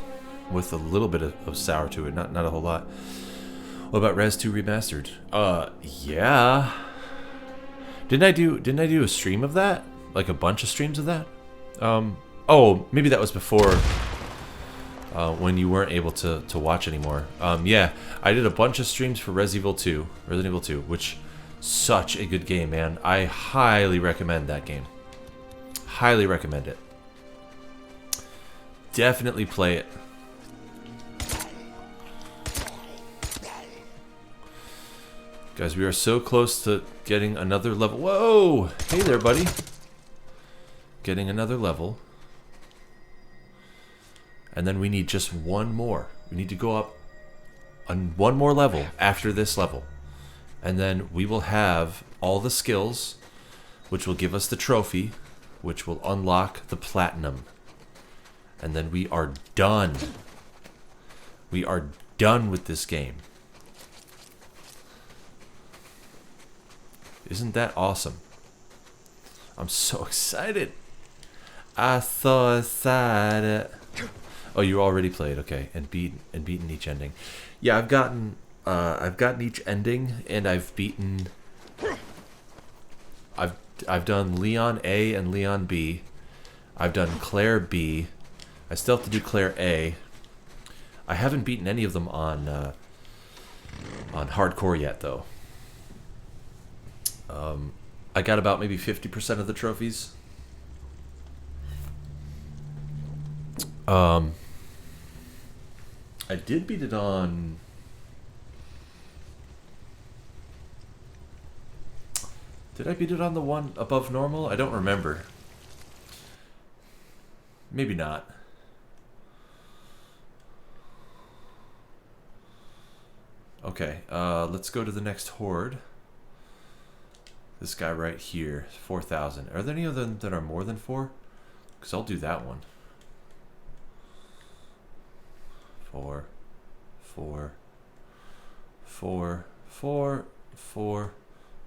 with a little bit of sour to it, not a whole lot. What about Res 2 Remastered? Yeah. Didn't I do a stream of that? Like a bunch of streams of that? Oh, maybe that was before when you weren't able to watch anymore. Yeah, I did a bunch of streams for Resident Evil 2, which such a good game, man. I highly recommend that game. Highly recommend it. Definitely play it. Guys, we are so close to getting another level. Whoa! Hey there, buddy. Getting another level. And then we need just one more. We need to go up on one more level after this level. And then we will have all the skills, which will give us the trophy, which will unlock the platinum. And then we are done. We are done with this game. Isn't that awesome? I'm so excited. I'm so excited. Oh, you already played, okay, and beaten each ending. Yeah, I've gotten each ending, and I've beaten. I've done Leon A and Leon B. I've done Claire B. I still have to do Claire A. I haven't beaten any of them on hardcore yet, though. I got about maybe 50% of the trophies. I did beat it on. Did I beat it on the one above normal? I don't remember. Maybe not. Okay, let's go to the next horde. This guy right here, 4,000. Are there any of them that are more than 4? Because I'll do that one. 4, 4, 4, 4, 4,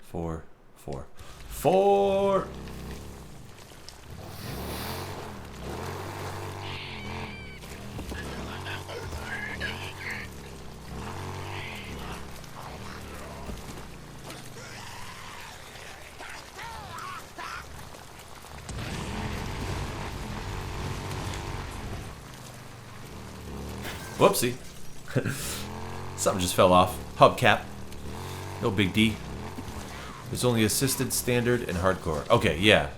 4, 4, 4. Whoopsie. Something just fell off. Hubcap. No big D. There's only assisted, standard, and hardcore. Okay, yeah.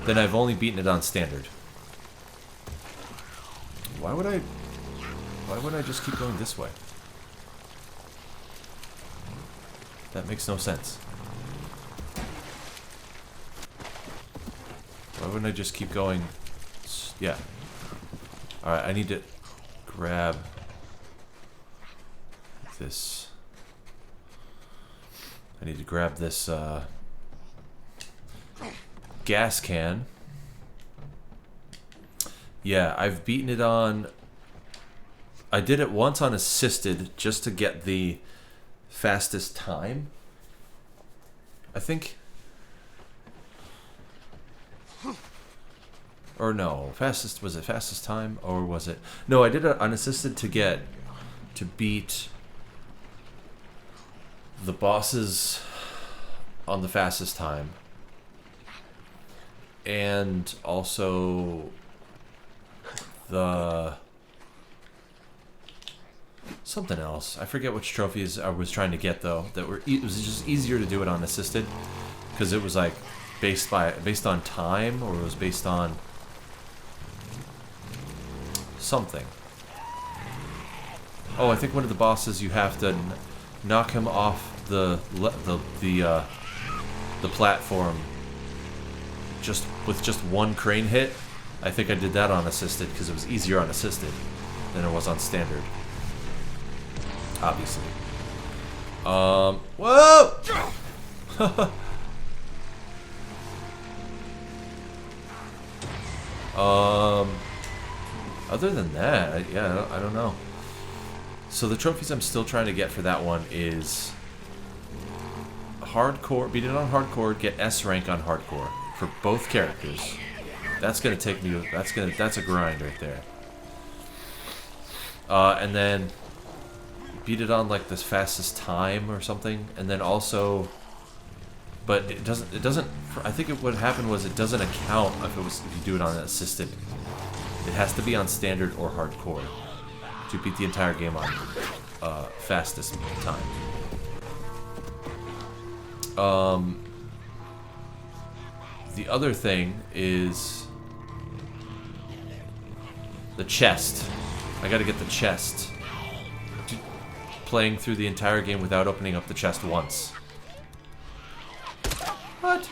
Then I've only beaten it on standard. Why would I just keep going this way? That makes no sense. Why wouldn't I just keep going? Yeah. Alright, I need to grab this. I need to grab this gas can. Yeah, I've beaten it on... I did it once on assisted just to get the fastest time. I think... Or no, fastest... Was it fastest time? Or was it... No, I did it unassisted to beat the bosses on the fastest time. And also the... something else. I forget which trophies I was trying to get though. That were it was just easier to do it on assisted because it was like based on time, or it was based on something. Oh, I think one of the bosses you have to knock him off the platform just with just one crane hit. I think I did that on assisted because it was easier on assisted than it was on standard. Obviously. Whoa! Other than that, I don't know. So the trophies I'm still trying to get for that one is hardcore, beat it on hardcore, get S rank on hardcore for both characters. That's gonna take me. That's a grind right there. And then beat it on like this fastest time or something, and then also, but it doesn't. I think what happened was it doesn't account if you do it on assisted. It has to be on standard or hardcore to beat the entire game on fastest time. The other thing is the chest. I gotta get the chest. Playing through the entire game without opening up the chest once. What?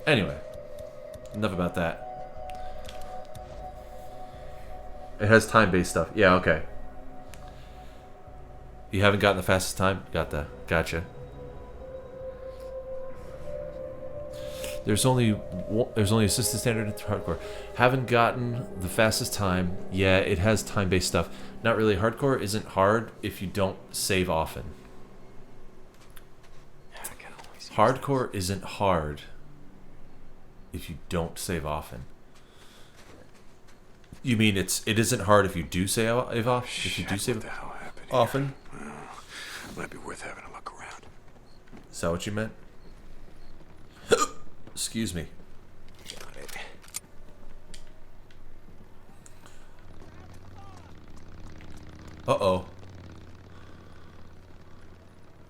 Anyway, enough about that. It has time-based stuff. Yeah, okay. You haven't gotten the fastest time? Got that. Gotcha. There's only assisted standard and hardcore. Haven't gotten the fastest time. Yeah, it has time-based stuff. Not really. Hardcore isn't hard if you don't save often. Hardcore isn't hard if you don't save often. You mean it isn't hard if you do save off? If you do save often? Well, it might be worth having a look around. Is that what you meant? Excuse me. Got it. Uh-oh.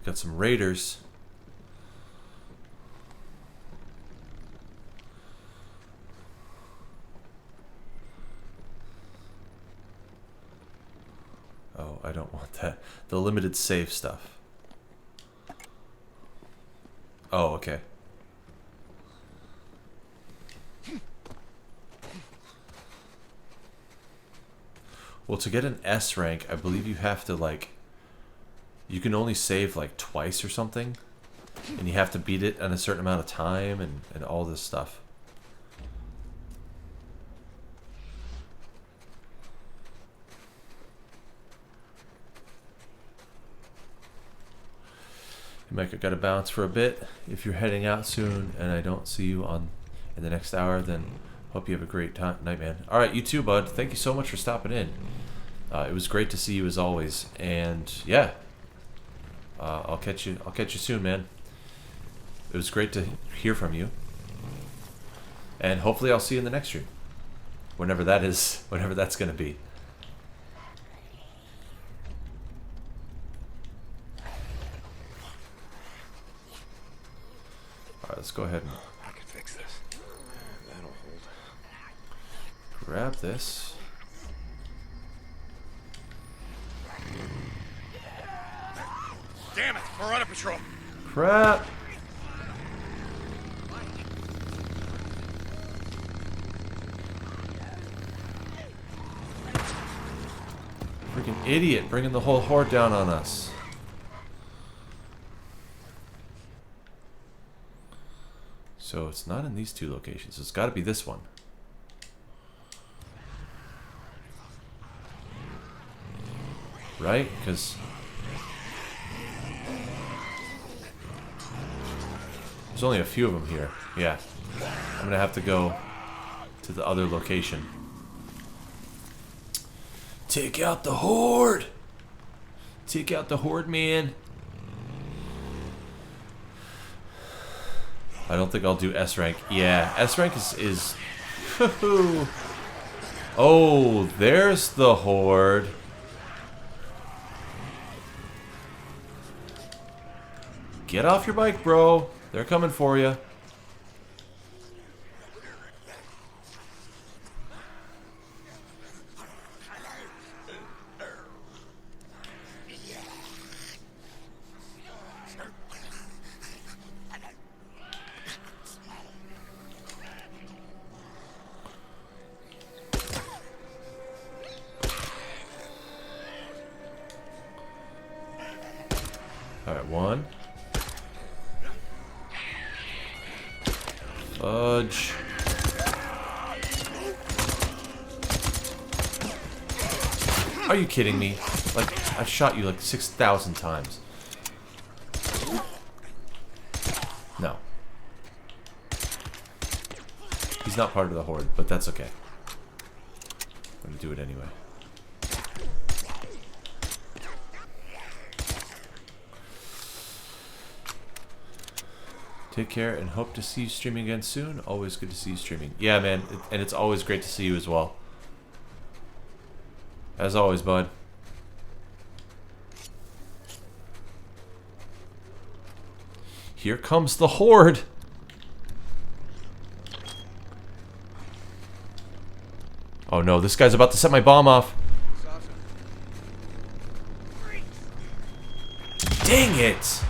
Got some raiders. Oh, I don't want that. The limited save stuff. Oh, okay. Well, to get an S rank, I believe you have to, like... You can only save, like, twice or something. And you have to beat it in a certain amount of time and all this stuff. Mike, I gotta bounce for a bit. If you're heading out soon and I don't see you in the next hour, then hope you have a great night, man. All right, you too, bud. Thank you so much for stopping in. It was great to see you as always, and yeah, I'll catch you soon, man. It was great to hear from you, and hopefully I'll see you in the next stream, whenever that is, whenever that's gonna be. Alright, let's go ahead and I can fix this. That'll hold. grab this. Damn it! We're on a patrol. Crap! Idiot, bringing the whole horde down on us. So it's not in these two locations. It's got to be this one. Right? Because there's only a few of them here. Yeah. I'm going to have to go to the other location. Take out the horde! Take out the horde, man. I don't think I'll do S rank. Yeah, S rank is oh, there's the horde. Get off your bike, bro. They're coming for you. Alright, one. Fudge. Are you kidding me? Like, I've shot you like 6,000 times. No. He's not part of the horde, but that's okay. I'm gonna do it anyway. Take care and hope to see you streaming again soon. Always good to see you streaming. Yeah, man. And it's always great to see you as well. As always, bud. Here comes the horde. Oh no, this guy's about to set my bomb off. Dang it!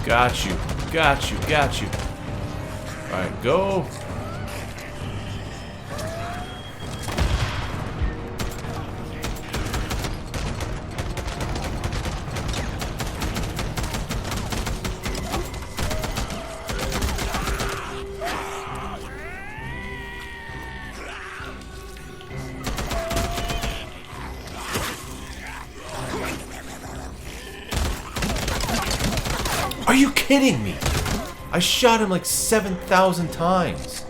Got you, got you, got you. Alright, go. Are you kidding me? I shot him like 7,000 times.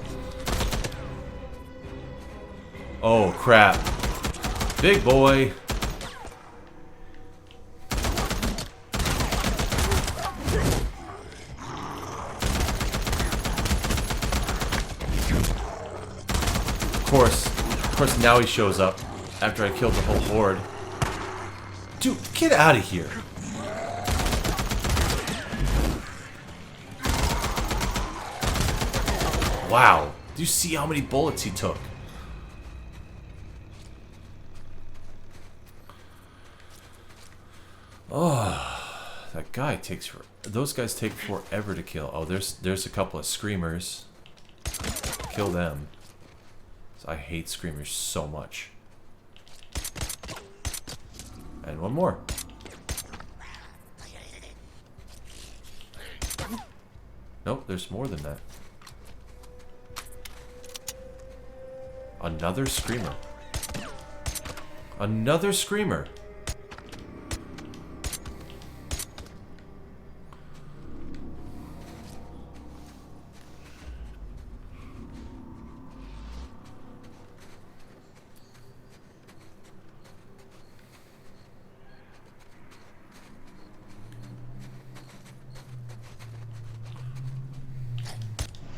Oh, crap. Big boy. Of course, now he shows up after I killed the whole horde. Dude, get out of here. Wow. Do you see how many bullets he took? Oh, that guy takes those guys take forever to kill. Oh, there's a couple of screamers. Kill them. I hate screamers so much. And one more. Nope, there's more than that. Another screamer. Another screamer.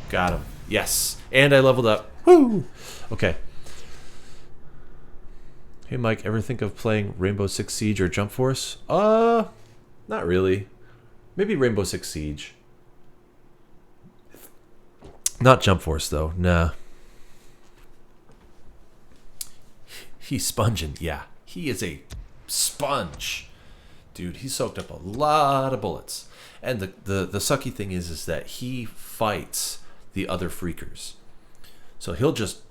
Got him. Yes. And I leveled up. Woo! Okay. Hey, Mike, ever think of playing Rainbow Six Siege or Jump Force? Not really. Maybe Rainbow Six Siege. Not Jump Force, though. Nah. He's sponging. Yeah. He is a sponge. Dude, he soaked up a lot of bullets. And the sucky thing is that he fights the other freakers. So he'll just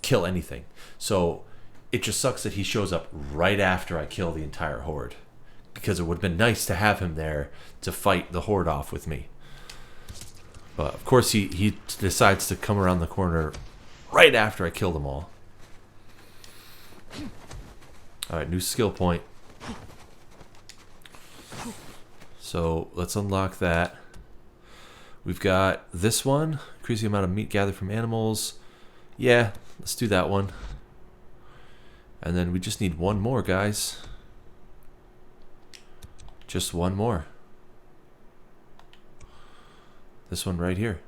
kill anything. So it just sucks that he shows up right after I kill the entire horde. Because it would have been nice to have him there to fight the horde off with me. But of course he decides to come around the corner right after I kill them all. Alright, new skill point. So let's unlock that. We've got this one. Increase the amount of meat gathered from animals. Yeah, let's do that one. And then we just need one more, guys. Just one more. This one right here.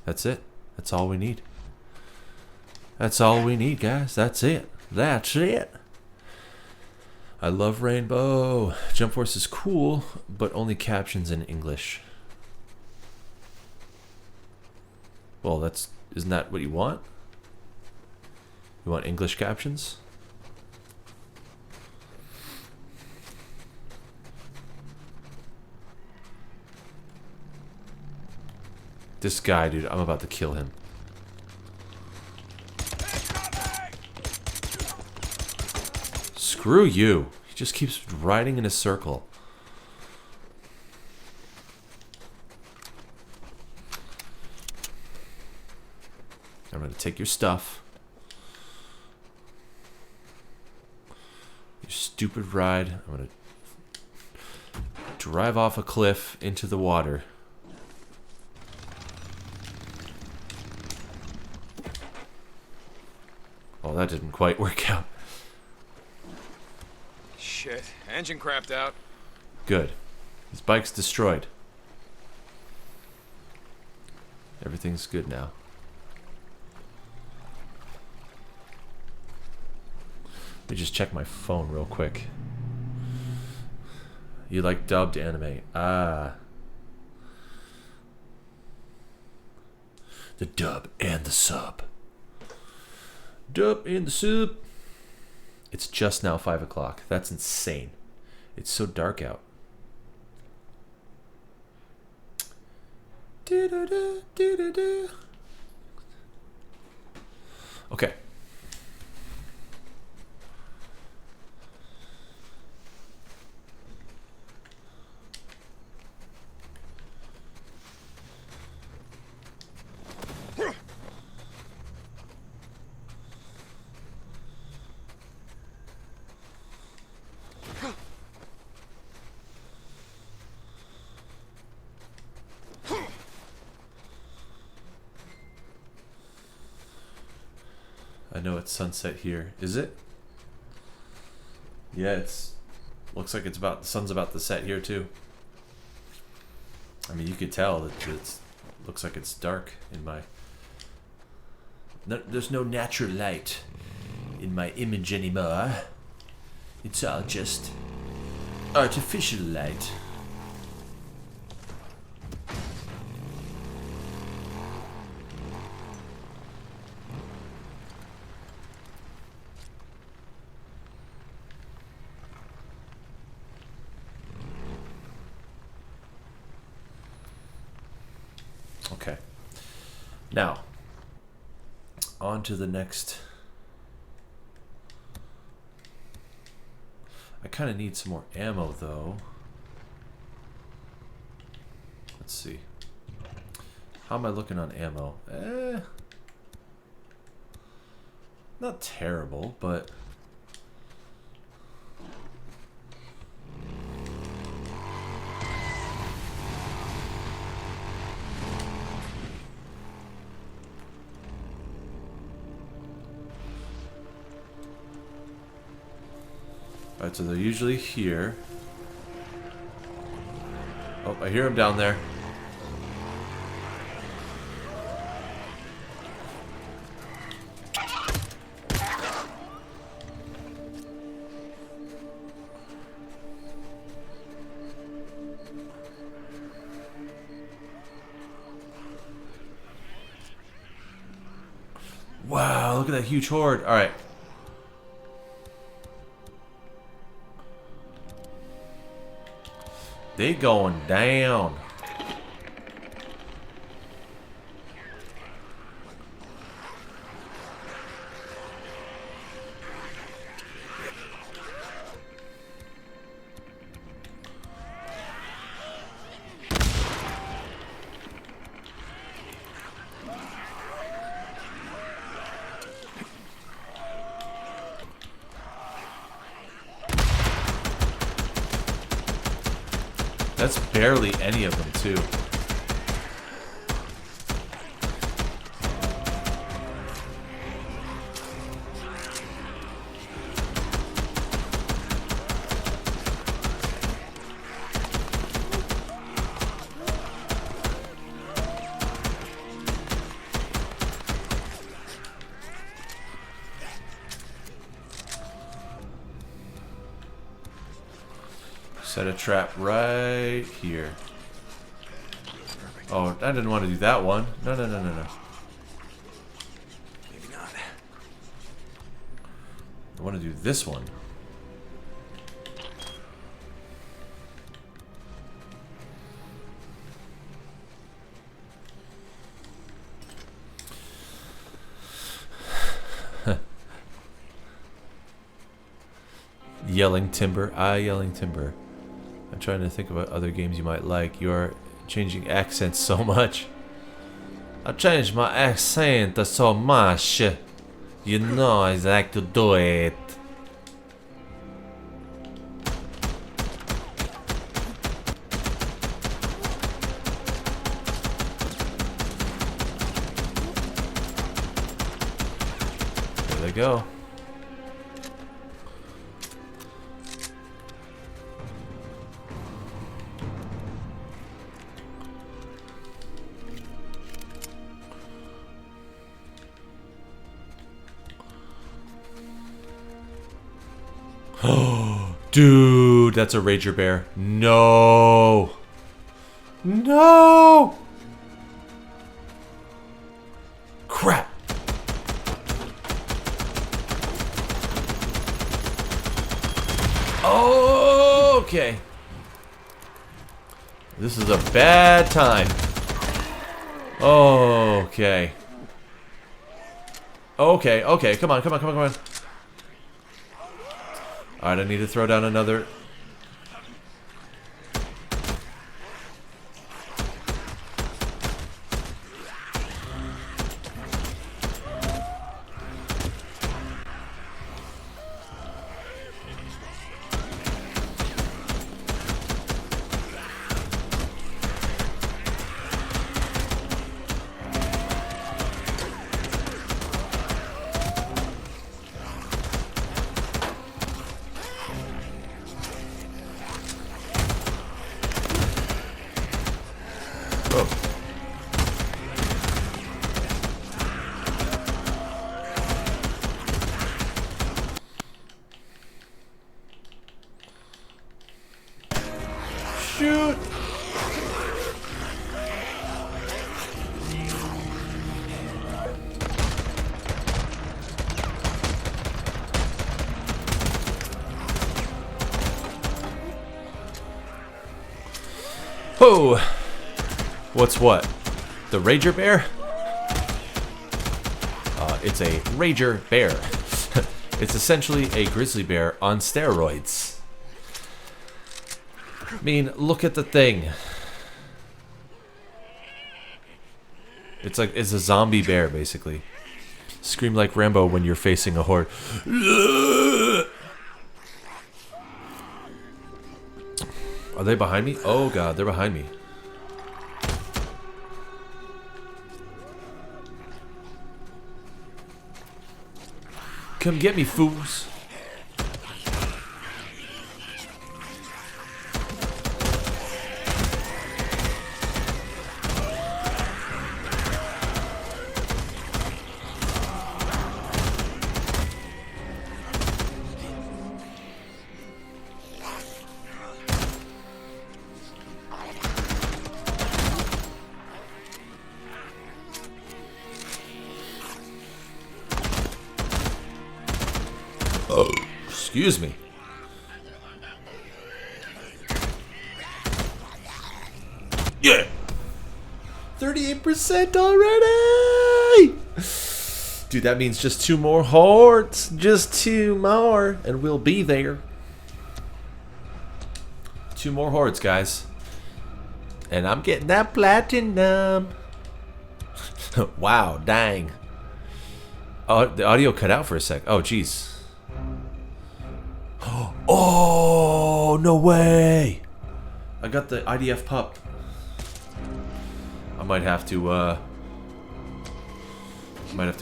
That's it. That's all we need. That's all we need, guys. That's it. That's it. I love Rainbow. Jump Force is cool, but only captions in English. Well, isn't that what you want? You want English captions? This guy, dude, I'm about to kill him. Screw you. He just keeps riding in a circle. I'm going to take your stuff. Your stupid ride. I'm going to drive off a cliff into the water. Well, that didn't quite work out. Shit, engine crapped out. Good. His bike's destroyed. Everything's good now. Let me just check my phone real quick. You like dubbed anime? Ah. The dub and the sub. Dub and the sub. It's just now 5 o'clock. That's insane. It's so dark out. Okay. I know it's sunset here. Is it? Yeah, looks like the sun's about to set here too. I mean, you could tell that it looks like it's dark in my... there's no natural light in my image anymore. It's all just artificial light. Okay. Now, on to the next. I kind of need some more ammo, though. Let's see. How am I looking on ammo? Not terrible, but... Alright, so they're usually here. Oh, I hear him down there. look at that huge horde. All right. They going down. That's barely any of them, too. Set a trap right here. Oh, I didn't want to do that one. No, no, no, no, no. Maybe not. I want to do this one. Yelling timber. Yelling timber. I'm trying to think about other games you might like. You're changing accents so much. I changed my accent so much. You know I like to do it. There they go. Dude, that's a Rager Bear. No. No. Crap. Okay. This is a bad time. Okay. Okay, okay. Come on, come on, come on, come on. Alright, I need to throw down another. Shoot! Oh! What's what? The Rager Bear? It's a Rager Bear. It's essentially a grizzly bear on steroids. I mean, look at the thing. It's a zombie bear, basically. Scream like Rambo when you're facing a horde. Are they behind me? Oh god, they're behind me. Come get me, fools. Excuse me. Yeah. 38% already. Dude, that means just 2 more hordes. Just 2 more, and we'll be there. 2 more hordes, guys. And I'm getting that platinum. Wow, dang. Oh, the audio cut out for a sec. Oh, jeez. Oh, no way. I got the IDF pup. I might have to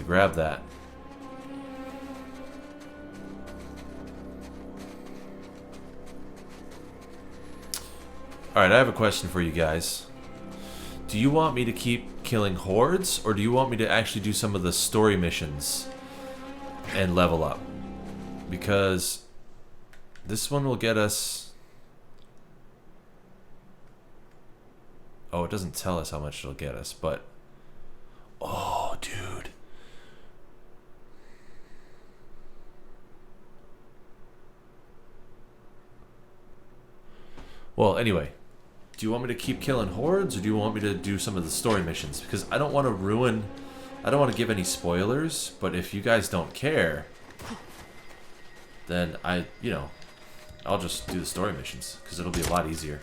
grab that. Alright, I have a question for you guys. Do you want me to keep killing hordes, or do you want me to actually do some of the story missions and level up? Because this one will get us... Oh, it doesn't tell us how much it'll get us, but... Oh, dude. Well, anyway. Do you want me to keep killing hordes, or do you want me to do some of the story missions? Because I don't want to ruin... I don't want to give any spoilers, but if you guys don't care, then I'll just do the story missions, because it'll be a lot easier.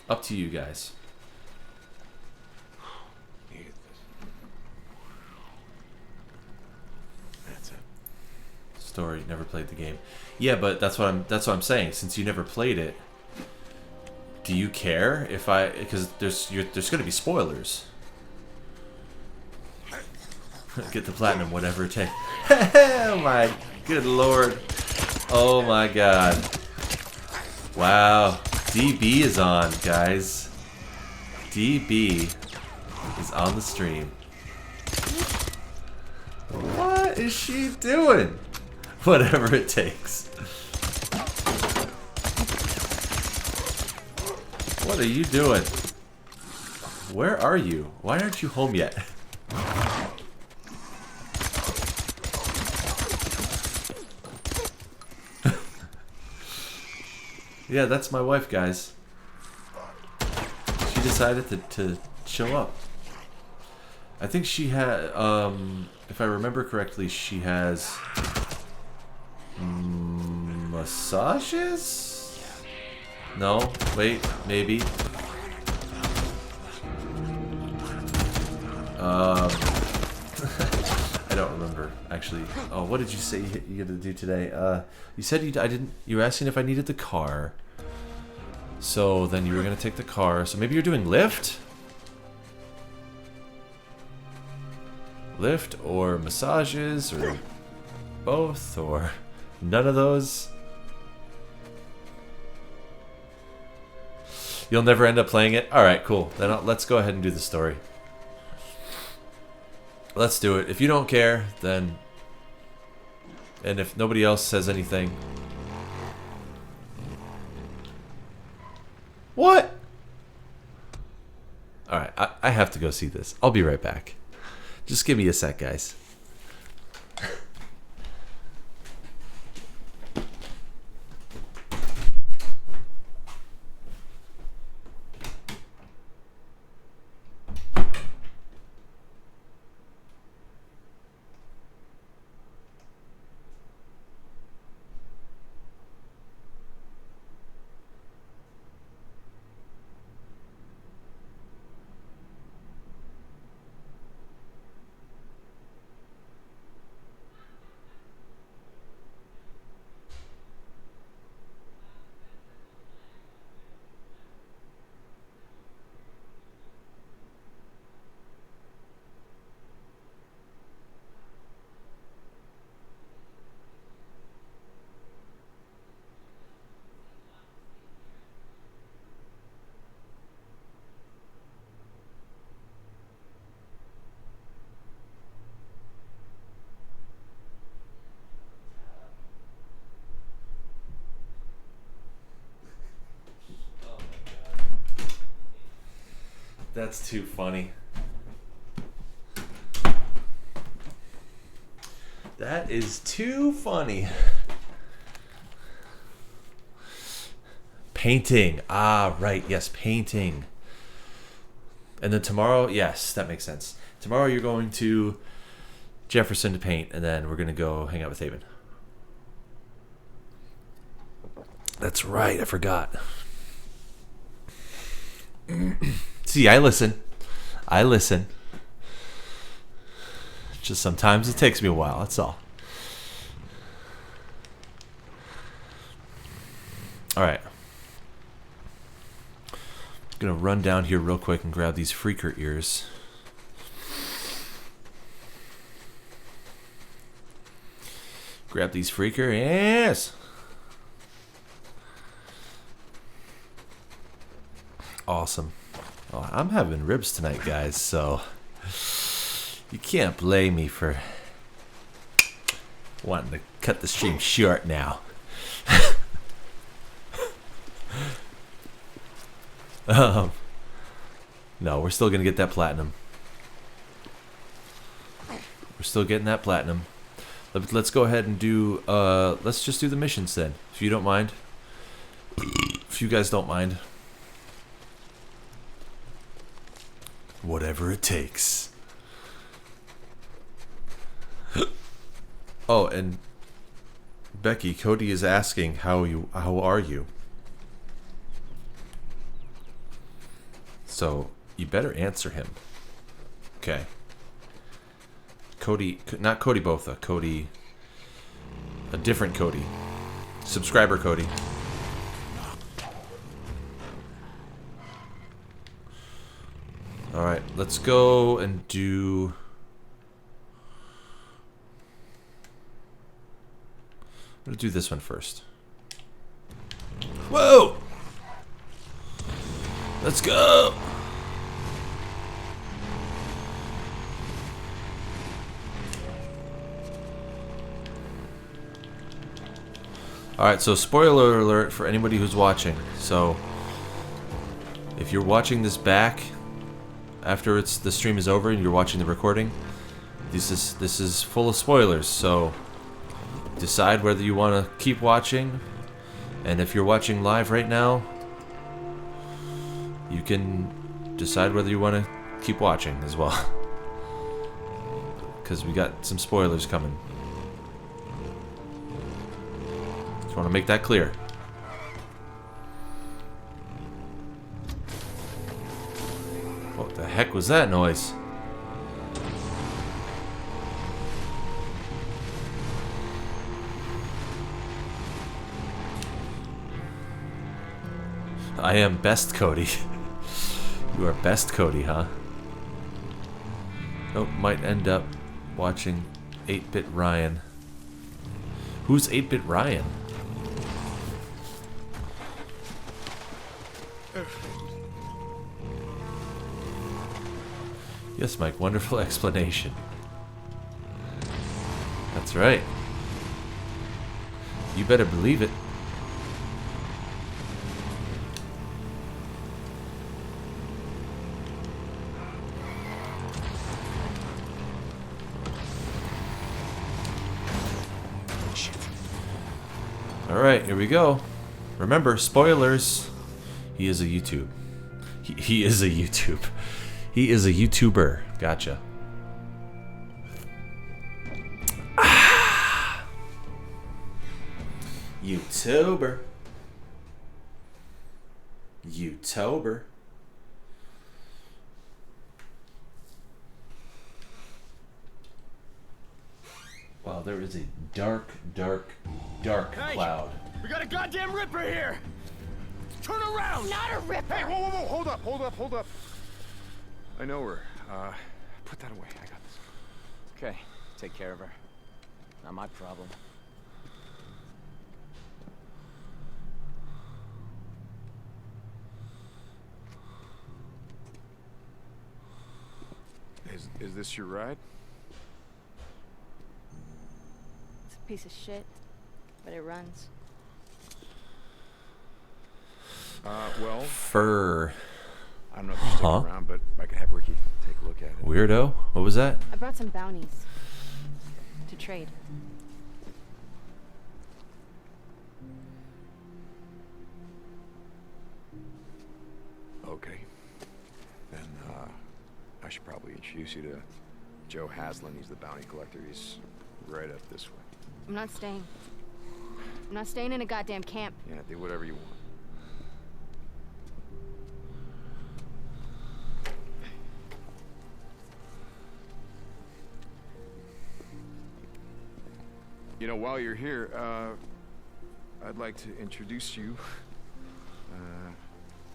Up to you guys. That's it. Story, never played the game. Yeah, but that's what I'm saying. Since you never played it, do you care if because there's going to be spoilers. Get the platinum, whatever it takes. Oh my good lord. Oh my god. Wow. DB is on, guys. DB is on the stream. What is she doing? Whatever it takes. What are you doing? Where are you? Why aren't you home yet? Yeah, that's my wife, guys. She decided to show up. I think she had, if I remember correctly, she has massages? No, wait, maybe. I don't remember actually. Oh, what did you say you had to do today? You said you were asking if I needed the car. So then you were gonna take the car. So maybe you're doing lift? Lift or massages or both or none of those? You'll never end up playing it? Alright, cool. Then let's go ahead and do the story. Let's do it. If you don't care, then... And if nobody else says anything... What? Alright, I have to go see this. I'll be right back. Just give me a sec, guys. That's too funny. That is too funny. Painting. Ah, right. Yes, painting. And then tomorrow, yes, that makes sense. Tomorrow you're going to Jefferson to paint, and then we're going to go hang out with Haven. That's right. I forgot. See, I listen. Just sometimes it takes me a while. That's all. All right. Gonna run down here real quick and grab these freaker ears. Grab these freaker ears. Awesome. Well, I'm having ribs tonight, guys, so you can't blame me for wanting to cut the stream short now. No, we're still gonna get that platinum. We're still getting that platinum. Let's go ahead and do. Let's just do the missions then, if you don't mind. If you guys don't mind. Whatever it takes. Oh, and Becky, Cody is asking how are you? So you better answer him. Okay. Cody, not Cody Botha, Cody, a different Cody. Subscriber Cody. Alright, let's go and do... I'm going to do this one first. Whoa! Let's go! Alright, so spoiler alert for anybody who's watching. So, if you're watching this back after the stream is over and you're watching the recording, this is full of spoilers, so decide whether you want to keep watching. And if you're watching live right now, you can decide whether you want to keep watching as well. Because we got some spoilers coming. Just want to make that clear. What the heck was that noise? I am best Cody. You are best Cody, huh? Nope, might end up watching 8-Bit Ryan. Who's 8-Bit Ryan? Yes, Mike, wonderful explanation. That's right. You better believe it. Alright, here we go. Remember, spoilers. He is a YouTube. He is a YouTube. He is a YouTuber. Gotcha. Ah. YouTuber. YouTuber. Wow, there is a dark cloud. We got a goddamn Ripper here! Turn around! Not a Ripper! Hey, whoa, hold up. I know her. Put that away. I got this. Okay, take care of her. Not my problem. Is this your ride? It's a piece of shit, but it runs. Well... Fur. I don't know if you're sticking around, but I could have Ricky take a look at it. Weirdo? What was that? I brought some bounties to trade. Okay. Then, I should probably introduce you to Joe Haslin. He's the bounty collector. He's right up this way. I'm not staying. I'm not staying in a goddamn camp. Yeah, do whatever you want. You know, while you're here, I'd like to introduce you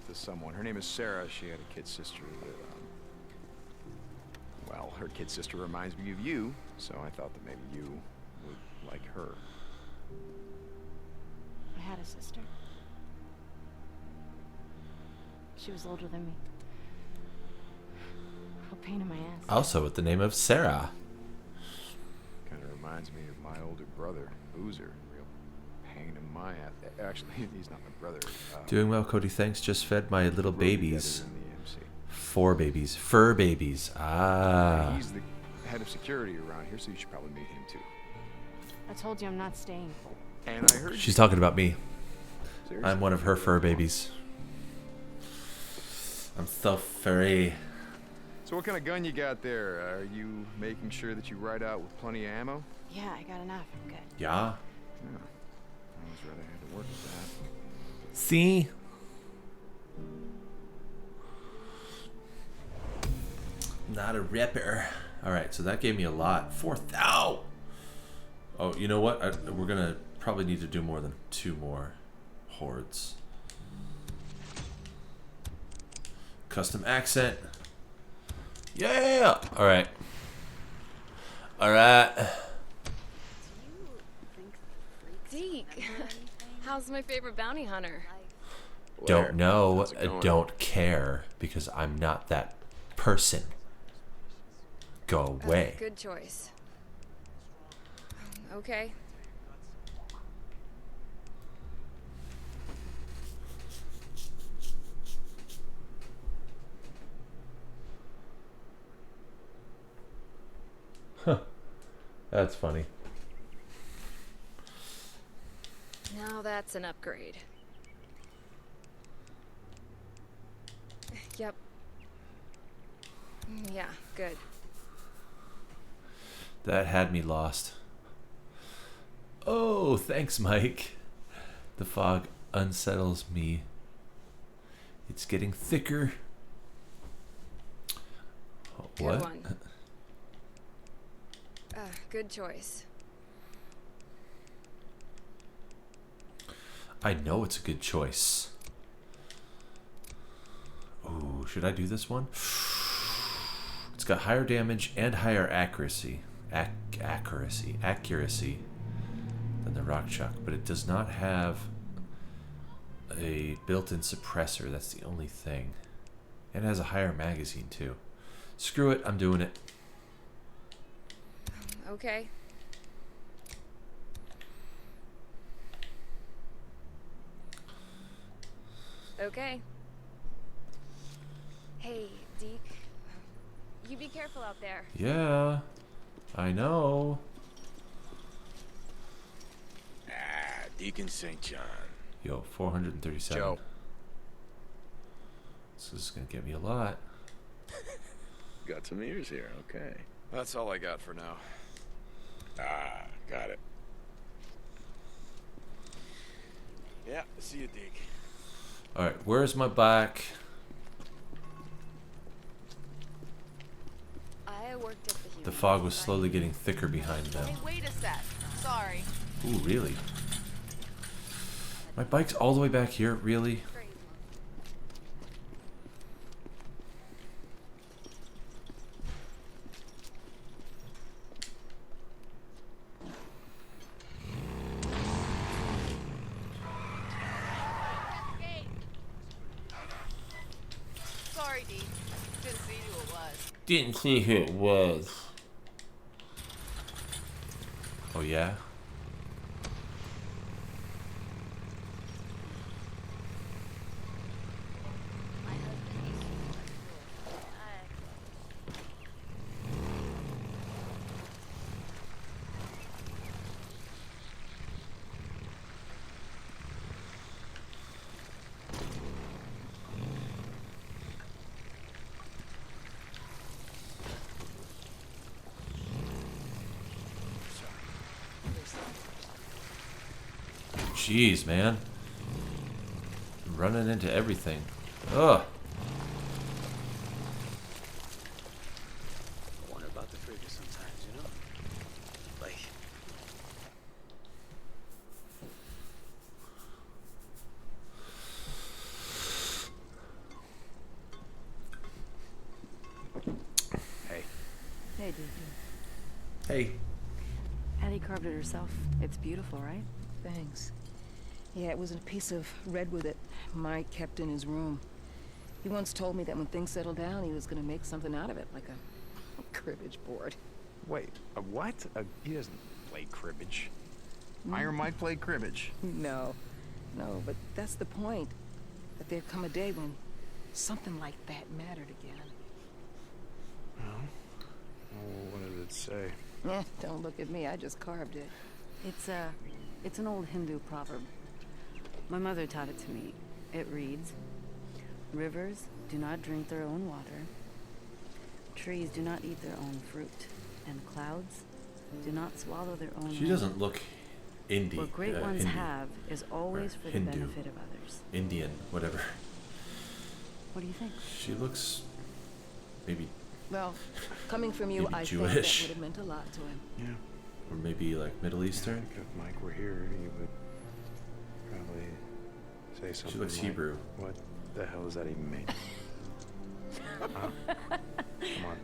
to someone. Her name is Sarah. She had a kid sister that, well, her kid sister reminds me of you, so I thought that maybe you would like her. I had a sister. She was older than me. A pain in my ass. Also with the name of Sarah. Kind of reminds me of my older brother, Boozer. Real pain in my ass. Actually, he's not my brother. Doing well, Cody. Thanks. Just fed my little babies. In the MC. 4 babies. Fur babies. Ah. He's the head of security around here, so you should probably meet him too. I told you I'm not staying. And I heard She's talking about me. Seriously? I'm one of her fur babies. I'm so furry. So what kind of gun you got there? Are you making sure that you ride out with plenty of ammo? Yeah, I got enough. I'm good. Yeah. Yeah. I was rather had to work with that. See? Not a ripper. Alright, so that gave me a lot. 4,000! Oh, you know what? We're gonna probably need to do more than 2 more hordes. Custom accent. Yeah! Alright. Alright. Deke, how's my favorite bounty hunter? Don't know. How's it going? Don't care. Because I'm not that person. Go away. Good choice. Okay. Huh. That's funny. Now that's an upgrade. Yep. Yeah, good. That had me lost. Oh, thanks, Mike. The fog unsettles me. It's getting thicker. Good What? one. Good choice. I know it's a good choice. Ooh, should I do this one? It's got higher damage and higher accuracy. Accuracy than the Rock Chuck, but it does not have a built-in suppressor. That's the only thing. And it has a higher magazine too. Screw it, I'm doing it. Okay. Okay. Hey, Deke. You be careful out there. Yeah, I know. Deacon St. John. Yo, 437. Joe. This is gonna get me a lot. Got some ears here, okay. That's all I got for now. Got it. Yeah, see you, Deke. Alright, where's my bike? I worked at the The fog was slowly getting thicker behind them. Hey, wait a sec. Sorry. Ooh, really? My bike's all the way back here? Really? Sorry, Dee. Didn't see who it was. Didn't see who it was. Oh, yeah? Jeez, man. I'm running into everything. Ugh. I wonder about the fridge sometimes, you know? Like, Hey. Hey, dude. Hey. Addie carved it herself. It's beautiful, right? Thanks. Yeah, it was a piece of redwood that Mike kept in his room. He once told me that when things settled down, he was gonna make something out of it, like a cribbage board. Wait, a what? He doesn't play cribbage. Iron Mike played cribbage. No, but that's the point. That there'd come a day when something like that mattered again. Oh, what did it say? Eh, don't look at me, I just carved it. It's an old Hindu proverb. My mother taught it to me. It reads, "Rivers do not drink their own water. Trees do not eat their own fruit. And clouds do not swallow their own She rain. doesn't look indie. What great ones Hindu. have is always Or for the Hindu. benefit of others." Indian, whatever. What do you think? She looks maybe, Well, coming from you, Maybe I Jewish. think that would have meant a lot to him. Yeah. or maybe like Middle I Eastern. think if Mike were here, he would probably say something She looks like, Hebrew. What the hell does that even mean? Huh? Come on.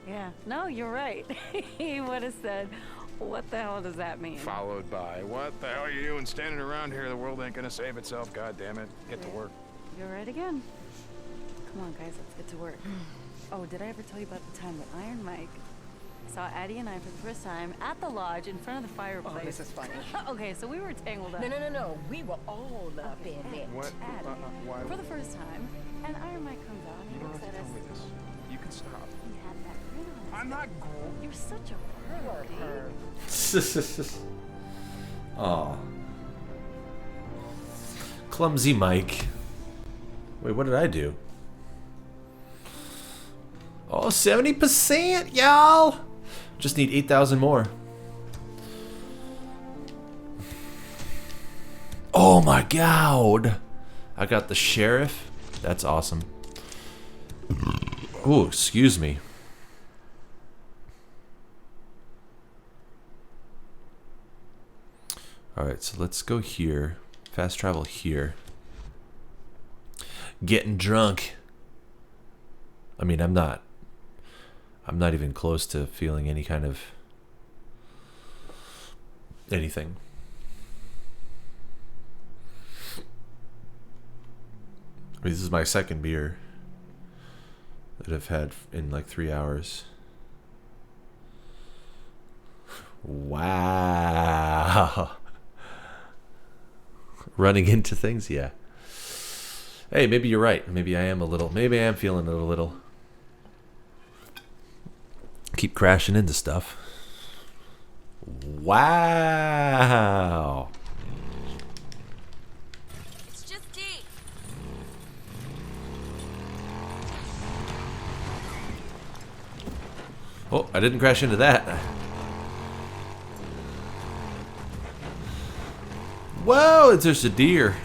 Yeah, no, you're right. He would have said, "What the hell does that mean?" Followed by, what the hell are you doing standing around here? The world ain't gonna save itself, god damn it. Get to work. You're right again. Come on, guys, let's get to work. Oh, did I ever tell you about the time that Iron Mike saw Addie and I for the first time at the lodge in front of the fireplace? Oh, this is funny. Okay, so we were tangled up. No. We were all up in it. What? Addie, Why? for the first time, and Iron Mike comes out and You he don't looks have at to us. tell me this. You can stop. He had that grin on his I'm not cool. You're such a perv, dude. Aw. Clumsy Mike. Wait, what did I do? Oh, 70%, y'all! Just need 8,000 more. Oh my god! I got the sheriff. That's awesome. Oh, excuse me. Alright, so let's go here. Fast travel here. Getting drunk. I mean, I'm not even close to feeling any kind of anything. I mean, this is my second beer that I've had in like 3 hours. Wow. Running into things, yeah. Hey, maybe you're right. Maybe I am feeling it a little. Keep crashing into stuff. Wow. It's just D. Oh, I didn't crash into that. Whoa, it's just a deer.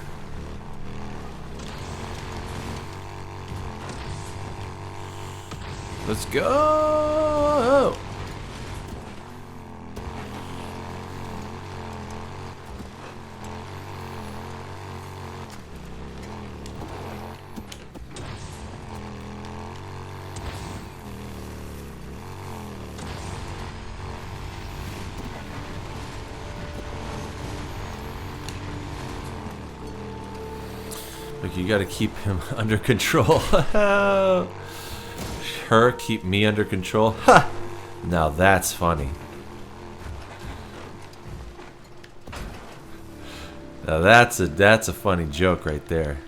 Let's go. Look, you gotta keep him under control. Her keep me under control. Ha! Now that's funny. Now that's a funny joke right there.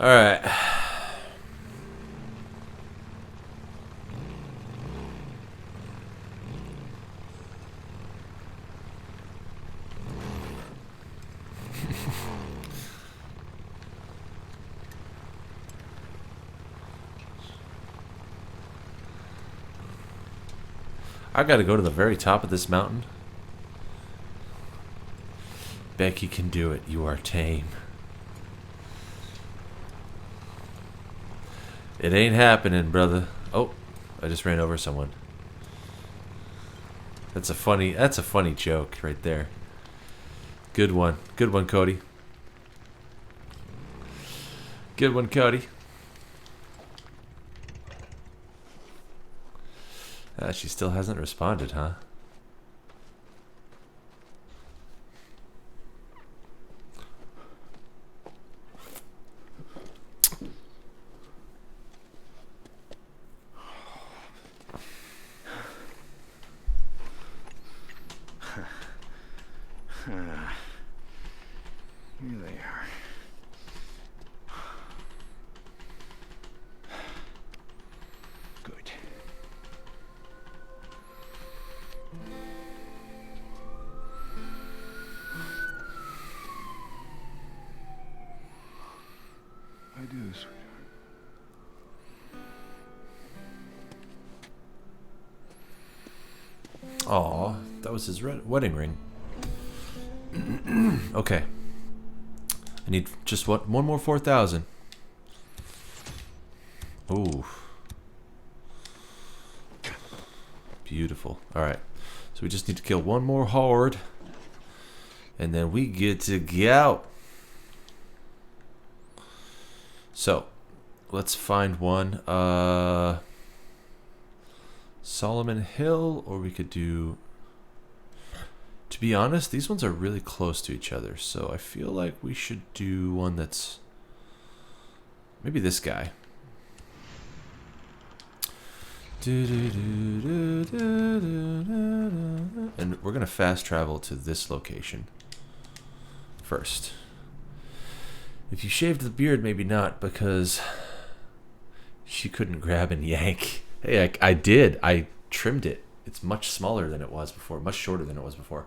All right. I gotta go to the very top of this mountain. Becky can do it. You are tame. It ain't happening, brother. Oh, I just ran over someone. That's a funny joke right there. Good one. Good one, Cody. Good one, Cody. She still hasn't responded, huh? Here they are. Good. I do, sweetheart. Aw, that was his wedding ring. Okay. I need just one more 4,000. Ooh. Beautiful. Alright. So we just need to kill one more horde. And then we get to go. So, let's find one. Solomon Hill, or we could do... To be honest, these ones are really close to each other, so I feel like we should do one that's... Maybe this guy. And we're going to fast travel to this location first. If you shaved the beard, maybe not, because she couldn't grab and yank. Hey, I did. I trimmed it. It's much smaller than it was before, much shorter than it was before.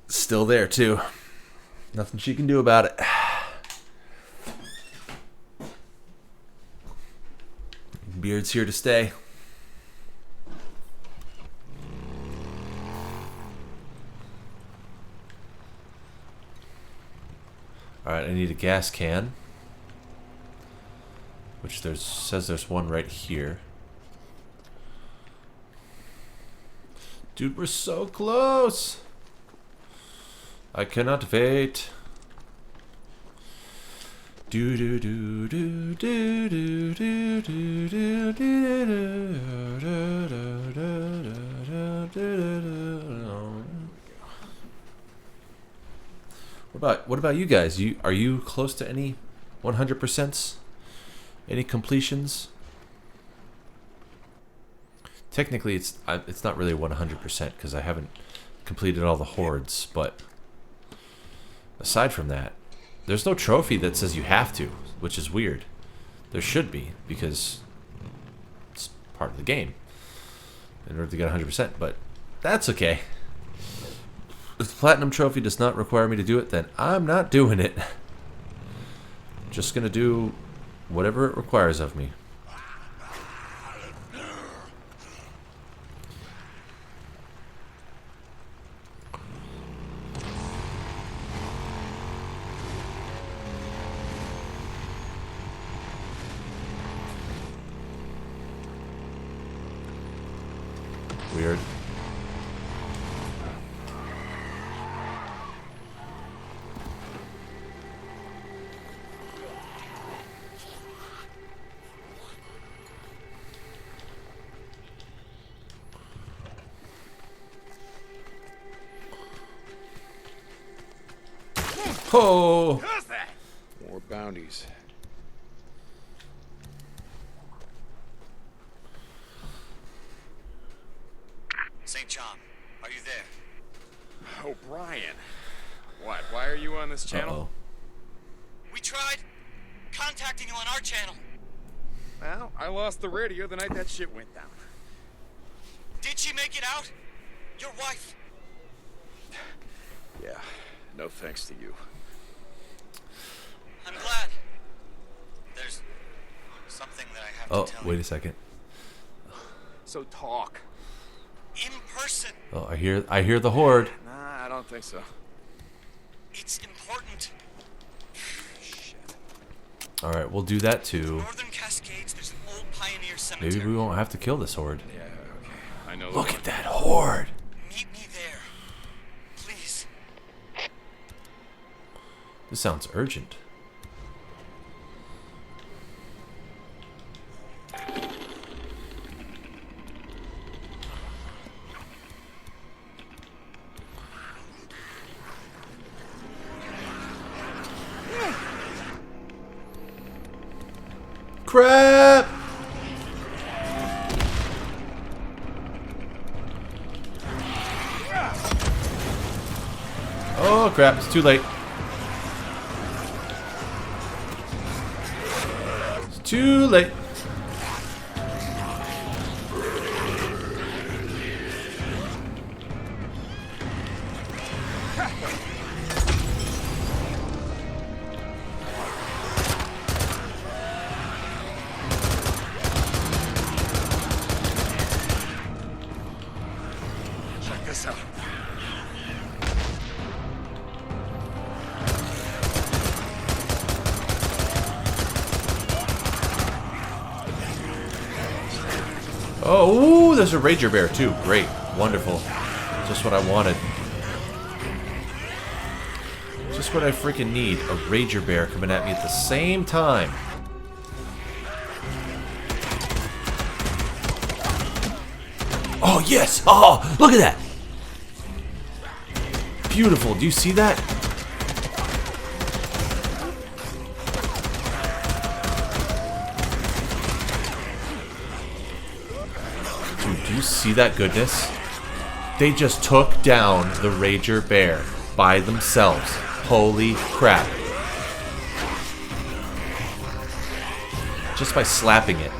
Still there, too. Nothing she can do about it. Beard's here to stay. Alright, I need a gas can. Which says there's one right here. Dude, we're so close! I cannot wait. Do do do do do do do do do do. What about you guys? Are you close to any 100%s? Any completions? Technically, it's not really 100% because I haven't completed all the hordes, but aside from that, there's no trophy that says you have to, which is weird. There should be, because it's part of the game in order to get 100%, but that's okay. If the Platinum Trophy does not require me to do it, then I'm not doing it. Just gonna do whatever it requires of me. Weird. Oh! More bounties. St. John, are you there? O'Brien. What? Why are you on this channel? We tried contacting you on our channel. Well, I lost the radio the night that shit went down. Did she make it out? Your wife? Yeah, no thanks to you. I'm glad. There's Oh, wait a second. So talk. In person. Oh, I hear the horde. Nah, I don't think so. It's important. All right, we'll do that too. Northern Cascades, there's an old pioneer cemetery. Maybe we won't have to kill this horde. Yeah, okay. I know. Look at that horde. Meet me there. Please. This sounds urgent. Crap! Oh crap, it's too late. It's too late. Check this out. Oh, ooh, there's a Rager Bear too. Great. Wonderful. Just what I wanted. Just what I freaking need. A Rager Bear coming at me at the same time. Oh, yes! Oh, look at that! Beautiful. Do you see that? Dude, do you see that goodness? They just took down the Rager Bear by themselves. Holy crap. Just by slapping it.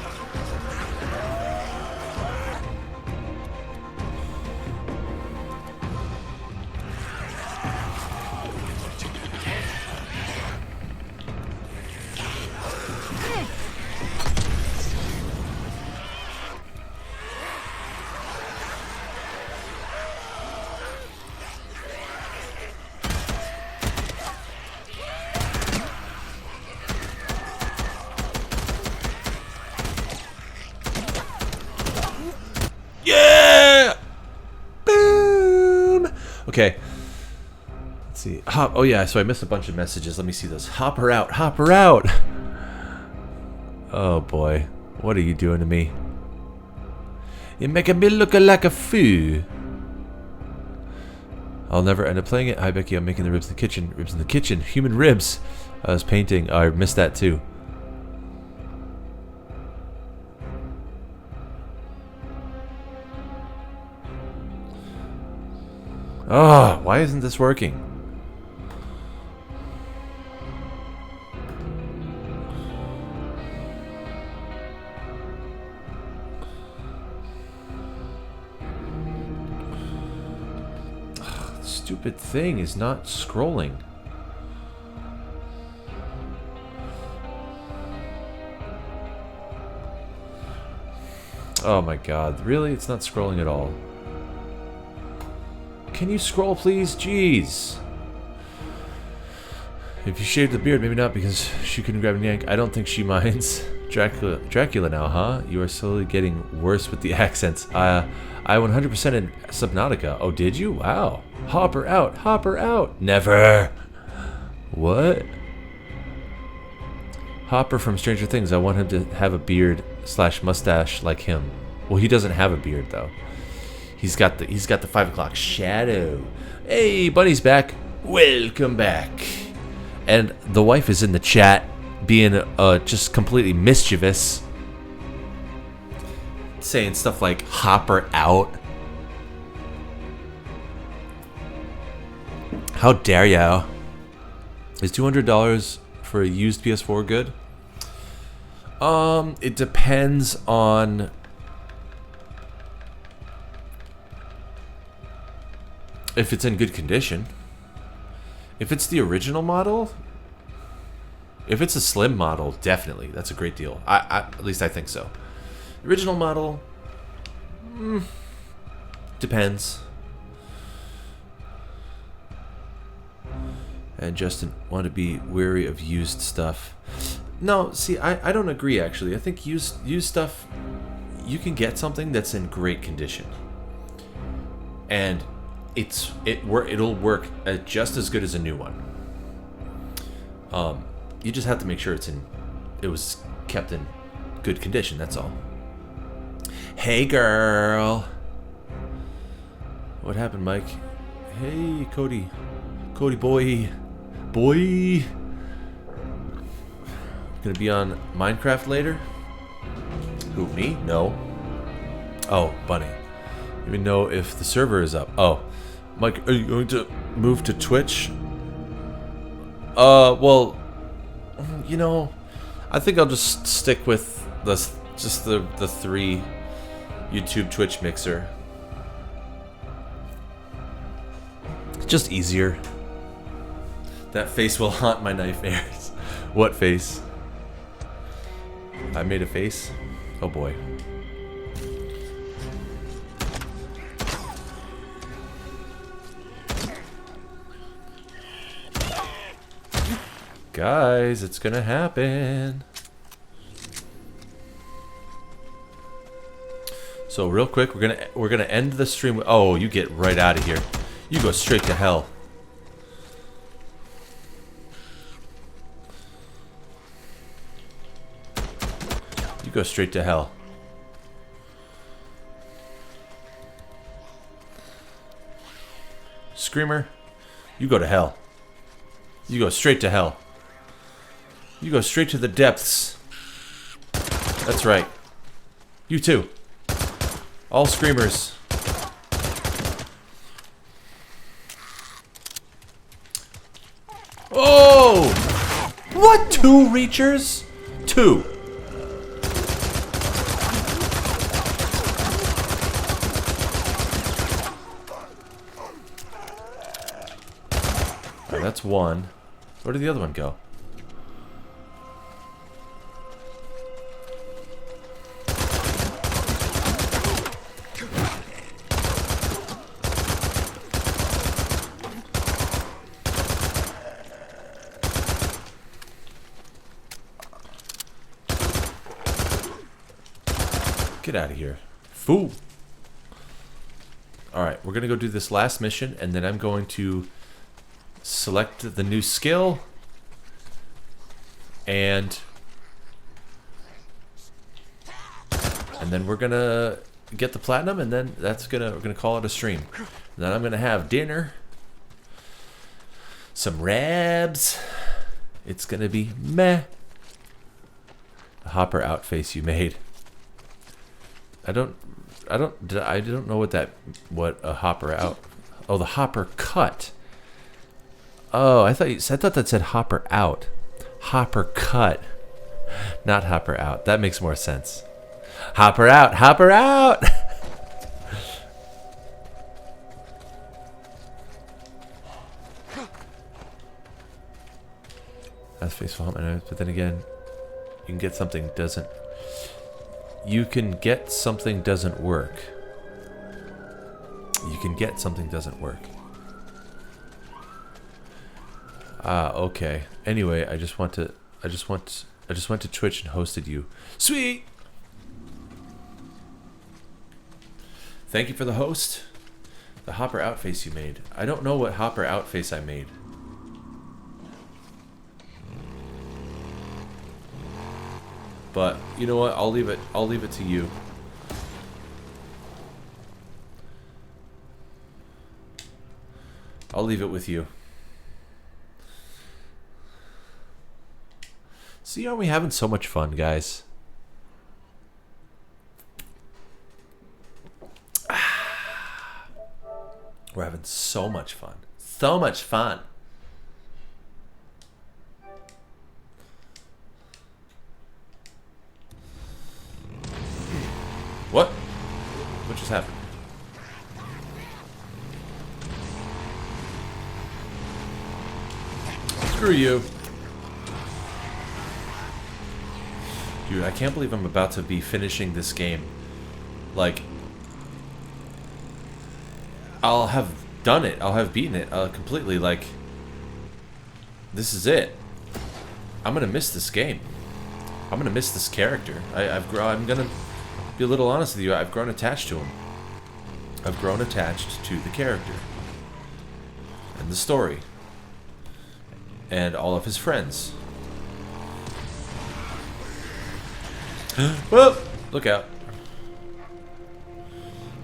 Yeah! Boom! Okay. Let's see. Oh yeah, so I missed a bunch of messages. Let me see those. Hop her out. Hop her out. Oh boy. What are you doing to me? You're making me look like a fool. I'll never end up playing it. Hi Becky, I'm making the ribs in the kitchen. Ribs in the kitchen. Human ribs. I was painting. I missed that too. Ah, why isn't this working? Stupid thing is not scrolling. Oh my god, really? It's not scrolling at all. Can you scroll, please? Jeez. If you shaved the beard, maybe not, because she couldn't grab and yank. I don't think she minds. Dracula now, huh? You are slowly getting worse with the accents. I 100% in Subnautica. Oh, did you? Wow. Hop her out. Hop her out. Never. What? Hopper from Stranger Things. I want him to have a beard / mustache like him. Well, he doesn't have a beard though. He's got the 5 o'clock shadow. Hey, Bunny's back. Welcome back. And the wife is in the chat, being just completely mischievous, saying stuff like "hop her out." How dare ya? Is $200 for a used PS4 good? It depends on. If it's in good condition. If it's the original model, If it's a slim model, definitely. That's a great deal. At least I think so. Original model, depends. And Justin want to be wary of used stuff. No, see, I don't agree, actually. I think used stuff, you can get something that's in great condition. And it'll work just as good as a new one. You just have to make sure it was kept in good condition, that's all. Hey, girl. What happened, Mike? Hey, Cody. Cody boy. Boy. Gonna be on Minecraft later? Who, me? No. Oh, Bunny. Even know if the server is up. Oh. Mike, are you going to move to Twitch? Well, you know, I think I'll just stick with the 3 YouTube Twitch mixer. It's just easier. That face will haunt my nightmares. What face? I made a face? Oh boy. Guys, it's gonna happen. So real quick, we're gonna end the stream. Oh, you get right out of here. You go straight to hell. You go straight to hell. Screamer, you go to hell. You go straight to hell. You go straight to the depths. That's right. You too. All screamers. Oh! What? 2 reachers? 2. Alright, that's 1. Where did the other one go? Get out of here. Fool. Alright, we're going to go do this last mission, and then I'm going to select the new skill. And then we're going to get the platinum, and then we're going to call it a stream. And then I'm going to have dinner. Some rabs. It's going to be meh. The Hopper out face you made. I don't know what a hopper out. Oh, the hopper cut. Oh, I thought that said hopper out. Hopper cut. Not hopper out. That makes more sense. Hopper out. Hopper out. That's faceful, but then again, you can get something doesn't. You can get something doesn't work. You can get something doesn't work. Okay. Anyway, I just went to Twitch and hosted you. Sweet. Thank you for the host. The hopper out face you made. I don't know what hopper out face I made. But you know what? I'll leave it to you. I'll leave it with you. See, aren't we having so much fun, guys? We're having so much fun. So much fun. What? What just happened? Screw you. Dude, I can't believe I'm about to be finishing this game. Like, I'll have done it. I'll have beaten it completely. Like, this is it. I'm gonna miss this game. I'm gonna miss this character. I'm gonna be a little honest with you. I've grown attached to him. I've grown attached to the character and the story and all of his friends. Whoa! Look out.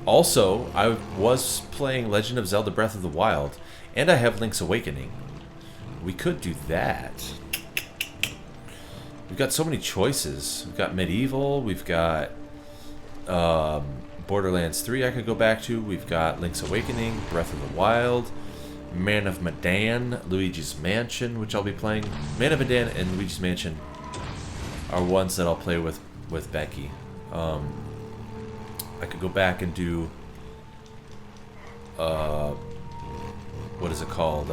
Also, I was playing Legend of Zelda Breath of the Wild, and I have Link's Awakening. We could do that. We've got so many choices. We've got Medieval, we've got Borderlands 3 I could go back to, we've got Link's Awakening, Breath of the Wild, Man of Medan, Luigi's Mansion, which I'll be playing. Man of Medan and Luigi's Mansion are ones that I'll play with Becky. I could go back and do what is it called?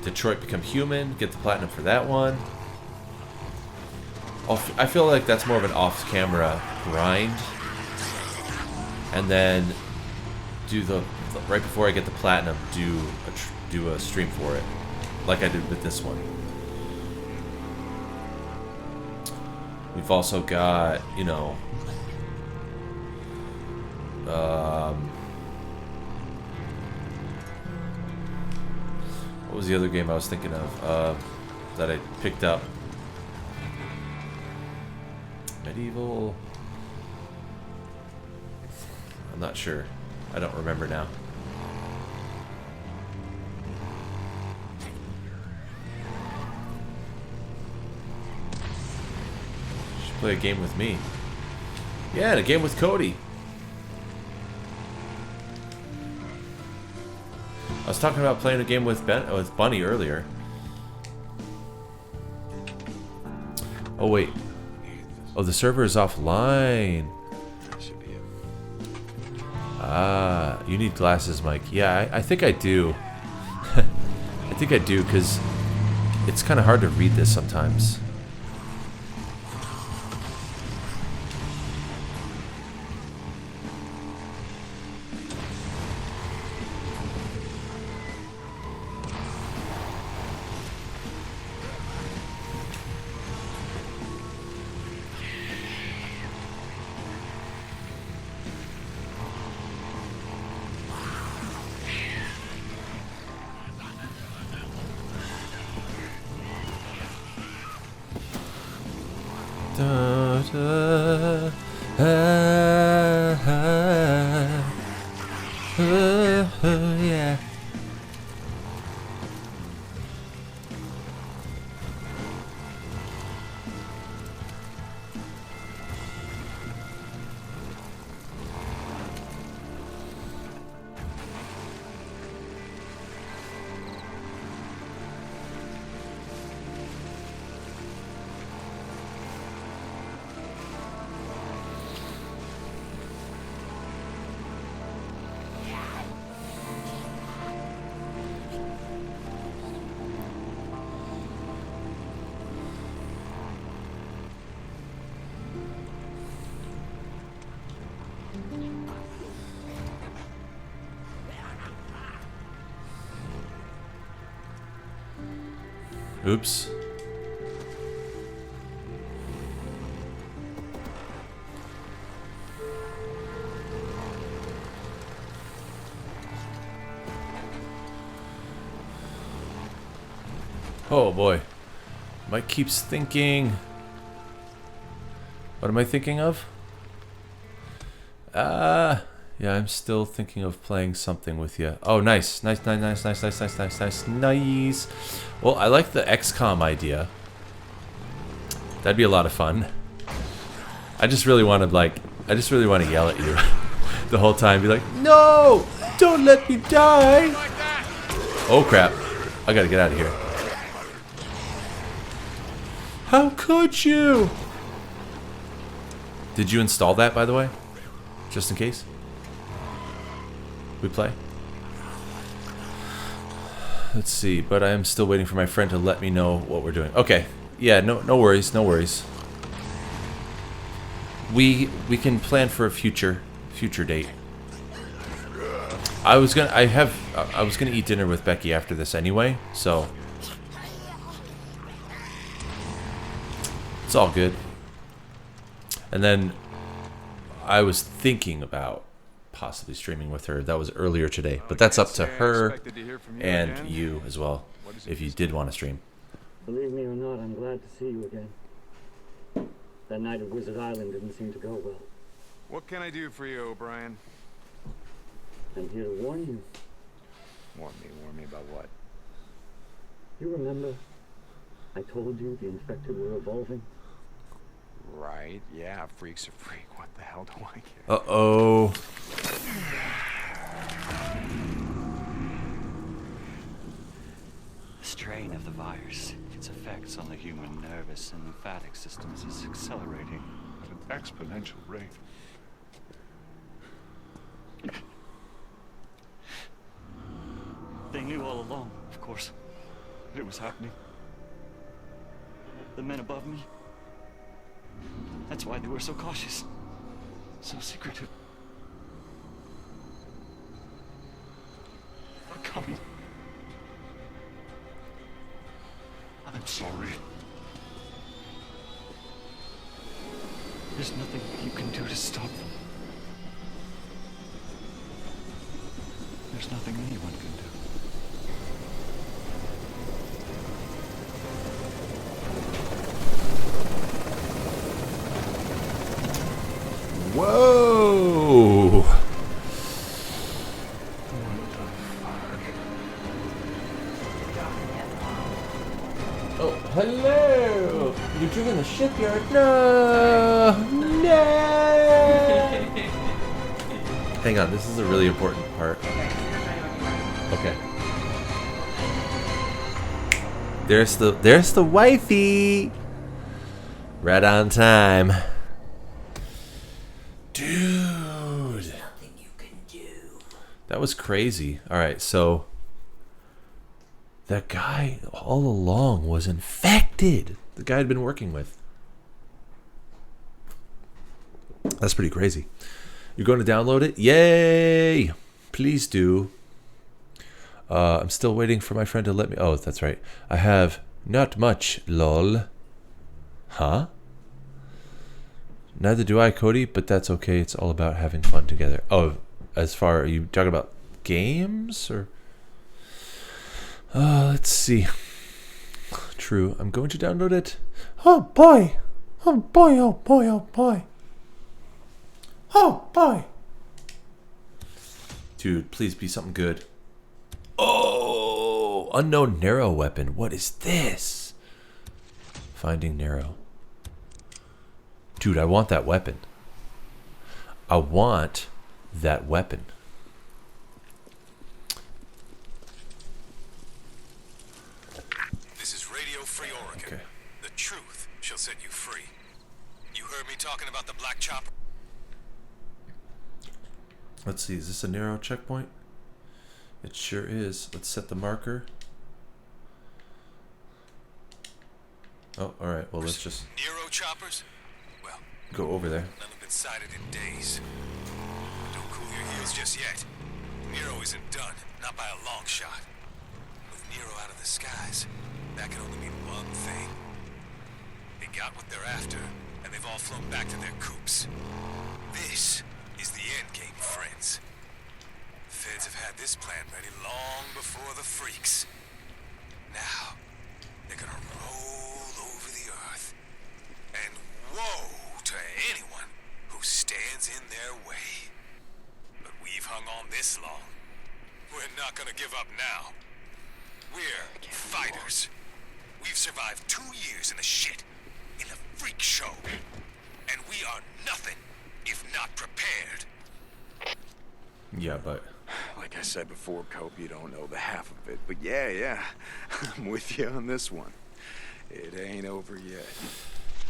Detroit Become Human, get the platinum for that one. I feel like that's more of an off-camera grind, and then do the right before I get the platinum, do a stream for it, like I did with this one. We've also got, you know, what was the other game I was thinking of that I picked up? Medieval? I'm not sure. I don't remember now. Should play a game with me. Yeah, and a game with Cody. I was talking about playing a game with Bunny earlier. Oh wait. Oh, the server is offline. Ah, you need glasses, Mike. Yeah, I think I do. I think I do, because it's kind of hard to read this sometimes. Yeah. Oops. Oh boy. Mike keeps thinking. What am I thinking of? Yeah, I'm still thinking of playing something with you. Oh, nice. Nice. Well, I like the XCOM idea. That'd be a lot of fun. I just really want to yell at you the whole time. Be like, no! Don't let me die! Oh, crap. I gotta get out of here. How could you? Did you install that, by the way? Just in case we play. Let's see, but I am still waiting for my friend to let me know what we're doing. Okay, yeah, no worries. we can plan for a future date. I was gonna eat dinner with Becky after this anyway, so it's all good. And then I was thinking about possibly streaming with her. That was earlier today, but that's up to her and you as well, if you did want to stream. Believe me or not, I'm glad to see you again. That night at Wizard Island didn't seem to go well. What can I do for you, O'Brien? I'm here to warn you. Warn me about what? You remember I told you the infected were evolving? Right, yeah, freak's a freak. What the hell do I care? Uh-oh. The strain of the virus, its effects on the human nervous and lymphatic systems is accelerating at an exponential rate. They knew all along, of course, that it was happening. The men above me. That's why they were so cautious, so secretive. They're coming. I'm sorry. There's nothing you can do to stop them. There's nothing anyone can do. Whoa! Oh, hello! You're drinking the shipyard? No! No! Hang on, this is a really important part. Okay. There's the wifey! Right on time. Dude. That was crazy. Alright, so that guy all along was infected. The guy I'd been working with. That's pretty crazy. You're going to download it? Yay! Please do. I'm still waiting for my friend to let me... Oh, that's right. I have not much, lol. Huh? Neither do I, Cody, but that's okay. It's all about having fun together. Oh, as far... Are you talking about games? Or... let's see. True. I'm going to download it. Oh, boy. Oh, boy. Oh, boy. Oh, boy. Oh, boy. Dude, please be something good. Oh, unknown narrow weapon. What is this? Finding narrow. Dude, I want that weapon. I want that weapon. This is Radio Free Oregon. Okay. The truth shall set you free. You heard me talking about the black chopper? Let's see, is this a narrow checkpoint? It sure is. Let's set the marker. Oh, alright, well let's just Nero choppers? Well, go over there. none have been sighted in days. Don't cool your heels just yet. Nero isn't done, not by a long shot. With Nero out of the skies, that can only mean one thing. They got what they're after, and they've all flown back to their coops. This is the end game, friends. Feds have had this plan ready long before the freaks. Now, they're gonna roll over the earth. And woe to anyone who stands in their way. But we've hung on this long. We're not gonna give up now. We're fighters. We've survived 2 years in the shit, in the freak show. And we are nothing if not prepared. Yeah, but Like I said before, Cope, you don't know the half of it. But yeah, I'm with you on this one. It ain't over yet.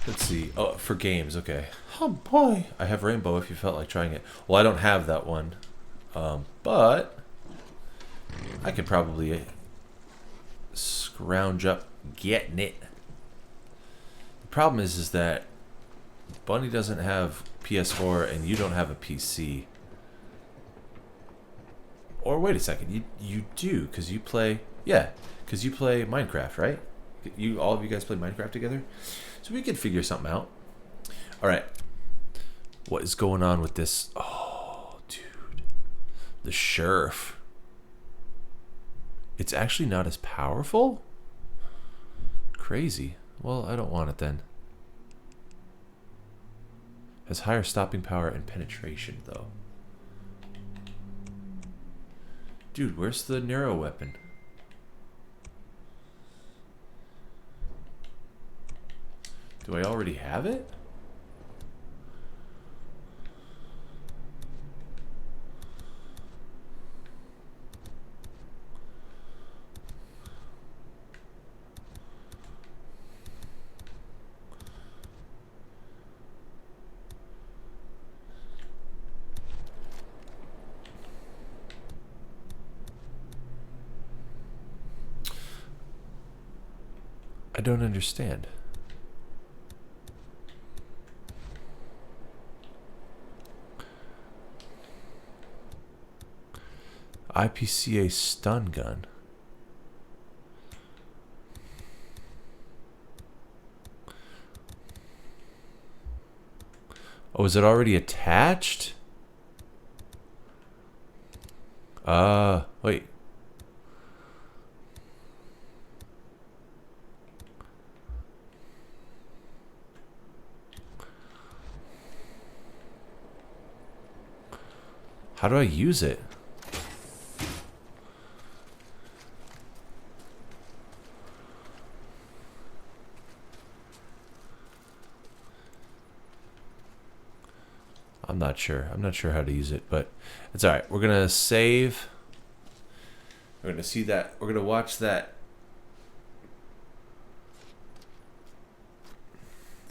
let's see. Oh, for games, okay. Oh boy. I have Rainbow if you felt like trying it. Well, I don't have that one. But I could probably scrounge up getting it. The problem is that Bunny doesn't have PS4 and you don't have a PC. Or wait a second, you do, because you play, yeah, because you play Minecraft, right? All of you guys play Minecraft together? So we could figure something out. All right. What is going on with this? Oh, dude. The sheriff. It's actually not as powerful? Crazy. Well, I don't want it then. Has higher stopping power and penetration, though. Dude, where's the narrow weapon? Do I already have it? I don't understand. IPCA stun gun. Oh, is it already attached? Wait. How do I use it? I'm not sure. I'm not sure how to use it, but it's all right. We're going to save. We're going to see that. We're going to watch that.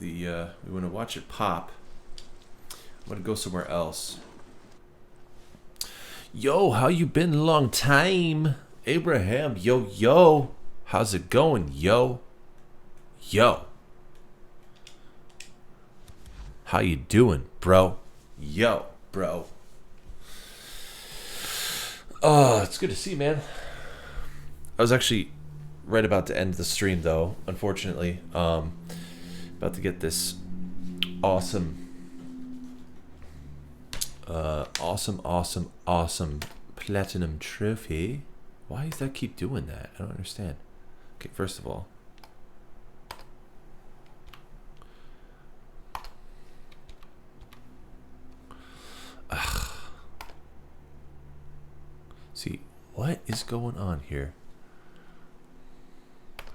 We want to watch it pop. I'm going to go somewhere else. Yo, how you been? Long time. Abraham, yo. How's it going, yo? How you doing, bro? Yo, bro. Oh, it's good to see you, man. I was actually right about to end the stream, though, unfortunately. About to get this awesome platinum trophy. Why does that keep doing that? I don't understand. Okay, first of all, see what is going on here.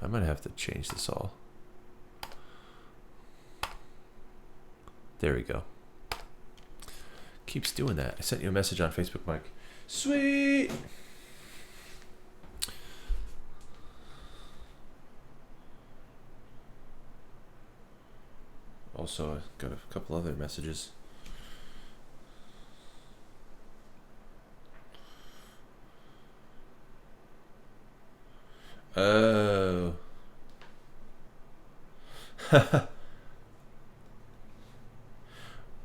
I might have to change this all. There we go. Keeps doing that. I sent you a message on Facebook, Mike. Sweet. Also, I got a couple other messages. Oh.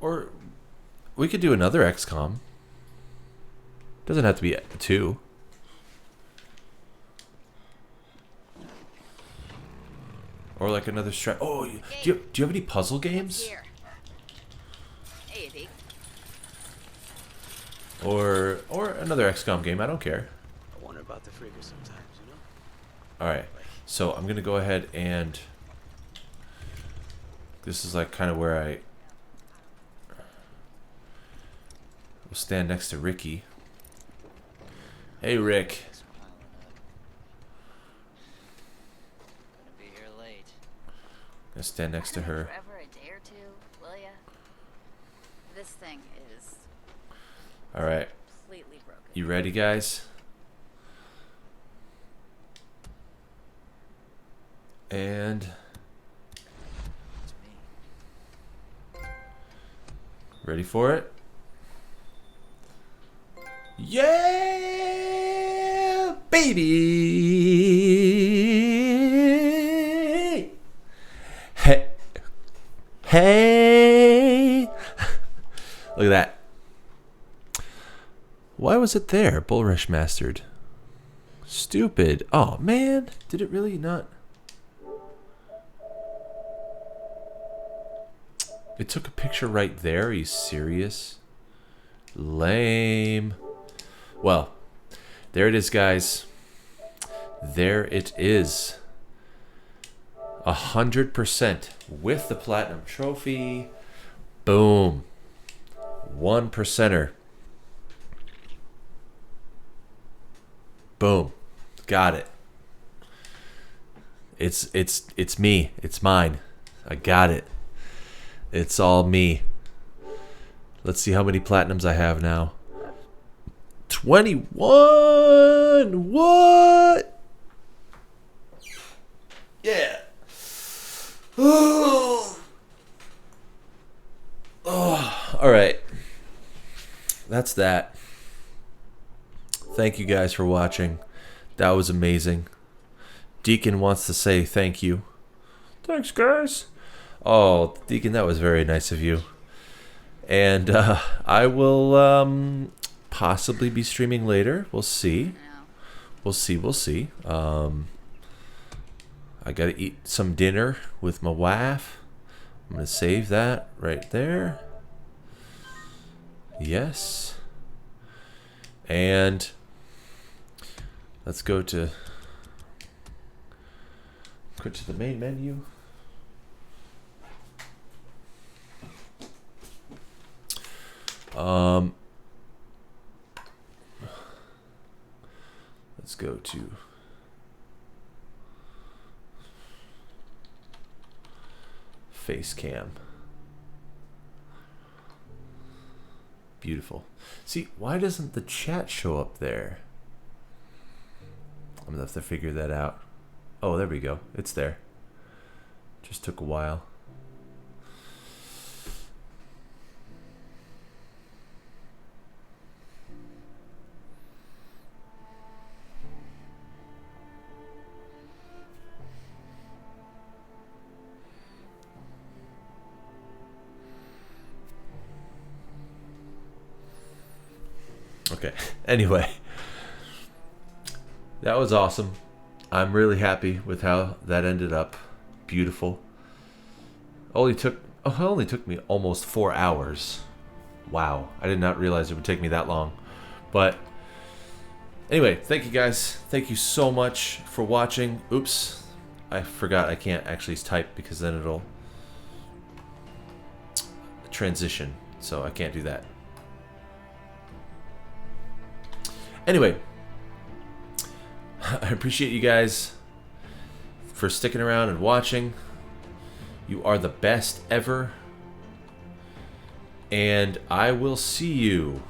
Or we could do another XCOM. Doesn't have to be 2. Or like another strat. Oh, do you have any puzzle games? Hey, Or another XCOM game. I don't care. I wonder about the freakers sometimes, you know? All right. So I'm gonna go ahead and this is like kind of where I will stand next to Ricky. Hey, Rick. Gonna be here late. Gonna stand next to her. Forever a day or two, will ya? This thing is All right. completely broken. You ready, guys? And ready for it? Yeah, baby. Hey. Look at that. Why was it there? Bullrush mastered. Stupid. Oh, man. Did it really not? It took a picture right there. Are you serious? Lame. Well, there it is, guys. There it is. 100% with the platinum trophy. Boom. 1%er. Boom. Got it. It's me. It's mine. I got it. It's all me. Let's see how many platinums I have now. 21. What? Yeah. Oh. All right. That's that. Thank you guys for watching. That was amazing. Deacon wants to say thank you. Thanks, guys. Oh, Deacon, that was very nice of you. And I will possibly be streaming later. We'll see. We'll see. I gotta eat some dinner with my wife. I'm gonna save that right there. Yes. And let's go to the main menu. Let's go to face cam. Beautiful. See, why doesn't the chat show up there? I'm gonna have to figure that out. Oh, there we go. It's there. Just took a while. Okay. Anyway, that was awesome. I'm really happy with how that ended up. Beautiful. Only took me almost 4 hours. Wow. I did not realize it would take me that long. But anyway, thank you guys. Thank you so much for watching. Oops. I forgot I can't actually type because then it'll transition. So I can't do that. Anyway, I appreciate you guys for sticking around and watching. You are the best ever. And I will see you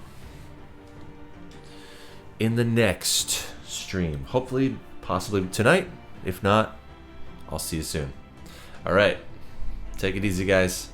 in the next stream. Hopefully, possibly tonight. If not, I'll see you soon. All right. Take it easy, guys.